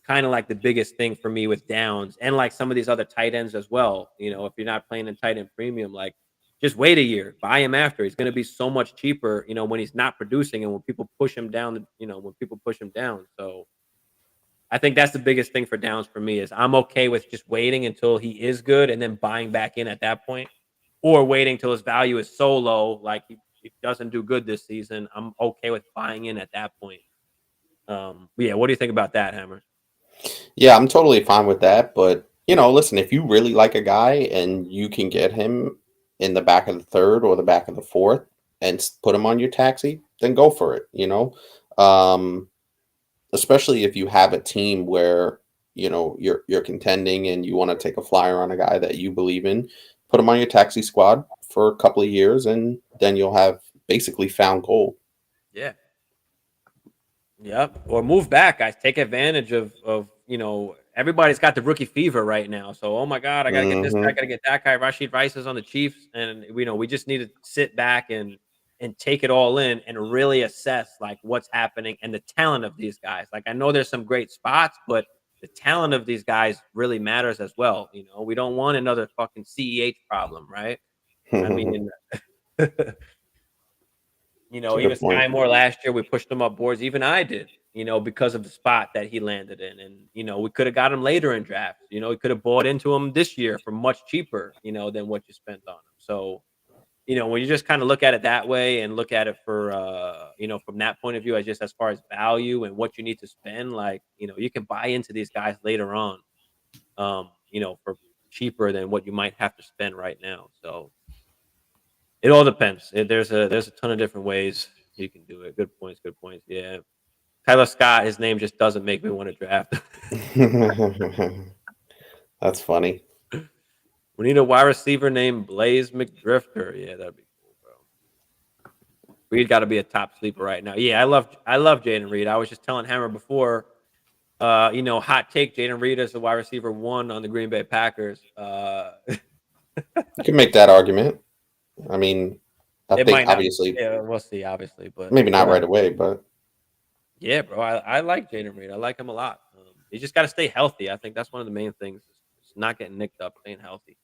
A: kind of like the biggest thing for me with Downs and like some of these other tight ends as well. If you're not playing in tight end premium, like just wait a year, buy him after. He's going to be so much cheaper, when he's not producing and when people push him down, So I think that's the biggest thing for Downs for me is I'm okay with just waiting until he is good and then buying back in at that point, or waiting till his value is so low, like he doesn't do good this season. I'm okay with buying in at that point. Yeah, what do you think about that, Hammer?
C: Yeah, I'm totally fine with that. But, listen, if you really like a guy and you can get him in the back of the third or the back of the fourth and put him on your taxi, then go for it, especially if you have a team where, you're contending and you want to take a flyer on a guy that you believe in, put him on your taxi squad for a couple of years and then you'll have basically found gold.
A: Yeah. Yep. Or move back, guys. Take advantage of everybody's got the rookie fever right now. So, oh my God, I gotta get this guy, I gotta get that guy. Rashid Rice is on the Chiefs, and we just need to sit back and take it all in and really assess like what's happening and the talent of these guys. Like I know there's some great spots, but the talent of these guys really matters as well. We don't want another fucking CEH problem, right? I mean, even Sky Moore last year, we pushed him up boards. Even I did, because of the spot that he landed in. And, we could have got him later in drafts. We could have bought into him this year for much cheaper, than what you spent on him. So, when you just kind of look at it that way and look at it for, from that point of view, as far as value and what you need to spend, like, you can buy into these guys later on, for cheaper than what you might have to spend right now. So, it all depends. There's a ton of different ways you can do it. Good points. Good points. Yeah. Tyler Scott, his name just doesn't make me want to draft.
C: That's funny.
A: We need a wide receiver named Blaze McDrifter. Yeah, that'd be cool, bro. Reed got to be a top sleeper right now. Yeah, I love Jaden Reed. I was just telling Hammer before, hot take, Jaden Reed is the wide receiver 1 on the Green Bay Packers.
C: You can make that argument. I mean, I think obviously,
A: yeah, we'll see, obviously, but
C: maybe not right away. But
A: yeah, bro, I like Jaden Reed. I like him a lot. You just got to stay healthy. I think that's one of the main things. It's not getting nicked up, staying healthy.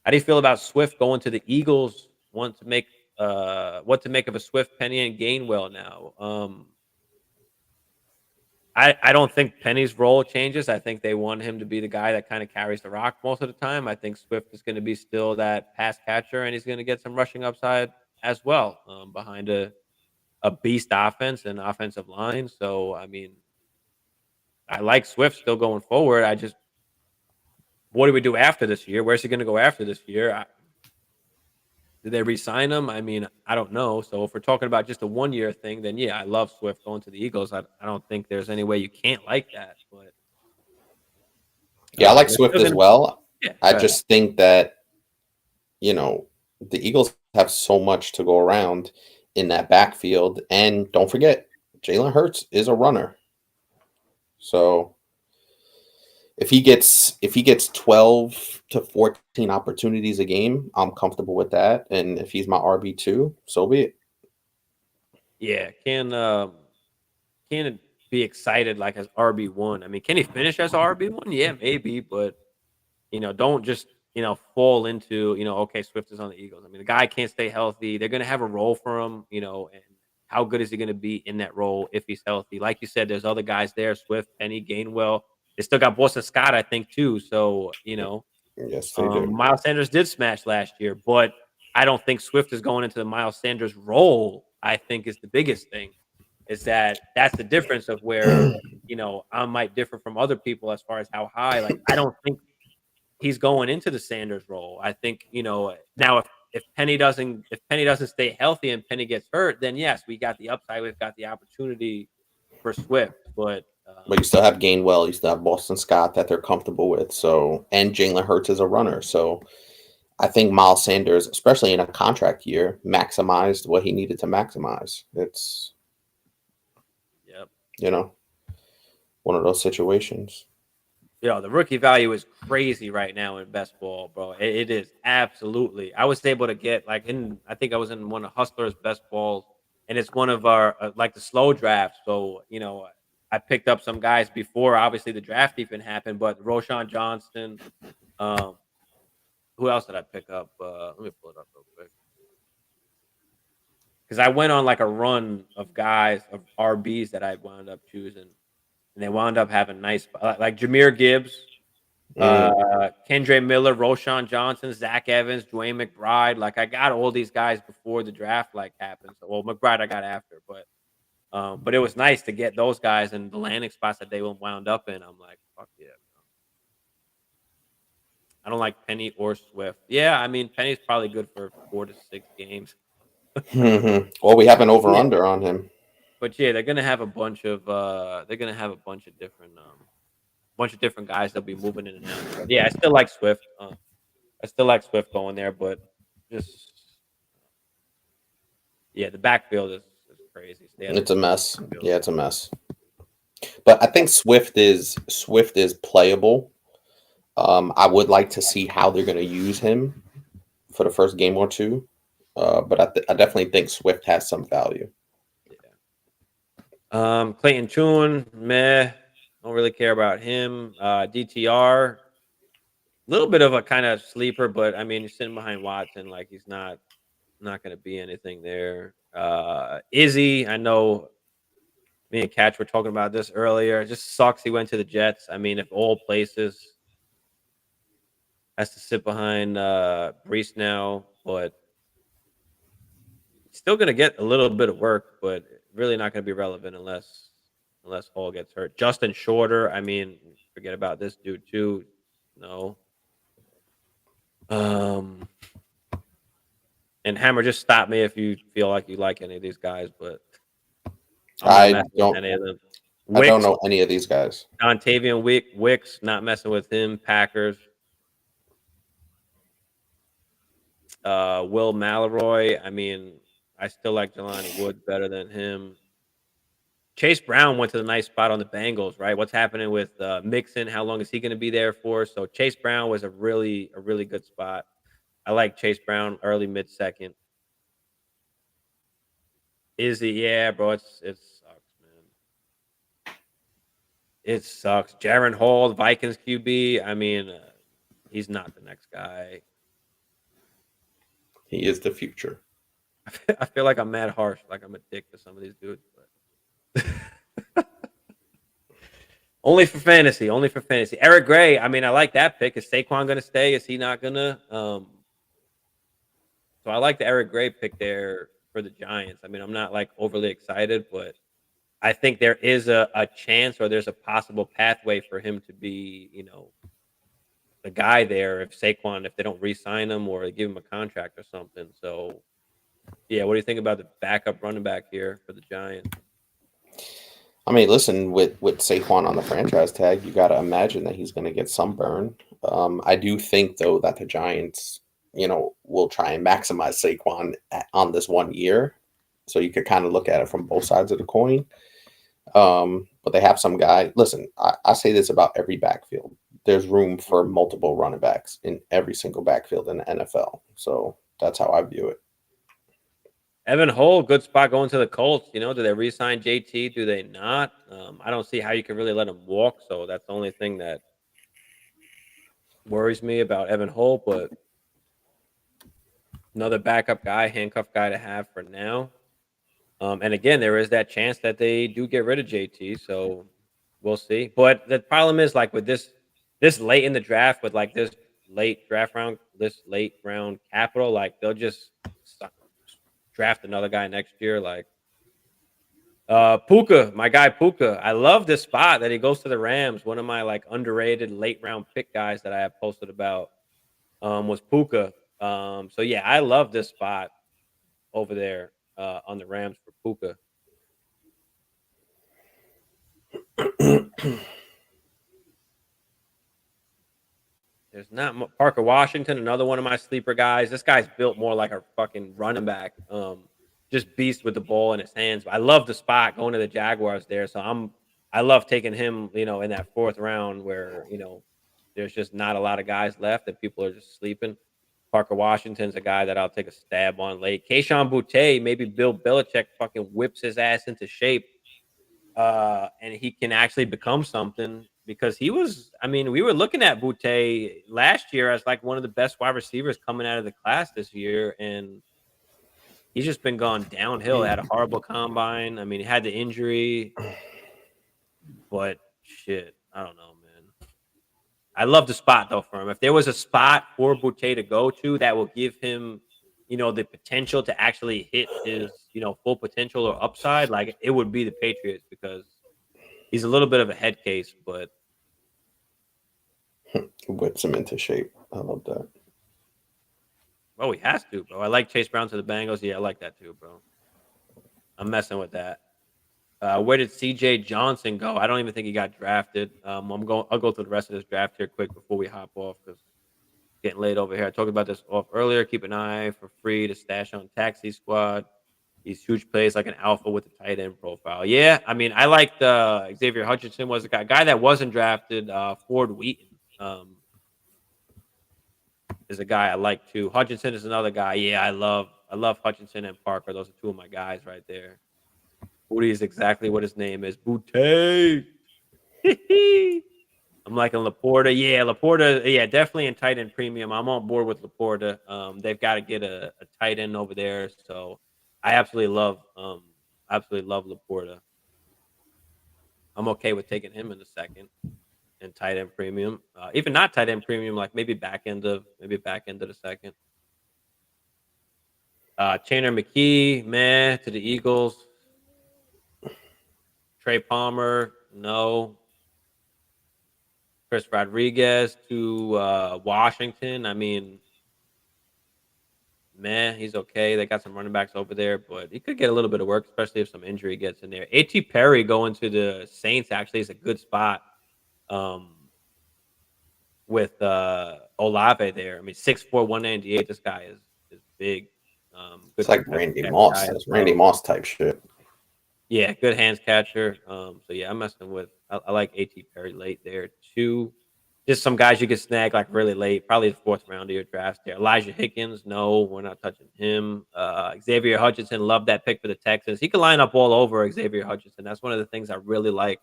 A: How do you feel about Swift going to the Eagles? What to make of a Swift, Penny, and Gainwell now? I don't think Penny's role changes. I think they want him to be the guy that kind of carries the rock most of the time. I think Swift is going to be still that pass catcher, and he's going to get some rushing upside as well behind a beast offense and offensive line. So, I mean, I like Swift still going forward. What do we do after this year? Where's he going to go after this year? Did they re-sign him? I mean, I don't know. So if we're talking about just a 1-year thing, then yeah, I love Swift going to the Eagles. I don't think there's any way you can't like that. But
C: yeah, I like Swift as well.
A: Yeah,
C: I just think that the Eagles have so much to go around in that backfield, and don't forget, Jalen Hurts is a runner. So if he gets 12 to 14 opportunities a game, I'm comfortable with that. And if he's my RB2, so be it.
A: Yeah, can be excited like as RB1. I mean, can he finish as RB1? Yeah, maybe, but don't just fall into okay, Swift is on the Eagles. I mean, the guy can't stay healthy. They're gonna have a role for him, and how good is he gonna be in that role if he's healthy? Like you said, there's other guys there, Swift, Penny, Gainwell. They still got Boston Scott, I think, too. So,
C: yes, they do.
A: Miles Sanders did smash last year, but I don't think Swift is going into the Miles Sanders role. I think is the biggest thing is that's the difference of where, I might differ from other people as far as how high. Like, I don't think he's going into the Sanders role. I think, now if Penny doesn't stay healthy and Penny gets hurt, then yes, we got the upside. We've got the opportunity for Swift, but
C: you still have Gainwell, you still have Boston Scott that they're comfortable with. So, and Jalen Hurts is a runner. So I think Miles Sanders, especially in a contract year, maximized what he needed to maximize. It's, one of those situations.
A: The rookie value is crazy right now in best ball, bro. It is absolutely. I was able to get I think I was in one of Hustler's best balls, and it's one of our the slow drafts. So I picked up some guys before obviously the draft even happened, but Roshan Johnson. Who else did I pick up? Let me pull it up real quick. Because I went on like a run of guys, of RBs that I wound up choosing. And they wound up having nice, like Jahmyr Gibbs, Kendre Miller, Roshan Johnson, Zach Evans, Dwayne McBride. Like I got all these guys before the draft happened. So, well, McBride I got after, but it was nice to get those guys in the landing spots that they wound up in. I'm like, fuck yeah. I don't like Penny or Swift. Yeah, I mean Penny's probably good for 4 to 6 games.
C: Well, we have an over/under on him.
A: But yeah, they're gonna have a bunch of different guys that'll be moving in and out. But yeah, I still like Swift. I still like Swift going there, but just the backfield is crazy.
C: It's a mess. Yeah, it's a mess. But I think Swift is playable. I would like to see how they're going to use him for the first game or two. But I definitely think Swift has some value.
A: Yeah. Clayton Tune, meh. Don't really care about him. DTR, a little bit of a kind of sleeper, but I mean, you're sitting behind Watson, like he's not going to be anything there. Izzy, I know me and Catch were talking about this earlier. It just sucks he went to the Jets. I mean, if all places has to sit behind Brees now, but still going to get a little bit of work, but really not going to be relevant unless Hall gets hurt. Justin Shorter, I mean, forget about this dude too. No. And Hammer, just stop me if you feel like you like any of these guys, but I'm not messing with any of them.
C: I don't know any of these guys.
A: Dontavian Wicks, not messing with him. Packers. Will Mallory, I mean, I still like Jelani Woods better than him. Chase Brown went to the nice spot on the Bengals, right? What's happening with Mixon? How long is he going to be there for? So Chase Brown was a really good spot. I like Chase Brown early, mid second. Izzy, yeah, bro, it sucks, man. It sucks. Jaron Hall, Vikings QB. I mean, he's not the next guy.
C: He is the future.
A: I feel like I'm mad harsh, like I'm a dick to some of these dudes, but only for fantasy. Eric Gray, I mean, I like that pick. Is Saquon going to stay? Is he not going to? So I like the Eric Gray pick there for the Giants. I mean, I'm not like overly excited, but I think there is a chance, or there's a possible pathway for him to be, the guy there if they don't re-sign him or give him a contract or something. So, yeah, what do you think about the backup running back here for the Giants?
C: I mean, listen, with Saquon on the franchise tag, you got to imagine that he's going to get some burn. I do think, though, that the Giants, will try and maximize Saquon on this 1 year. So you could kind of look at it from both sides of the coin. But they have some guy. Listen, I say this about every backfield. There's room for multiple running backs in every single backfield in the NFL. So that's how I view it.
A: Evan Hull, good spot going to the Colts. Do they re-sign JT? Do they not? I don't see how you can really let him walk. So that's the only thing that worries me about Evan Hull. But another backup guy, handcuff guy to have for now. And again, there is that chance that they do get rid of JT. So we'll see. But the problem is, like, with this late in the draft, with like this late round capital, like they'll just draft another guy next year. Like Puka, my guy Puka. I love this spot that he goes to the Rams. One of my like underrated late round pick guys that I have posted about was Puka. So yeah, I love this spot over there on the Rams for Puka. There's not Parker Washington, another one of my sleeper guys. This guy's built more like a fucking running back. Just beast with the ball in his hands. I love the spot going to the Jaguars there. So I love taking him, in that fourth round where, there's just not a lot of guys left and people are just sleeping. Parker Washington's a guy that I'll take a stab on late. Kayshon Boutte, maybe Bill Belichick fucking whips his ass into shape. And he can actually become something, because we were looking at Boutte last year as like one of the best wide receivers coming out of the class this year, and he's just been gone downhill. He had a horrible combine. I mean, he had the injury, but shit, I don't know, man. I love the spot though for him. If there was a spot for Boutte to go to that will give him, the potential to actually hit his, full potential or upside, like it would be the Patriots, because he's a little bit of a head case, but
C: whips him into shape. I love that.
A: Oh, he has to, bro. I like Chase Brown to the Bengals. Yeah, I like that too, bro. I'm messing with that. Where did CJ Johnson go? I don't even think he got drafted. I'll go through the rest of this draft here quick before we hop off, because it's getting late over here. I talked about this off earlier. Keep an eye for free to stash on Taxi Squad. He's huge plays like an alpha with a tight end profile. Yeah, I mean, I liked Xavier Hutchinson was a guy that wasn't drafted. Ford Wheaton is a guy I like too. Hutchinson is another guy. Yeah, I love Hutchinson and Parker. Those are two of my guys right there. Booty is exactly what his name is. Booty. I'm liking Laporta. Yeah, Laporta. Yeah, definitely in tight end premium. I'm on board with Laporta. They've got to get a tight end over there. So I absolutely love Laporta. I'm okay with taking him in the second and tight end premium. Even not tight end premium, like maybe back end of the second. Tanner McKee, meh, to the Eagles. Trey Palmer, no. Chris Rodriguez to Washington. I mean, man, he's okay. They got some running backs over there, but he could get a little bit of work, especially if some injury gets in there. A.T. Perry going to the Saints actually is a good spot with Olave there. I mean, 6'4", 198. This guy is big.
C: It's like Randy Moss. That's Randy Moss type shit.
A: Yeah, good hands catcher. So yeah, I'm messing with. I like A.T. Perry late there too. Just some guys you could snag like really late, probably the 4th round of your draft there. Elijah Higgins, no, we're not touching him. Xavier Hutchinson, love that pick for the Texans. He could line up all over Xavier Hutchinson. That's one of the things I really like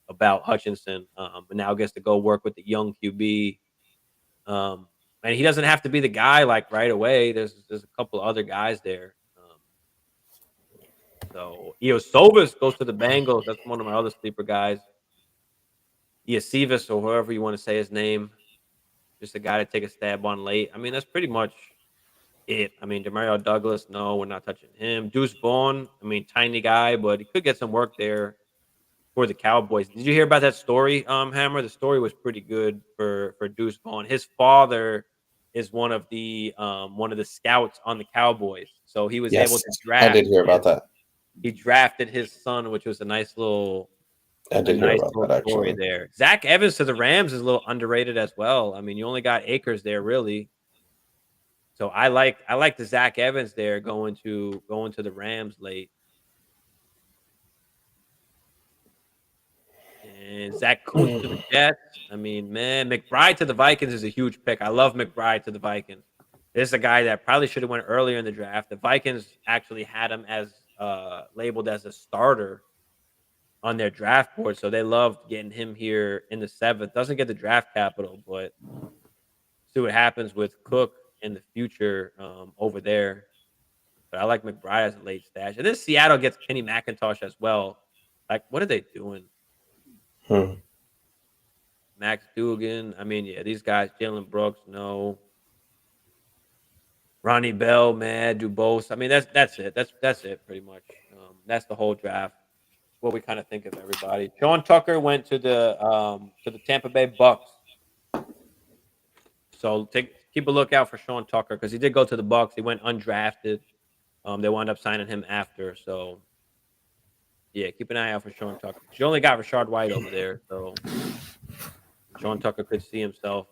A: about Hutchinson. And now gets to go work with the young QB. And he doesn't have to be the guy like right away. There's a couple other guys there. So Iosovas goes to the Bengals. That's one of my other sleeper guys. Iosivas or whoever you want to say his name. Just a guy to take a stab on late. I mean, that's pretty much it. I mean, Demario Douglas, no, we're not touching him. Deuce Vaughn, I mean, tiny guy, but he could get some work there for the Cowboys. Did you hear about that story, Hammer? The story was pretty good for Deuce Vaughn. His father is one of the scouts on the Cowboys, so he was able to draft.
C: I did hear about that.
A: He drafted his son, which was a nice little.
C: I did hear about that
A: story
C: actually.
A: there. Zach Evans to the Rams is a little underrated as well. I mean, you only got Akers there, really. So I like the Zach Evans there going to the Rams late. And Zach Kuntz to the Jets. I mean, man, McBride to the Vikings is a huge pick. I love McBride to the Vikings. This is a guy that probably should have went earlier in the draft. The Vikings actually had him as labeled as a starter on their draft board, so they loved getting him here in the 7th. Doesn't get the draft capital, but see what happens with Cook in the future over there. But I like McBride as a late stash. And then Seattle gets Kenny McIntosh as well. Like, what are they doing? Max Dugan. I mean, yeah, these guys, Jalen Brooks, no. Ronnie Bell, man, Dubose. I mean, that's it. That's it pretty much. That's the whole draft. What we kind of think of everybody. Sean Tucker went to the Tampa Bay Bucks. So keep a lookout for Sean Tucker because he did go to the Bucks. He went undrafted. They wound up signing him after. So yeah, keep an eye out for Sean Tucker. You only got Rashard White over there, so Sean Tucker could see himself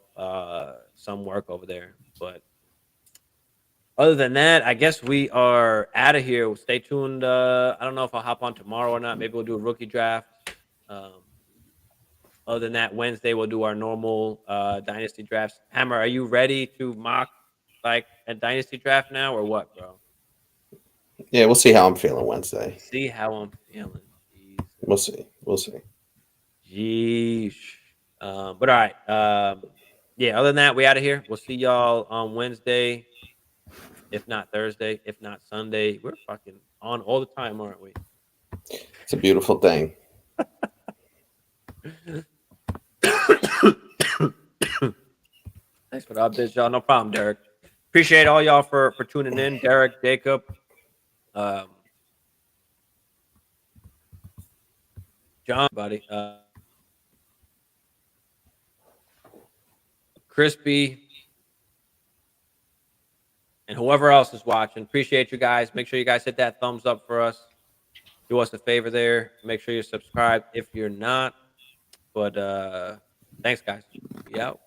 A: some work over there. But other than that, I guess we are out of here. We'll stay tuned. I don't know if I'll hop on tomorrow or not. Maybe we'll do a rookie draft. Other than that, Wednesday we'll do our normal Dynasty drafts. Hammer, are you ready to mock like a Dynasty draft now or what, bro?
C: Yeah, we'll see how I'm feeling Wednesday.
A: See how I'm feeling. Jeez.
C: We'll see.
A: Jeez. But all right. Yeah, other than that, we out of here. We'll see y'all on Wednesday. If not Thursday, if not Sunday. We're fucking on all the time, aren't we?
C: It's a beautiful thing.
A: Thanks for the updates, y'all. No problem, Derek. Appreciate all y'all for tuning in. Derek, Jacob. John, buddy. Crispy. And whoever else is watching, appreciate you guys. Make sure you guys hit that thumbs up for us. Do us a favor there. Make sure you're subscribed if you're not. But thanks, guys. Be out.